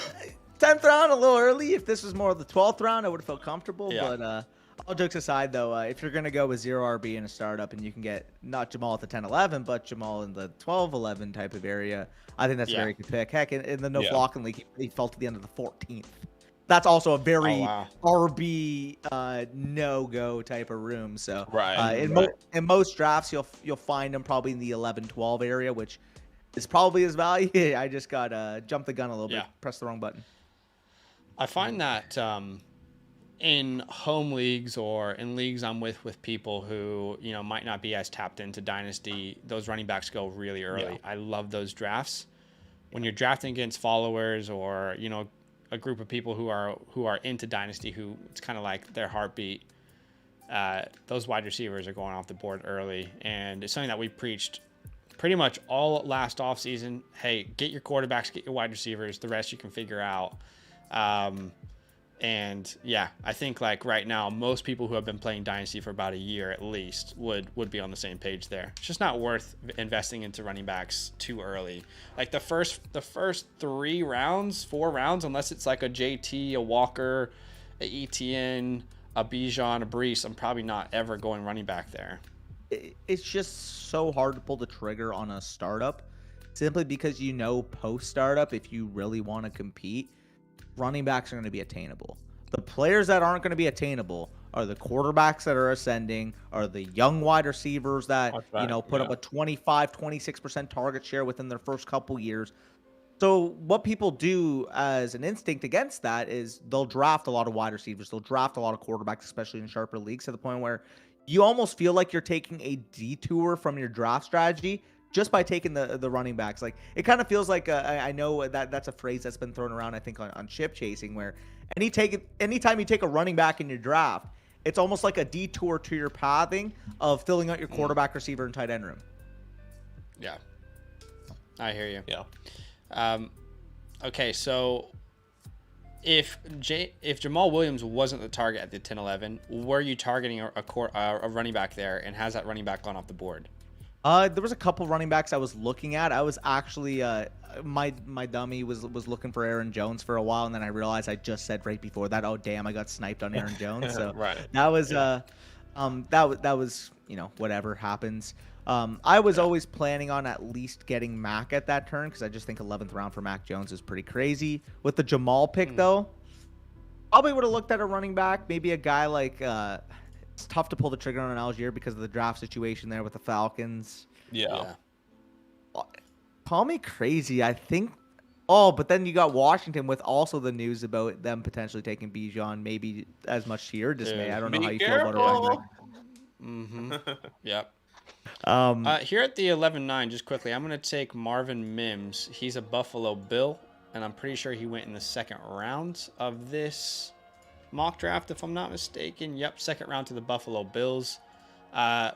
10th round, a little early. If this was more of the 12th round, I would have felt comfortable. Yeah. But All jokes aside, though, if you're going to go with 0 RB in a startup and you can get not Jamal at the 10-11, but Jamal in the 12-11 type of area, I think that's a very good pick. Heck, in the no-flocking league, he fell to the end of the 14th. That's also a very RB no-go type of room. So in most drafts, you'll find him probably in the 11-12 area, which is probably his value. I just got jumped the gun a little bit, pressed the wrong button. I find that in home leagues or in leagues I'm with people who, you know, might not be as tapped into Dynasty, those running backs go really early. Yeah. I love those drafts. When you're drafting against followers or, you know, a group of people who are into Dynasty, who it's kind of like their heartbeat, those wide receivers are going off the board early. And it's something that we preached pretty much all last offseason. Hey, get your quarterbacks, get your wide receivers, the rest you can figure out. And yeah, I think like right now, most people who have been playing Dynasty for about a year at least would be on the same page there. It's just not worth investing into running backs too early. Like the first 4 rounds, unless it's like a JT, a Walker, a ETN, a Bijan, a Brees, I'm probably not ever going running back there. It's just so hard to pull the trigger on a startup simply because, you know, post startup, if you really want to compete, running backs are going to be attainable. The players that aren't going to be attainable are the quarterbacks that are ascending, are the young wide receivers that, you know, put up a 25-26% target share within their first couple years. So what people do as an instinct against that is they'll draft a lot of wide receivers. They'll draft a lot of quarterbacks, especially in sharper leagues, to the point where you almost feel like you're taking a detour from your draft strategy just by taking the running backs. Like, it kind of feels like I know that's a phrase that's been thrown around, I think, on chip chasing, where anytime you take a running back in your draft, it's almost like a detour to your pathing of filling out your quarterback, receiver, and tight end room. Yeah, I hear you. Yeah. Okay, so if Jamal Williams wasn't the target at the 10-11, were you targeting a running back there, and has that running back gone off the board? There was a couple running backs I was looking at. I was actually my dummy was looking for Aaron Jones for a while, and then I realized I just said right before that, oh damn, I got sniped on Aaron Jones. So that was that was, you know, whatever happens. I was always planning on at least getting Mac at that turn because I just think 11th round for Mac Jones is pretty crazy. With the Jamal pick though, probably would have looked at a running back, maybe a guy like. It's tough to pull the trigger on an Algier because of the draft situation there with the Falcons. Yeah. Call me crazy. I think. Oh, but then you got Washington with also the news about them potentially taking Bijan, maybe as much to your dismay. I don't know how you feel about it right now. Mm-hmm. Yep. Here at the 11-9, just quickly, I'm going to take Marvin Mims. He's a Buffalo Bill, and I'm pretty sure he went in the second round of this mock draft, if I'm not mistaken. Yep, second round to the Buffalo Bills.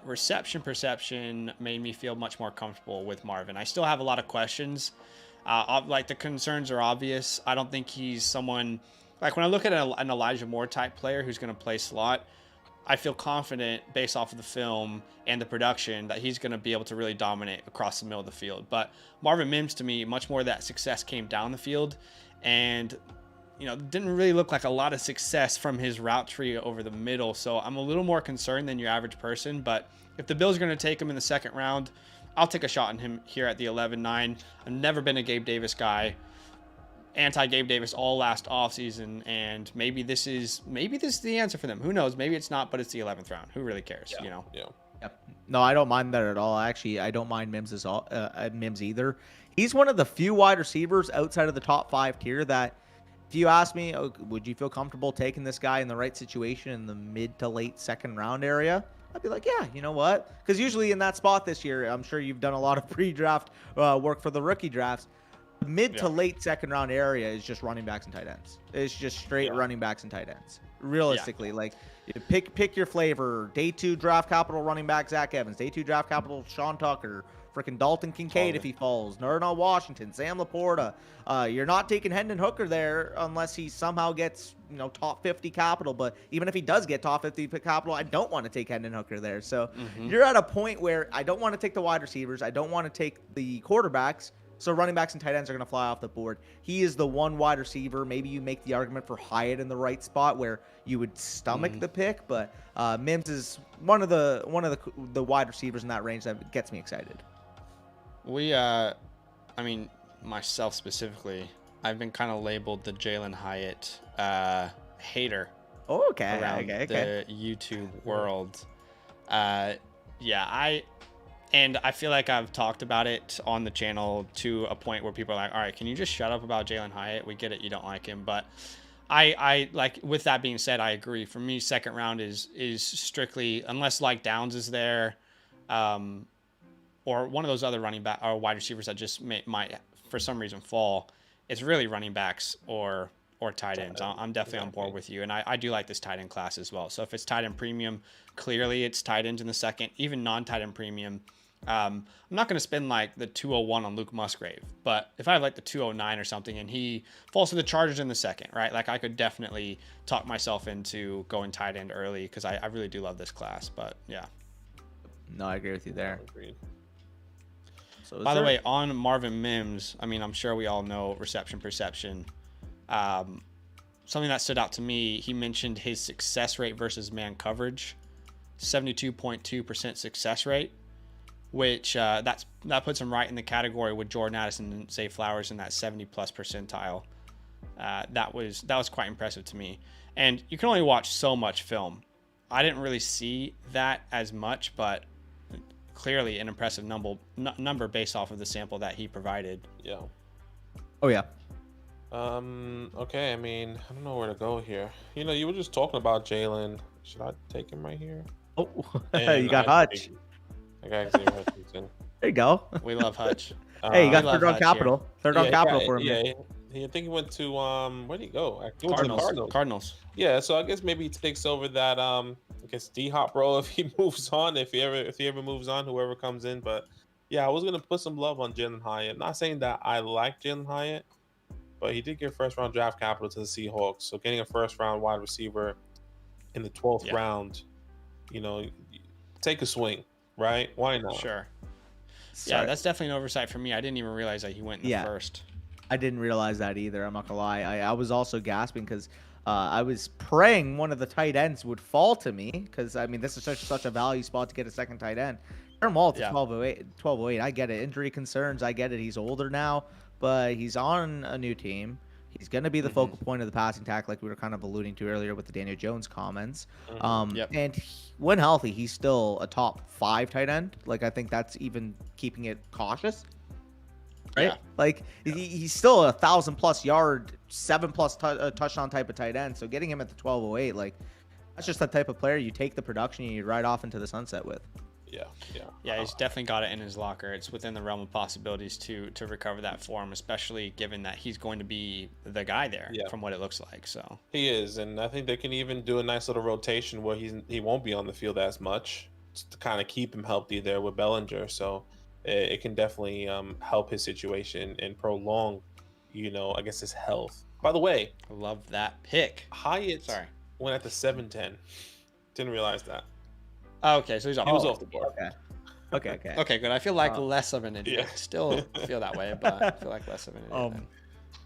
Reception perception made me feel much more comfortable with Marvin. I still have a lot of questions. Like, the concerns are obvious. I don't think he's someone, like, when I look at an Elijah Moore type player who's going to play slot, I feel confident based off of the film and the production that he's going to be able to really dominate across the middle of the field. But Marvin Mims, to me, much more of that success came down the field, and you know, didn't really look like a lot of success from his route tree over the middle. So I'm a little more concerned than your average person. But if the Bills are going to take him in the second round, I'll take a shot on him here at the 11-9. I've never been a Gabe Davis guy. Anti-Gabe Davis all last offseason. And maybe this is the answer for them. Who knows? Maybe it's not, but it's the 11th round. Who really cares? Yeah. You know? Yeah. Yep. No, I don't mind that at all. Actually, I don't mind Mims Mims either. He's one of the few wide receivers outside of the top 5 tier that, if you ask me, would you feel comfortable taking this guy in the right situation in the mid to late second round area? I'd be like, yeah, you know what? Because usually in that spot this year, I'm sure you've done a lot of pre-draft work for the rookie drafts. The mid to late second round area is just running backs and tight ends. It's just straight running backs and tight ends. Realistically, like, pick your flavor. Day 2 draft capital running back Zach Evans. Day 2 draft capital Sean Tucker. Freaking Dalton Kincaid if he falls. Darnell Washington, Sam Laporta. You're not taking Hendon Hooker there unless he somehow gets, you know, top 50 capital. But even if he does get top 50 capital, I don't want to take Hendon Hooker there. So you're at a point where I don't want to take the wide receivers. I don't want to take the quarterbacks. So running backs and tight ends are going to fly off the board. He is the one wide receiver. Maybe you make the argument for Hyatt in the right spot where you would stomach the pick, but Mims is one of the wide receivers in that range that gets me excited. I mean, myself specifically, I've been kind of labeled the Jalen Hyatt hater. Oh, okay. Around the YouTube world. And I feel like I've talked about it on the channel to a point where people are like, all right, can you just shut up about Jalen Hyatt? We get it. You don't like him. But I like, with that being said, I agree. For me, second round is strictly, unless like Downs is there, or one of those other running back or wide receivers that just might for some reason fall. It's really running backs or tight ends. I'm definitely on board with you. And I do like this tight end class as well. So if it's tight end premium, clearly it's tight ends in the second, even non-tight end premium. I'm not going to spend like the 201 on Luke Musgrave, but if I have like the 209 or something and he falls to the Chargers in the second, right? Like I could definitely talk myself into going tight end early because I really do love this class, but yeah. No, I agree with you there. Agreed. So by the way, on Marvin Mims, I mean, I'm sure we all know reception perception. Something that stood out to me, he mentioned his success rate versus man coverage, 72.2% success rate, which that puts him right in the category with Jordan Addison and Zay Flowers in that 70+ percentile. That was quite impressive to me. And you can only watch so much film. I didn't really see that as much, but clearly an impressive number based off of the sample that he provided. Yeah. Oh yeah. Okay. I mean, I don't know where to go here. You know, you were just talking about Jalen. Should I take him right here? Oh, you got Hutch. I got Xavier Hutchinson. There you go. We love Hutch. Hey, you got third round capital. Third round capital for him. Yeah. I think he went to where'd he go? Cardinals. Yeah, so I guess maybe he takes over that I guess D-Hop role if he moves on, if he ever moves on, whoever comes in. But yeah, I was gonna put some love on Jalen Hyatt. Not saying that I like Jalen Hyatt, but he did get first round draft capital to the Seahawks. So getting a first round wide receiver in the 12th round, you know, take a swing, right? Why not? Sure. Sorry. Yeah, that's definitely an oversight for me. I didn't even realize that he went in the first. I didn't realize that either. I'm not gonna lie. I was also gasping because I was praying one of the tight ends would fall to me because I mean this is such a value spot to get a second tight end. Aaron Wall to 1208. I get it. Injury concerns. I get it. He's older now, but he's on a new team. He's going to be the focal point of the passing attack, like we were kind of alluding to earlier with the Daniel Jones comments. And when healthy, he's still a top 5 tight end. Like I think that's even keeping it cautious. Right? Yeah. Like he's still a 1,000+ yard, 7+ touchdown type of tight end. So getting him at the 1208, like that's just the type of player you take the production and you ride off into the sunset with. Yeah, he's definitely got it in his locker. It's within the realm of possibilities to recover that form, especially given that he's going to be the guy there from what it looks like. So he is, and I think they can even do a nice little rotation where he won't be on the field as much to kind of keep him healthy there with Bellinger. So it can definitely help his situation and prolong, I guess his health. By the way, I love that pick. Hyatt went at the 7-10. Didn't realize that. Oh, okay, so he was off the board. Okay, good. I feel like less of an idiot. Still feel that way, but I feel like less of an idiot.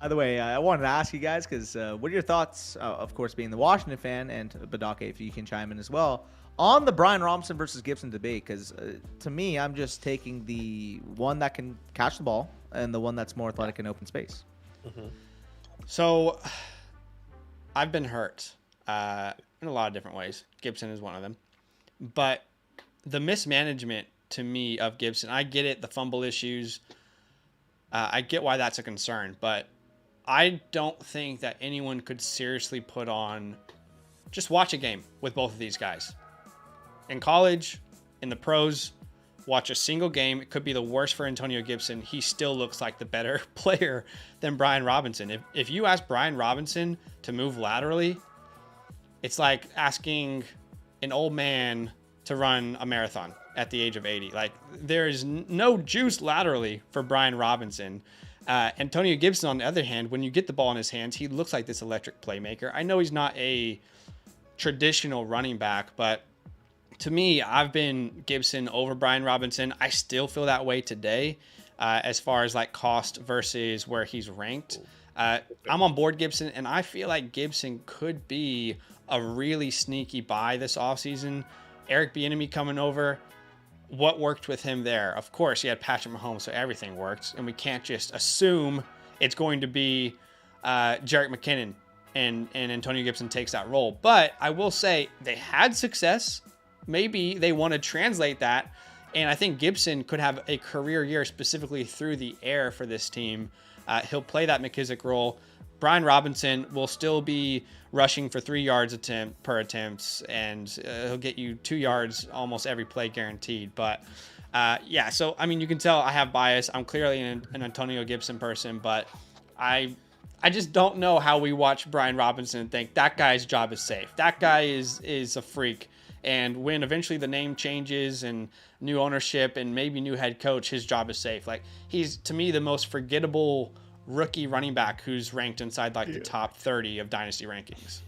By the way, I wanted to ask you guys because what are your thoughts? Of course, being the Washington fan, and Badake, if you can chime in as well, on the Brian Robinson versus Gibson debate. Because to me, I'm just taking the one that can catch the ball and the one that's more athletic in open space. So I've been hurt in a lot of different ways. Gibson is one of them. But the mismanagement to me of Gibson, I get it, the fumble issues. I get why that's a concern, but I don't think that anyone could seriously put on, just watch a game with both of these guys. In college, in the pros, watch a single game. It could be the worst for Antonio Gibson. He still looks like the better player than Brian Robinson. If you ask Brian Robinson to move laterally, it's like asking an old man to run a marathon at the age of 80. Like there is no juice laterally for Brian Robinson. Antonio Gibson, on the other hand, when you get the ball in his hands, he looks like this electric playmaker. I know he's not a traditional running back, but to me, I've been Gibson over Brian Robinson. I still feel that way today. as far as like cost versus where he's ranked. I'm on board Gibson, and I feel like Gibson could be a really sneaky buy this offseason. Eric Bieniemy coming over. What worked with him there? Of course, he had Patrick Mahomes, so everything worked, and we can't just assume it's going to be Jerick McKinnon and Antonio Gibson takes that role. But I will say they had success. Maybe they want to translate that, and I think Gibson could have a career year specifically through the air for this team. He'll play that McKissick role. Brian Robinson will still be rushing for 3 yards per attempt, and he'll get you 2 yards almost every play guaranteed. But yeah, so I mean, you can tell I have bias. I'm clearly an Antonio Gibson person, but I just don't know how we watch Brian Robinson and think that guy's job is safe. That guy is a freak. And when eventually the name changes and new ownership and maybe new head coach, his job is safe. Like, he's, to me, the most forgettable rookie running back who's ranked inside like the top 30 of Dynasty rankings.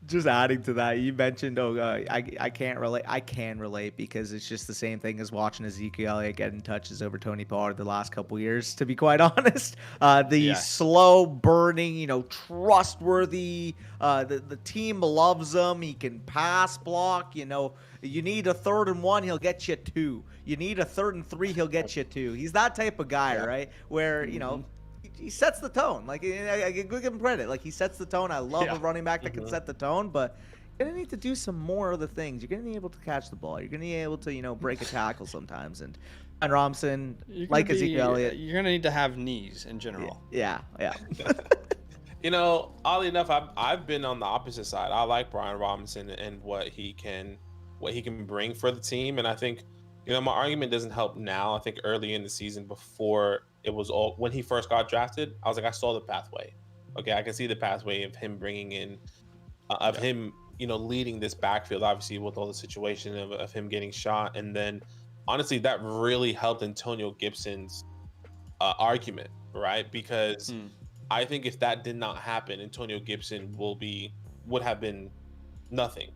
Just adding to that, you mentioned, I can't relate. I can relate because it's just the same thing as watching Ezekiel Elliott getting touches over Tony Pollard the last couple years, to be quite honest. Slow burning, trustworthy. The team loves him. He can pass block. You need a 3rd and 1, he'll get you 2. You need a 3rd and 3, he'll get you 2. He's that type of guy, right? Where he sets the tone. Like, I give him credit. Like, he sets the tone. I love a running back that can set the tone, but you're going to need to do some more other things. You're going to be able to catch the ball. You're going to be able to, break a tackle sometimes. And Robinson, like Ezekiel Elliott. You're going to need to have knees in general. Yeah. Oddly enough, I've been on the opposite side. I like Brian Robinson and what he can bring for the team. And I think, my argument doesn't help now. I think early in the season, before it was all, when he first got drafted, I was like, I saw the pathway. Okay, I can see the pathway of him bringing in, him, leading this backfield, obviously with all the situation of him getting shot. And then, honestly, that really helped Antonio Gibson's argument, right? Because I think if that did not happen, Antonio Gibson would have been nothing,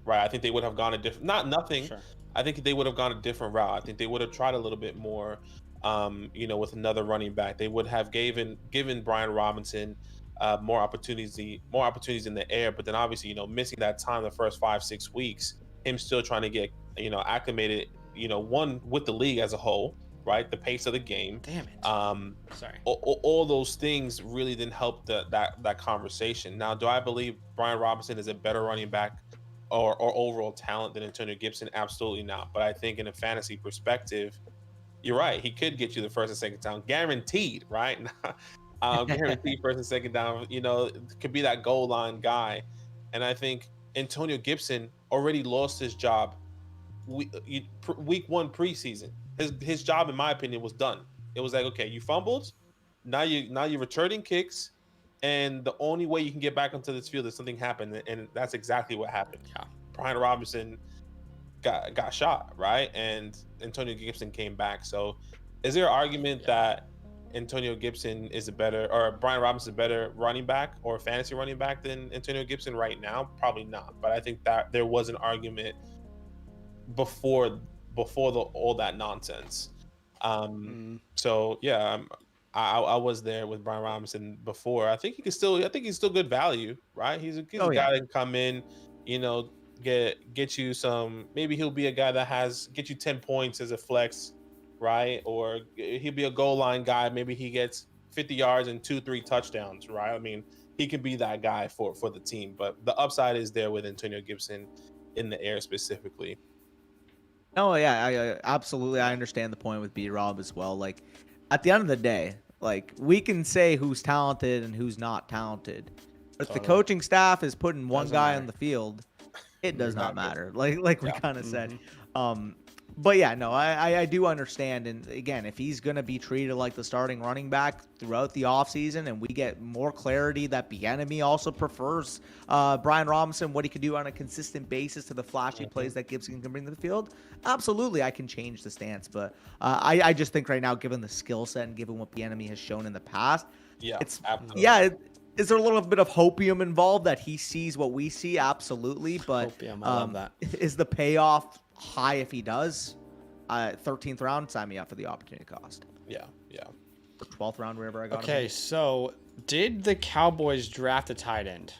right? I think they would have gone a different, not nothing. Sure. I think they would have gone a different route. I think they would have tried a little bit more, with another running back. They would have given Brian Robinson more opportunities in the air. But then obviously, missing that time the first 5-6 weeks, him still trying to get, acclimated, one with the league as a whole, right? The pace of the game. Damn it. Sorry. All those things really didn't help that conversation. Now, do I believe Brian Robinson is a better running back or overall talent than Antonio Gibson? Absolutely not. But I think in a fantasy perspective, you're right. He could get you the first and second down, guaranteed, right? Guaranteed first and second down. Could be that goal line guy. And I think Antonio Gibson already lost his job week 1 preseason. His job, in my opinion, was done. It was like, okay, you fumbled. Now you're returning kicks. And the only way you can get back onto this field is something happened, and that's exactly what happened. Yeah. Brian Robinson got shot, right? And Antonio Gibson came back. So is there an argument that Antonio Gibson is Brian Robinson is a better running back or fantasy running back than Antonio Gibson right now? Probably not. But I think that there was an argument before all that nonsense. So yeah, I was there with Brian Robinson before. I think he's still good value, right? He's a guy that can come in, get you some. Maybe he'll be a guy that get you 10 points as a flex, right? Or he'll be a goal line guy. Maybe he gets 50 yards and 2-3 touchdowns, right? I mean, he can be that guy for the team. But the upside is there with Antonio Gibson in the air specifically. Oh yeah, I absolutely. I understand the point with B-Rob as well. Like, at the end of the day, like, we can say who's talented and who's not talented. But if the coaching staff is putting one guy on the field, it does not matter. Like we kind of said. But yeah, no, I do understand. And again, if he's going to be treated like the starting running back throughout the offseason and we get more clarity that Bieniemy also prefers Brian Robinson, what he could do on a consistent basis to the flashy plays that Gibson can bring to the field, absolutely, I can change the stance. But I just think right now, given the skill set and given what Bieniemy has shown in the past, is there a little bit of hopium involved that he sees what we see? Absolutely. But hopium, I love that. Is the payoff high if he does? 13th round, sign me up for the opportunity cost. Yeah. Or 12th round, wherever I got him. Okay, so did the Cowboys draft a tight end?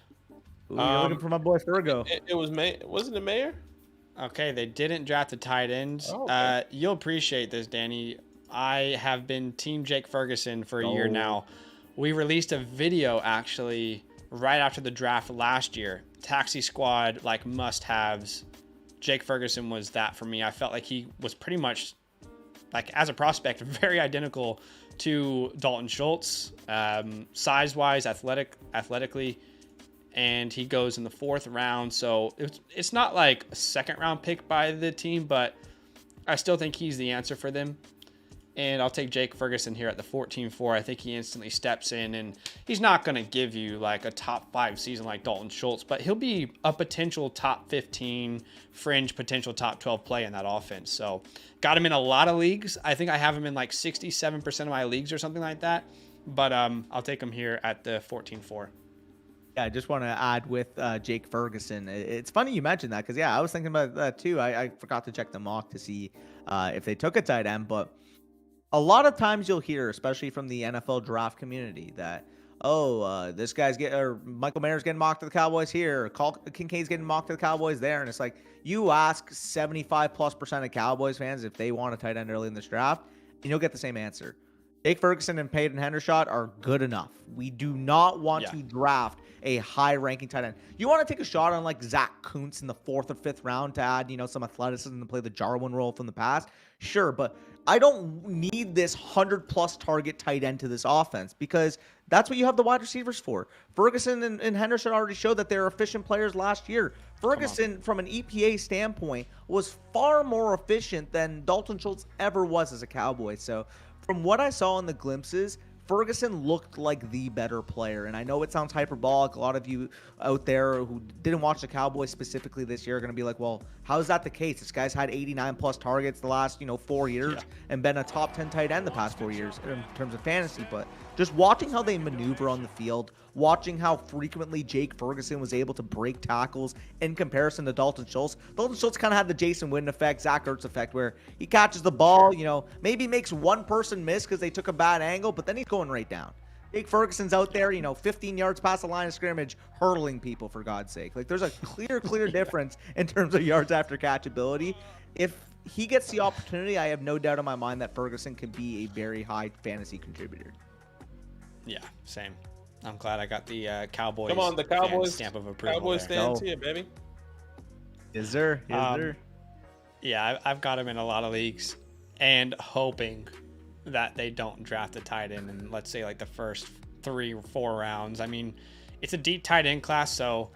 Ooh, you're looking for my boy Fergo. It was May. Wasn't it Mayer? Okay, they didn't draft a tight end. Oh, okay. You'll appreciate this, Danny. I have been Team Jake Ferguson for a year now. We released a video actually right after the draft last year. Taxi Squad, like must-haves. Jake Ferguson was that for me. I felt like he was pretty much, like as a prospect, very identical to Dalton Schultz, size-wise, athletically. And he goes in the 4th round. So it's not like a 2nd round pick by the team, but I still think he's the answer for them. And I'll take Jake Ferguson here at the 14-4. I think he instantly steps in, and he's not going to give you like a top 5 season like Dalton Schultz, but he'll be a potential top 15 fringe, potential top 12 play in that offense. So got him in a lot of leagues. I think I have him in like 67% of my leagues or something like that. But I'll take him here at the 14-4. Yeah, I just want to add with Jake Ferguson. It's funny you mentioned that because, yeah, I was thinking about that too. I forgot to check the mock to see if they took a tight end, but a lot of times you'll hear, especially from the NFL draft community, that, this guy's or Michael Mayer's getting mocked to the Cowboys here, or Kincaid's getting mocked to the Cowboys there. And it's like, you ask 75+% of Cowboys fans if they want a tight end early in this draft, and you'll get the same answer. Jake Ferguson and Peyton Hendershot are good enough. We do not want to draft a high-ranking tight end. You want to take a shot on like Zach Kuntz in the 4th or 5th round to add, some athleticism to play the Jarwin role from the past? Sure, but I don't need this 100+ target tight end to this offense because that's what you have the wide receivers for. Ferguson and Henderson already showed that they're efficient players last year. Ferguson, from an EPA standpoint, was far more efficient than Dalton Schultz ever was as a Cowboy. So from what I saw in the glimpses, Ferguson looked like the better player. And I know it sounds hyperbolic. A lot of you out there who didn't watch the Cowboys specifically this year are going to be like, well, how is that the case? This guy's had 89+ targets the last, 4 years and been a top 10 tight end the past 4 years in terms of fantasy. But just watching how they maneuver on the field, watching how frequently Jake Ferguson was able to break tackles in comparison to Dalton Schultz. Dalton Schultz kind of had the Jason Witten effect, Zach Ertz effect, where he catches the ball, maybe makes one person miss because they took a bad angle, but then he's going right down. Jake Ferguson's out there, 15 yards past the line of scrimmage, hurtling people, for God's sake. Like, there's a clear difference in terms of yards after catch ability. If he gets the opportunity, I have no doubt in my mind that Ferguson can be a very high fantasy contributor. Yeah, same. I'm glad I got the Cowboys. Come on, the Cowboys stamp of approval. Cowboys stands here, baby. Is there? Yeah, I've got him in a lot of leagues, and hoping that they don't draft a tight end in, let's say, like the first 3 or 4 rounds. I mean, it's a deep tight end class, so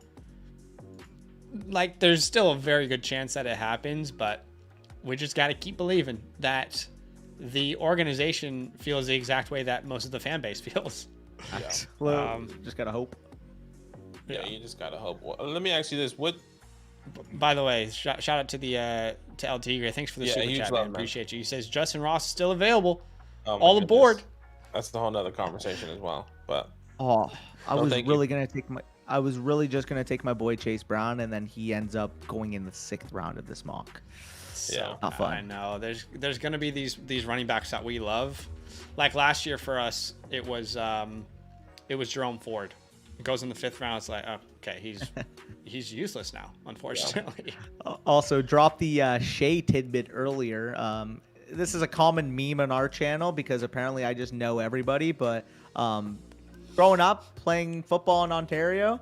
like there's still a very good chance that it happens, but we just got to keep believing that the organization feels the exact way that most of the fan base feels. Yeah. Just gotta hope. Yeah, you just gotta hope. Well, let me ask you this: By the way, shout out to the to El Tigre. Thanks for the super chat, man. Appreciate you. He says Justin Ross is still available. All aboard. That's the whole nother conversation as well. But I was really just gonna take my boy Chase Brown, and then he ends up going in the 6th round of this mock. So not fun. I know. There's gonna be these running backs that we love. Like last year for us, it was Jerome Ford. It goes in the 5th round. It's like, oh, okay, he's useless now, unfortunately. Also, dropped the Shea tidbit earlier. This is a common meme on our channel because apparently I just know everybody. But growing up playing football in Ontario,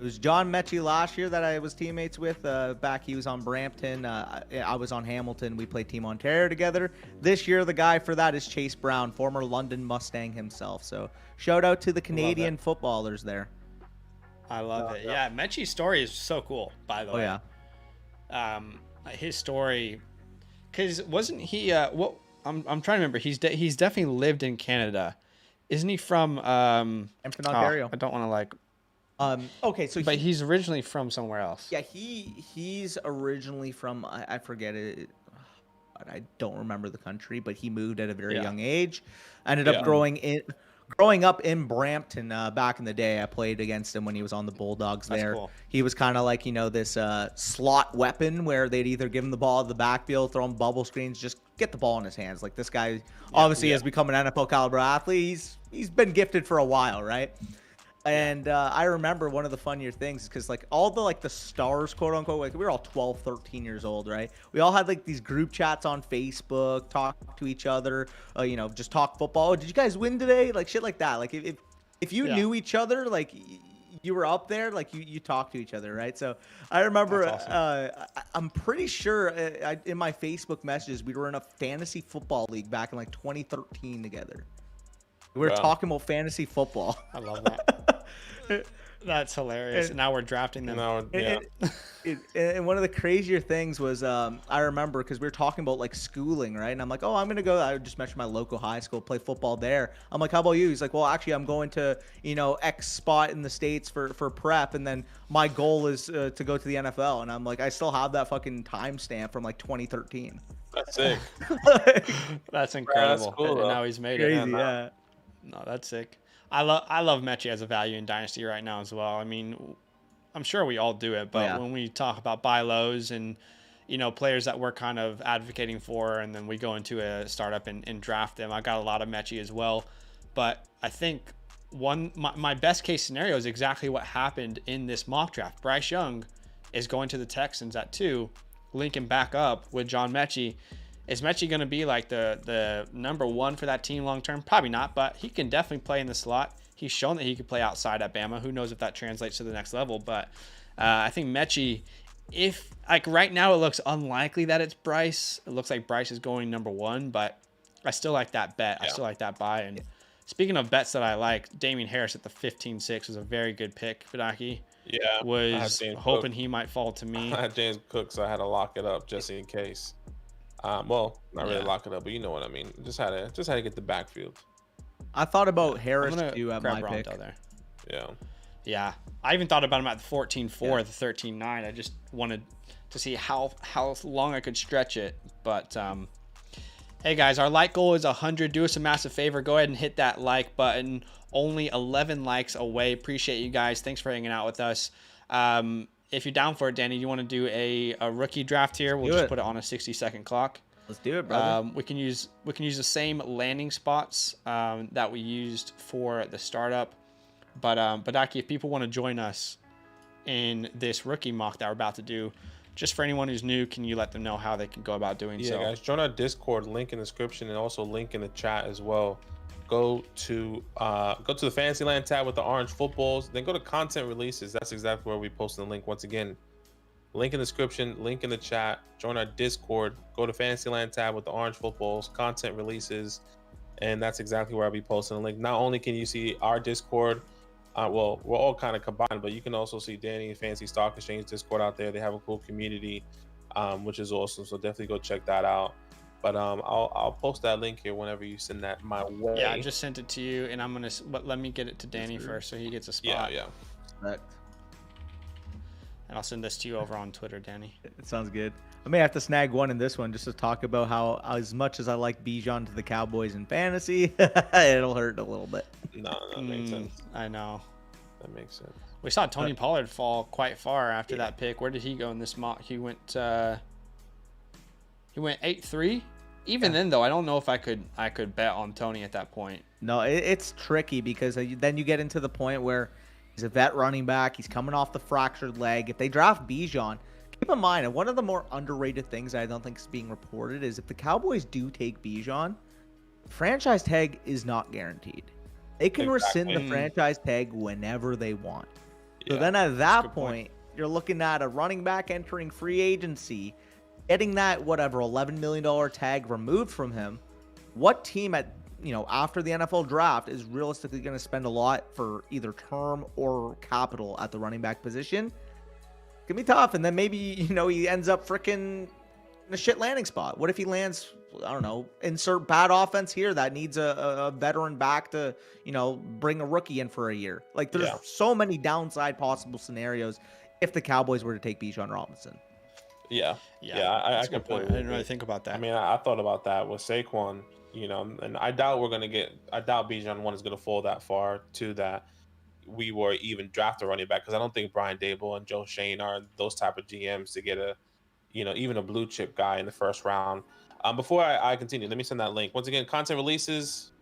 it was John Mechie last year that I was teammates with. Back he was on Brampton. I was on Hamilton. We played Team Ontario together. This year, the guy for that is Chase Brown, former London Mustang himself. So shout out to the Canadian footballers there. I love it. Yeah, Mechie's story is so cool, by the way. Yeah. His story, because wasn't he? I'm trying to remember. He's definitely lived in Canada, isn't he? From I'm from Ontario. I don't want to like. Okay, so he's originally from somewhere else. Yeah, he's originally from I forget it. I don't remember the country, but he moved at a very young age. Ended up growing growing up in Brampton back in the day, I played against him when he was on the Bulldogs there. Cool. He was kind of like, this slot weapon where they'd either give him the ball at the backfield, throw him bubble screens, just get the ball in his hands. Like this guy obviously has become an NFL caliber athlete. He's been gifted for a while, right? And I remember one of the funnier things because like all the stars, quote unquote, like we were all 12, 13 years old, right? We all had like these group chats on Facebook, talk to each other, just talk football. Oh, did you guys win today? Like shit like that. Like if you knew each other, like you were up there, like you talked to each other, right? So I remember, awesome. I'm pretty sure in my Facebook messages, we were in a fantasy football league back in like 2013 together. We were talking about fantasy football. I love that. That's hilarious. And now we're drafting them. And one of the crazier things was I remember because we were talking about like schooling, right? And I'm like, oh, I'm gonna go. I just mentioned my local high school, play football there. I'm like, how about you? He's like, well, actually, I'm going to X spot in the States for prep, and then my goal is to go to the NFL. And I'm like, I still have that fucking timestamp from like 2013. That's sick. That's incredible. That's cool, and now he's made it. Crazy, yeah. No, that's sick. I love Mechie as a value in Dynasty right now as well. I mean, I'm sure we all do it, but when we talk about buy lows and players that we're kind of advocating for, and then we go into a startup and draft them, I got a lot of Mechie as well. But I think my best case scenario is exactly what happened in this mock draft. Bryce Young is going to the Texans at 2, linking back up with John Mechie. Is Mechie going to be like the number 1 for that team long term? Probably not, but he can definitely play in the slot. He's shown that he could play outside at Bama. Who knows if that translates to the next level? But I think Mechie, if like right now it looks unlikely that it's Bryce. It looks like Bryce is going number 1, but I still like that bet. I still like that buy. And speaking of bets that I like, Damian Harris at the 15-6 was a very good pick. Badake. Yeah, was hoping he might fall to me. I had James Cook, so I had to lock it up just in case. Well, not really lock it up, but you know what I mean. Just had to get the backfield. I thought about Harris too at my pick. There. Yeah. I even thought about him at the 14-4, the 13-9. I just wanted to see how long I could stretch it. But hey guys, our like goal is 100. Do us a massive favor. Go ahead and hit that like button. Only 11 likes away. Appreciate you guys. Thanks for hanging out with us. If you're down for it, Danny, you want to do a rookie draft here? We'll just put it on a 60-second clock. Let's do it, brother. We can use the same landing spots that we used for the startup. But Badake, if people want to join us in this rookie mock that we're about to do, just for anyone who's new, can you let them know how they can go about doing so? Yeah, guys, join our Discord. Link in the description and also link in the chat as well. Go to the Fantasyland tab with the orange footballs. Then go to content releases. That's exactly where we post the link. Once again, link in the description, link in the chat. Join our Discord. Go to Fantasyland tab with the orange footballs, content releases, and that's exactly where I'll be posting the link. Not only can you see our Discord, well, we're all kind of combined, but you can also see Danny and Fantasy Stock Exchange Discord out there. They have a cool community, which is awesome. So definitely go check that out. But I'll post that link here whenever you send that my way. Yeah, I just sent it to you, and I'm gonna. But let me get it to Danny first, so he gets a spot. Yeah. Right. And I'll send this to you over on Twitter, Danny. It sounds good. I may have to snag one in this one just to talk about how, as much as I like Bijan to the Cowboys in fantasy, it'll hurt a little bit. No, that makes sense. I know. That makes sense. We saw Tony Pollard fall quite far after that pick. Where did he go in this mock? He went 8-3. Even then, though, I don't know if I could bet on Tony at that point. No, it's tricky because then you get into the point where he's a vet running back. He's coming off the fractured leg. If they draft Bijan, keep in mind, and one of the more underrated things I don't think is being reported is if the Cowboys do take Bijan, franchise tag is not guaranteed. They can rescind the franchise tag whenever they want. So then at that point, you're looking at a running back entering free agency, getting that $11 million tag removed from him. What team after the NFL draft is realistically going to spend a lot for either term or capital at the running back position? It's gonna be tough. And then maybe he ends up freaking in a shit landing spot. What if he lands, I don't know, insert bad offense here that needs a veteran back to bring a rookie in for a year? Like there's so many downside possible scenarios if the Cowboys were to take Bijan Robinson. I That's a good point. I didn't really think about that. I mean, I thought about that with Saquon, and I doubt Bijan 1 is going to fall that far to that we were even draft a running back, because I don't think Brian Dable and Joe Shane are those type of GMs to get even a blue chip guy in the first round. Before I continue, let me send that link. Once again, content releases,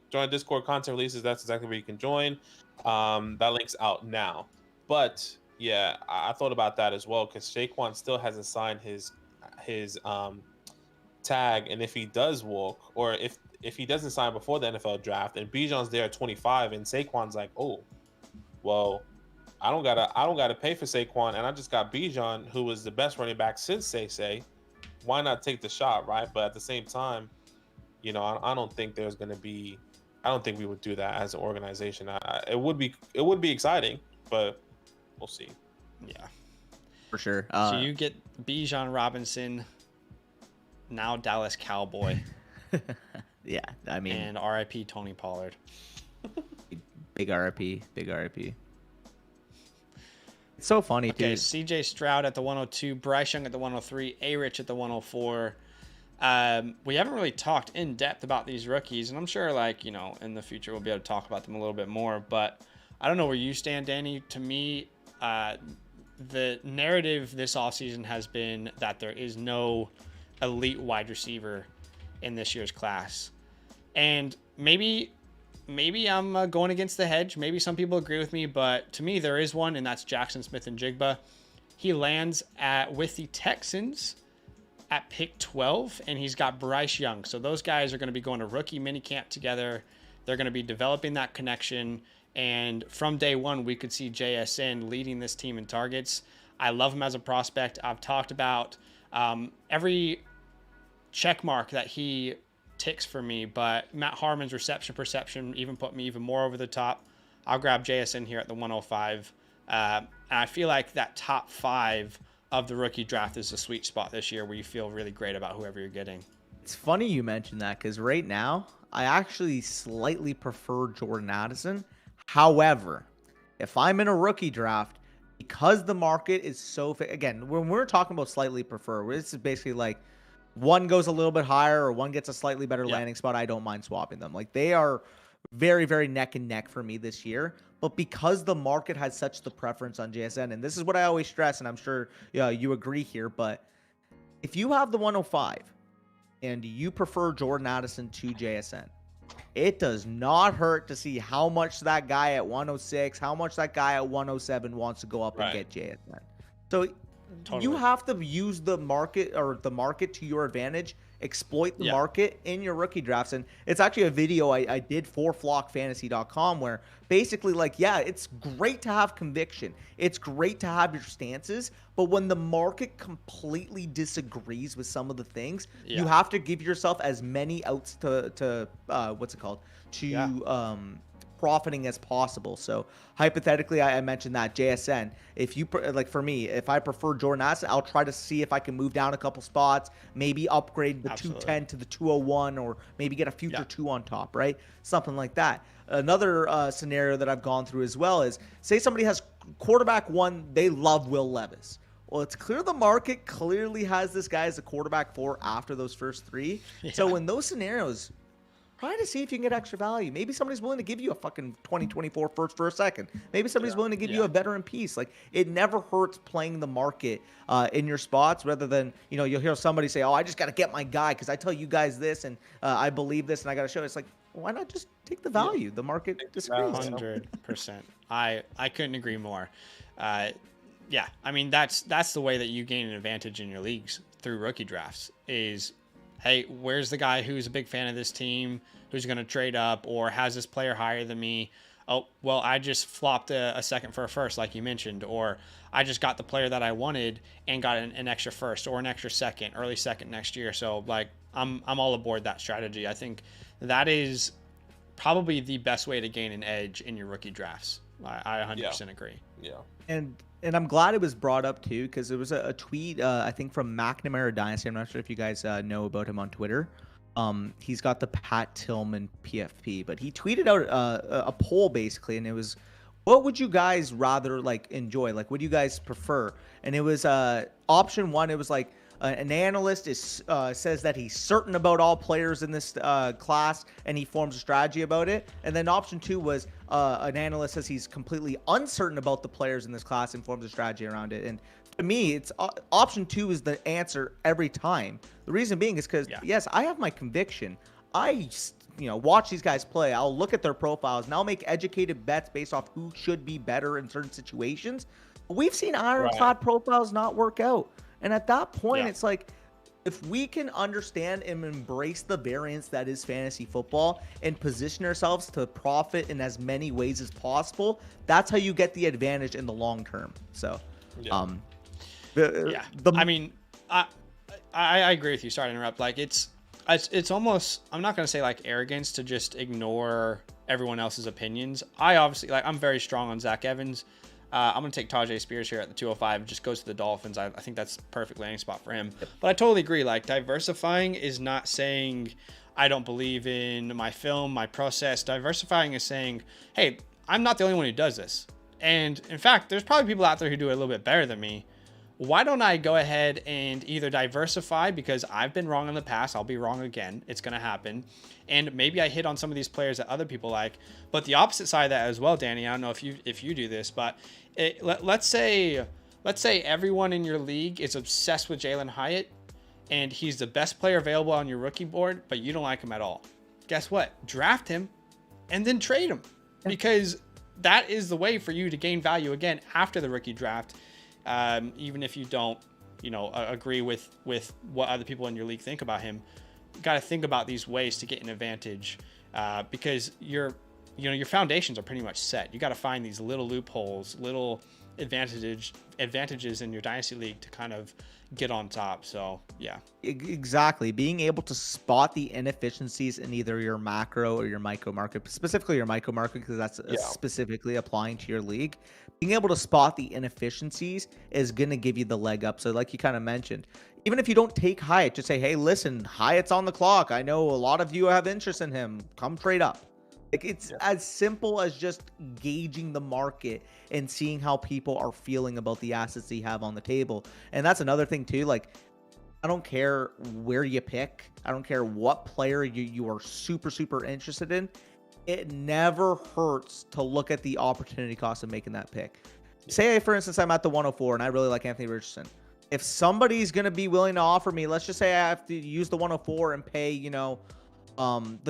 join Discord content releases. That's exactly where you can join. That link's out now. But yeah, I thought about that as well, because Saquon still hasn't signed his tag, and if he does walk, or if he doesn't sign before the NFL draft, and Bijan's there at 25, and Saquon's like, oh, well, I don't gotta pay for Saquon, and I just got Bijan, who was the best running back since Say. Why not take the shot, right? But at the same time, I don't think there's gonna be. I don't think we would do that as an organization. It would be exciting, but we'll see. Yeah, for sure. So you get Bijan Robinson, now Dallas Cowboy. Yeah, I mean, and RIP Tony Pollard. Big RIP. It's so funny, okay, too. CJ Stroud at the 102, Bryce Young at the 103, A-Rich at the 104. We haven't really talked in depth about these rookies, and I'm sure, in the future we'll be able to talk about them a little bit more. But I don't know where you stand, Danny. To me, the narrative this offseason has been that there is no elite wide receiver in this year's class, and maybe I'm going against the hedge. Maybe some people agree with me, but to me there is one, and that's Jackson Smith-Njigba. He lands with the Texans at pick 12, and he's got Bryce Young. So those guys are going to be going to rookie minicamp together. They're going to be developing that connection, and from day one, we could see JSN leading this team in targets. I love him as a prospect. I've talked about every check mark that he ticks for me, but Matt Harmon's reception perception even put me even more over the top. I'll grab JSN here at the 105. And I feel like that top 5 of the rookie draft is a sweet spot this year where you feel really great about whoever you're getting. It's funny you mentioned that, because right now I actually slightly prefer Jordan Addison. However, if I'm in a rookie draft, because the market is so again, when we're talking about slightly prefer, this is basically like one goes a little bit higher or one gets a slightly better landing spot, I don't mind swapping them. Like, they are very, very neck and neck for me this year. But because the market has such the preference on JSN, and this is what I always stress, and I'm sure you agree here, but if you have the 105 and you prefer Jordan Addison to JSN, it does not hurt to see how much that guy at 106, how much that guy at 107 wants to go up and get JSN. So you have to use the market to your advantage, exploit the market in your rookie drafts. And it's actually a video I did for flockfantasy.com where basically, it's great to have conviction. It's great to have your stances. But when the market completely disagrees with some of the things, you have to give yourself as many outs to profiting as possible. So hypothetically, I mentioned that JSN, if you for me, if I prefer Jordan Addison, I'll try to see if I can move down a couple spots, maybe upgrade the 210 to the 201, or maybe get a future 2 on top, right? Something like that. Another scenario that I've gone through as well is, say somebody has quarterback 1, they love Will Levis. Well, it's clear the market clearly has this guy as a quarterback 4 after those first 3. So in those scenarios, try to see if you can get extra value. Maybe somebody's willing to give you a fucking 2024 first for a second. Maybe somebody's willing to give you a veteran piece. Like, it never hurts playing the market in your spots, rather than, you'll hear somebody say, oh, I just got to get my guy because I tell you guys this and I believe this and I got to show it. It's like, why not just take the value? The market disagrees. 100%. I couldn't agree more. I mean, that's the way that you gain an advantage in your leagues through rookie drafts is, hey, where's the guy who's a big fan of this team, who's going to trade up, or has this player higher than me? Oh, well, I just flopped a second for a first, like you mentioned, or I just got the player that I wanted and got an extra first or an extra second, early second next year. So, I'm all aboard that strategy. I think that is probably the best way to gain an edge in your rookie drafts. I 100% agree. Yeah. And I'm glad it was brought up too, because there was a tweet, I think from McNamara Dynasty. I'm not sure if you guys know about him on Twitter. He's got the Pat Tillman PFP, but he tweeted out a poll basically, and it was, what would you guys rather like enjoy? Like, what do you guys prefer? And it was option one. It was like an analyst says that he's certain about all players in this class and he forms a strategy about it. And then option two was an analyst says he's completely uncertain about the players in this class and forms a strategy around it. And to me, it's option two is the answer every time. The reason being is because yes, I have my conviction. I watch these guys play. I'll look at their profiles and I'll make educated bets based off who should be better in certain situations. We've seen ironclad profiles not work out. And at that point, it's like, if we can understand and embrace the variance that is fantasy football and position ourselves to profit in as many ways as possible, that's how you get the advantage in the long term. So, I mean, I agree with you. Sorry to interrupt. Like, it's almost, I'm not going to say like arrogance to just ignore everyone else's opinions. I'm very strong on Zach Evans. I'm going to take Tajay Spears here at the 205. Just goes to the Dolphins. I think that's perfect landing spot for him. But I totally agree. Like, diversifying is not saying I don't believe in my film, my process. Diversifying is saying, hey, I'm not the only one who does this. And in fact, there's probably people out there who do it a little bit better than me. Why don't I go ahead and either diversify, because I've been wrong in the past, I'll be wrong again, it's going to happen, and maybe I hit on some of these players that other people like. But the opposite side of that as well, Danny, I don't know if you do this, but let's say everyone in your league is obsessed with Jalen Hyatt, and he's the best player available on your rookie board, but you don't like him at all. Guess what? Draft him and then trade him, because that is the way for you to gain value again after the rookie draft. Even if you don't, agree with what other people in your league think about him, you got to think about these ways to get an advantage, because your foundations are pretty much set. You got to find these little loopholes, little advantages in your dynasty league to kind of get on top. So yeah, exactly. Being able to spot the inefficiencies in either your macro or your micro market, specifically your micro market, because that's specifically applying to your league. Being able to spot the inefficiencies is going to give you the leg up. So like you kind of mentioned, even if you don't take Hyatt, just say, hey, listen, Hyatt's on the clock. I know a lot of you have interest in him. Come trade up. Like, it's as simple as just gauging the market and seeing how people are feeling about the assets you have on the table. And that's another thing too. Like, I don't care where you pick. I don't care what player you are super, super interested in. It never hurts to look at the opportunity cost of making that pick. Say, for instance, I'm at the 104 and I really like Anthony Richardson. If somebody's going to be willing to offer me, let's just say I have to use the 104 and pay, the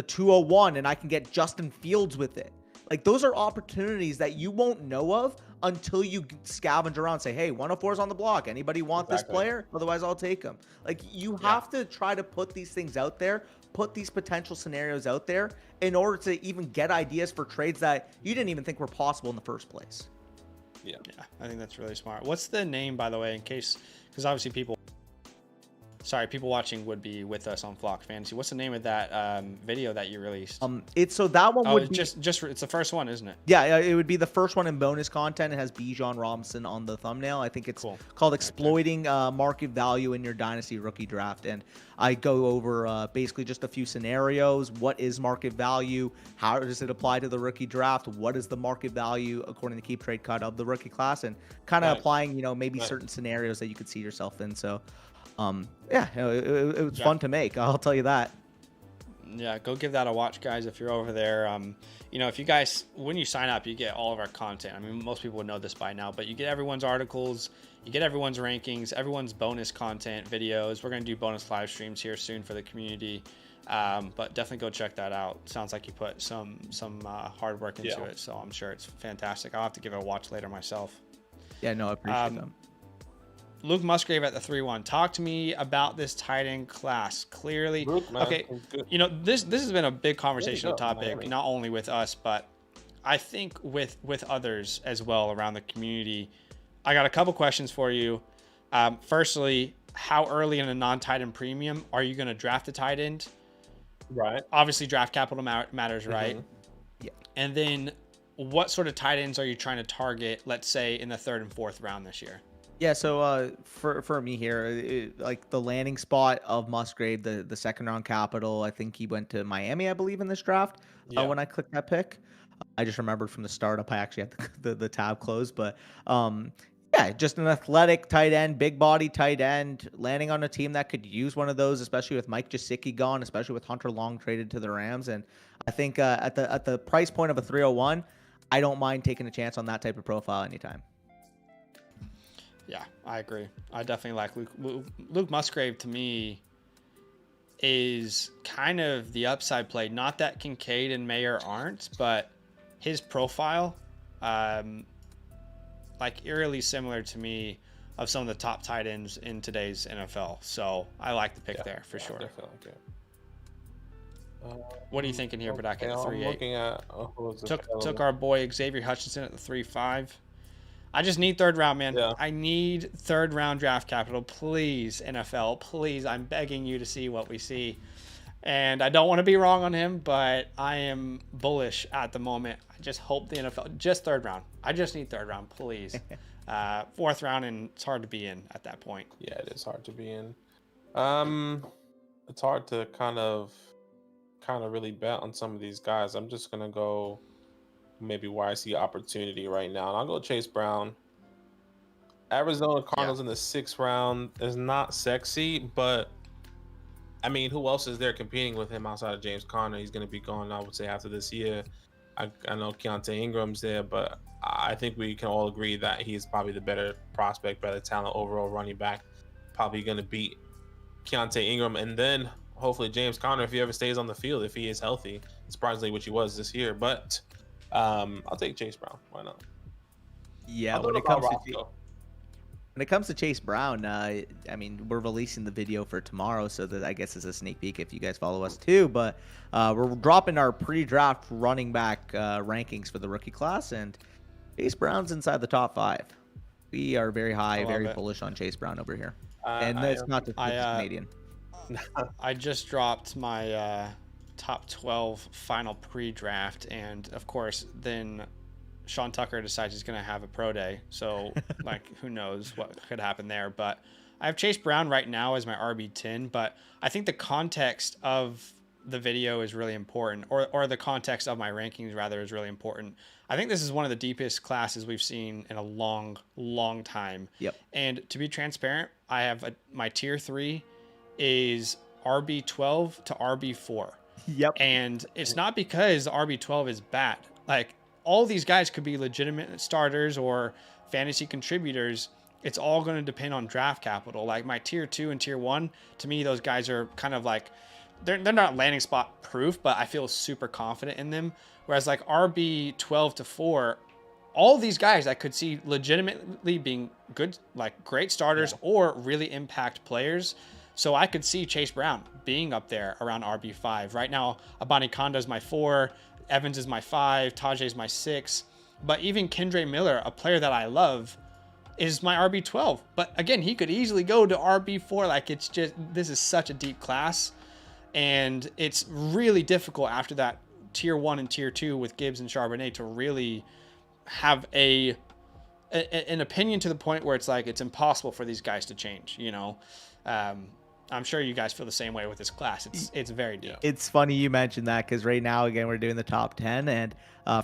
201, and I can get Justin Fields with it. Like, those are opportunities that you won't know of until you scavenge around and say, hey, 104 is on the block. Anybody want this player? Otherwise, I'll take him. Like, you have to try to put these things out there, put these potential scenarios out there in order to even get ideas for trades that you didn't even think were possible in the first place. Yeah, I think that's really smart. What's the name, by the way, in case, because obviously people watching would be with us on Flock Fantasy. What's the name of that video that you released? That one would be just it's the first one, isn't it? Yeah, it would be the first one in bonus content. It has Bijan Robinson on the thumbnail. I think it's called Exploiting Market Value in Your Dynasty Rookie Draft. And I go over basically just a few scenarios. What is market value? How does it apply to the rookie draft? What is the market value according to Keep Trade Cut of the rookie class? And kind of applying, maybe certain scenarios that you could see yourself in. So it was fun to make. I'll tell you that. Yeah, go give that a watch, guys, if you're over there. If you guys, when you sign up, you get all of our content. I mean, most people would know this by now, but you get everyone's articles, you get everyone's rankings, everyone's bonus content, videos. We're going to do bonus live streams here soon for the community. But definitely go check that out. Sounds like you put some hard work into it, so I'm sure it's fantastic. I'll have to give it a watch later myself. Yeah, no, I appreciate them. Luke Musgrave at the 3-1. Talk to me about this tight end class. Clearly, Luke, man, okay. This has been a big conversational topic, not only with us, but I think with others as well around the community. I got a couple questions for you. Firstly, how early in a non-tight end premium are you going to draft a tight end? Right. Obviously, draft capital matters, right? Yeah. And then, what sort of tight ends are you trying to target? Let's say in the 3rd and 4th round this year. Yeah, so for me here, like the landing spot of Musgrave, the 2nd round capital, I think he went to Miami, I believe, in this draft when I clicked that pick. I just remembered from the startup, I actually had the tab closed, but yeah, just an athletic tight end, big body tight end, landing on a team that could use one of those, especially with Mike Gesicki gone, especially with Hunter Long traded to the Rams. And I think at the price point of a 301, I don't mind taking a chance on that type of profile anytime. Yeah, I agree. I definitely like Luke Musgrave. To me, is kind of the upside play. Not that Kincaid and Mayer aren't, but his profile, like eerily similar to me of some of the top tight ends in today's NFL. So I like the pick there for sure. Definitely. What are you thinking here, Badake, at the 3.8? Looking at took our boy Xavier Hutchinson at the 3.5. I just need third round, man. Yeah. I need third round draft capital. Please, NFL, please. I'm begging you to see what we see. And I don't want to be wrong on him, but I am bullish at the moment. I just hope the NFL, just third round. I just need third round, please. Fourth round, and it's hard to be in at that point. Yeah, it is hard to be in. It's hard to kind of really bet on some of these guys. I'm just going to go maybe where I see opportunity right now. And I'll go Chase Brown. Arizona Cardinals in the 6th round is not sexy, but I mean, who else is there competing with him outside of James Conner? He's going to be gone, I would say, after this year. I know Keontae Ingram's there, but I think we can all agree that he's probably the better prospect, better talent, overall running back. Probably going to beat Keontae Ingram. And then hopefully James Conner, if he ever stays on the field, if he is healthy, surprisingly, which he was this year. But I'll take Chase Brown. Why not? Yeah, when it comes to Chase Brown, I mean, we're releasing the video for tomorrow, so that I guess is a sneak peek if you guys follow us too. But we're dropping our pre-draft running back rankings for the rookie class, and Chase Brown's inside the top 5. We are very high, very bullish on Chase Brown over here, and it's not just Canadian. I just dropped my top 12 final pre-draft, and of course then Sean Tucker decides he's going to have a pro day, so like who knows what could happen there. But I have Chase Brown right now as my RB10, but I think the context of the video is really important, or the context of my rankings rather is really important. I think this is one of the deepest classes we've seen in a long time. Yep. And to be transparent, I have my tier 3 is RB12 to RB4. Yep. And it's not because RB12 is bad. Like, all these guys could be legitimate starters or fantasy contributors. It's all going to depend on draft capital. Like my tier 2 and tier 1, to me, those guys are kind of like, they're not landing spot proof, but I feel super confident in them. Whereas like RB12 to 4, all these guys I could see legitimately being good, like great starters or really impact players. So I could see Chase Brown being up there around RB5. Right now, Abani Konda is my 4. Evans is my 5. Tajay is my 6. But even Kendre Miller, a player that I love, is my RB12. But again, he could easily go to RB4. Like, it's just, this is such a deep class. And it's really difficult after that tier 1 and tier 2 with Gibbs and Charbonnet to really have an opinion to the point where it's like it's impossible for these guys to change, you know? I'm sure you guys feel the same way with this class. It's very deep. It's funny you mentioned that, because right now, again, we're doing the top 10, and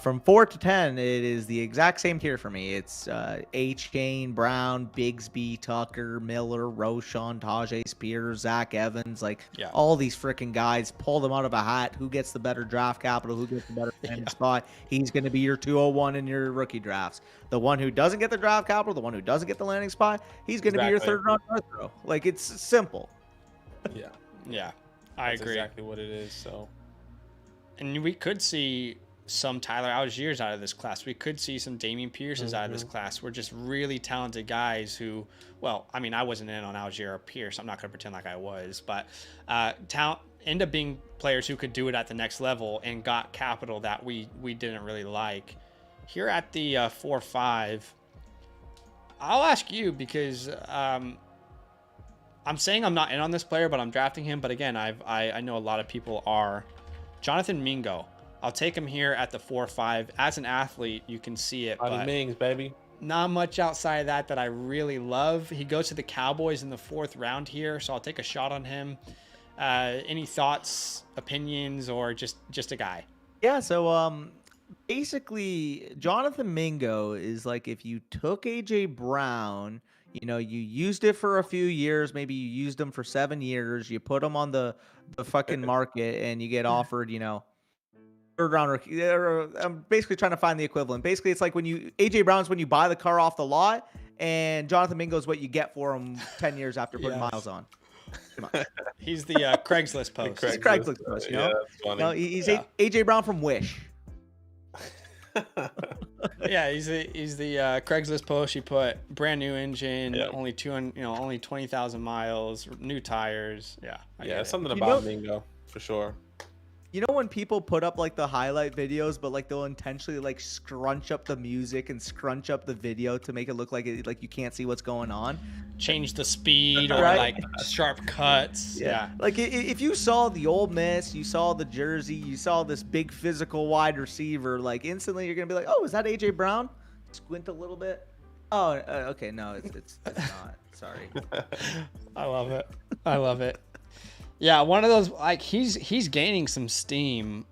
from 4 to 10, it is the exact same tier for me. It's H-Chain, Brown, Bigsby, Tucker, Miller, Roschon, Tajay Spears, Zach Evans, all these freaking guys. Pull them out of a hat. Who gets the better draft capital? Who gets the better landing spot? He's going to be your 201 in your rookie drafts. The one who doesn't get the draft capital, the one who doesn't get the landing spot, he's going to be your third round throw. Like, it's simple. Yeah, I agree. Exactly what it is. So, and we could see some Tyler Algiers out of this class. We could see some Damian Pierces out of this class. We're just really talented guys who, well, I mean, I wasn't in on Algier or Pierce. I'm not going to pretend like I was, but talent end up being players who could do it at the next level and got capital that we didn't really like. Here at the 4-5, I'll ask you, because I'm saying I'm not in on this player, but I'm drafting him. But again, I know a lot of people are. Jonathan Mingo. I'll take him here at the 4-5. As an athlete, you can see it. But Mings, baby. Not much outside of that I really love. He goes to the Cowboys in the 4th round here, so I'll take a shot on him. Any thoughts, opinions, or just a guy? Yeah, so basically Jonathan Mingo is like if you took AJ Brown, you used it for a few years, maybe you used him for 7 years, you put him on the fucking market, and you get offered, third round rookie. I'm basically trying to find the equivalent. Basically, it's like when AJ Brown's when you buy the car off the lot, and Jonathan Mingo's what you get for him 10 years after putting miles on. He's the Craigslist post. He's Craigslist post, Yeah, that's funny. No, he's AJ Brown from Wish. Yeah, he's the Craigslist post. You put brand new engine, only 200, only 20,000 miles, new tires. Yeah, something about Mingo for sure. You know when people put up like the highlight videos, but like they'll intentionally like scrunch up the music and scrunch up the video to make it look like you can't see what's going on. Change the speed or like sharp cuts. Yeah. Like if you saw the Ole Miss, you saw the jersey, you saw this big physical wide receiver, like instantly you're gonna be like, oh, is that AJ Brown? Squint a little bit. Oh, okay, no, it's not. Sorry. I love it. Yeah, one of those, like, he's gaining some steam.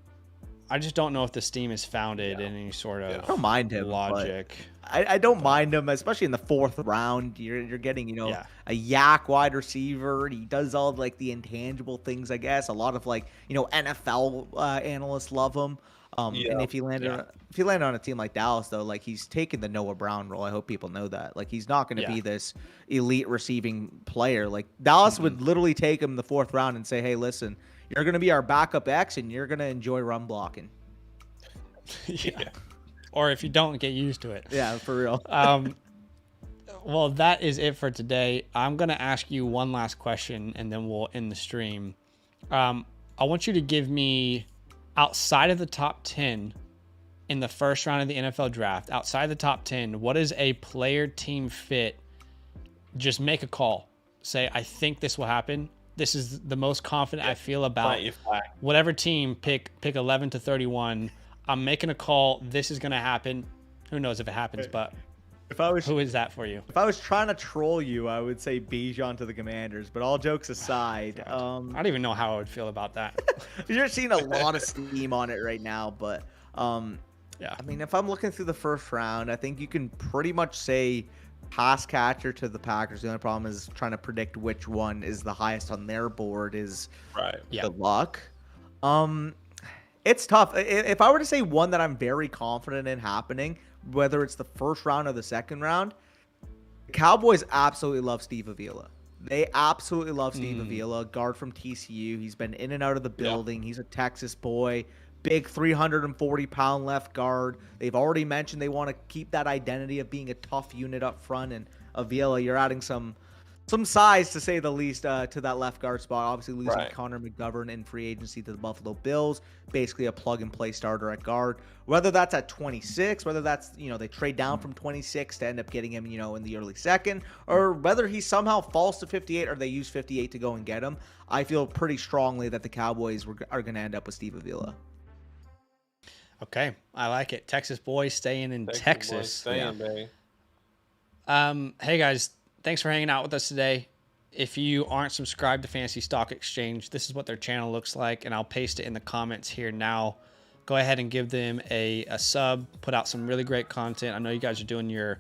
I just don't know if the steam is founded in any sort of I don't mind him, logic. I don't mind him, especially in the 4th round. You're getting, a yak wide receiver. He does all like the intangible things, I guess. A lot of like, NFL analysts love him. And if he landed on a team like Dallas, though, like he's taking the Noah Brown role. I hope people know that. Like he's not going to be this elite receiving player. Like Dallas would literally take him in the 4th round and say, "Hey, listen, you're going to be our backup X, and you're going to enjoy run blocking." Yeah. Or if you don't, get used to it. Yeah, for real. Well, that is it for today. I'm going to ask you one last question, and then we'll end the stream. I want you to give me, outside of the top 10 in the first round of the NFL draft, outside the top 10, what is a player team fit? Just make a call. Say, I think this will happen. This is the most confident I feel about whatever team, pick 11 to 31. I'm making a call. This is going to happen. Who knows if it happens, but who is that for you? If I was trying to troll you, I would say Bijan to the Commanders, but all jokes aside, I don't even know how I would feel about that. You're seeing a lot of steam on it right now, but I mean, if I'm looking through the first round, I think you can pretty much say pass catcher to the Packers. The only problem is trying to predict which one is the highest on their board is good luck. It's tough. If I were to say one that I'm very confident in happening, whether it's the first round or the second round, the Cowboys absolutely love Steve Avila. They absolutely love Steve Avila, guard from TCU. He's been in and out of the building. He's a Texas boy, big 340-pound left guard. They've already mentioned they want to keep that identity of being a tough unit up front. And Avila, you're adding some size, to say the least, to that left guard spot. Obviously losing Connor McGovern in free agency to the Buffalo Bills, basically a plug-and-play starter at guard. Whether that's at 26, whether that's, they trade down from 26 to end up getting him, in the early second, or whether he somehow falls to 58 or they use 58 to go and get him, I feel pretty strongly that the Cowboys are going to end up with Steve Avila. Okay, I like it. Texas boys staying in Texas. Baby. Hey, guys. Thanks for hanging out with us today. If you aren't subscribed to Fantasy Stock Exchange, this is what their channel looks like, and I'll paste it in the comments here now. Go ahead and give them a sub, put out some really great content. I know you guys are doing your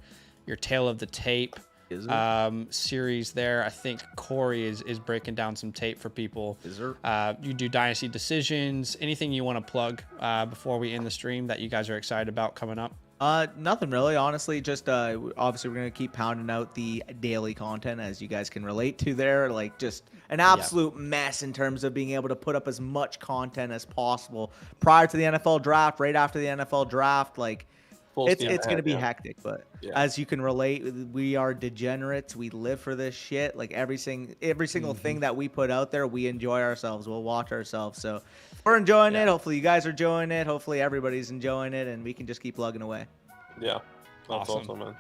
Tale of the Tape series there. I think Corey is breaking down some tape for people. You do Dynasty decisions. Anything you want to plug before we end the stream that you guys are excited about coming up? Nothing really, honestly. Just obviously we're gonna keep pounding out the daily content, as you guys can relate to there. Like just an absolute mess in terms of being able to put up as much content as possible prior to the NFL draft, right after the NFL draft. Like it's gonna be hectic, but as you can relate, we are degenerates. We live for this shit. Like every single thing that we put out there, we enjoy ourselves. We'll watch ourselves. So we're enjoying it. Hopefully you guys are enjoying it. Hopefully everybody's enjoying it, and we can just keep plugging away. Yeah, that's awesome, man.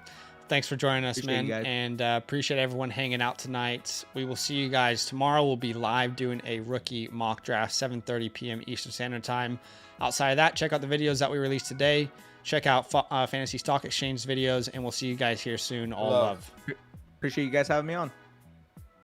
Thanks for joining us, man, and appreciate everyone hanging out tonight. We will see you guys tomorrow. We'll be live doing a rookie mock draft, 7:30 p.m. Eastern Standard Time. Outside of that, check out the videos that we released today. Check out Fantasy Stock Exchange videos, and we'll see you guys here soon. All love. Appreciate you guys having me on.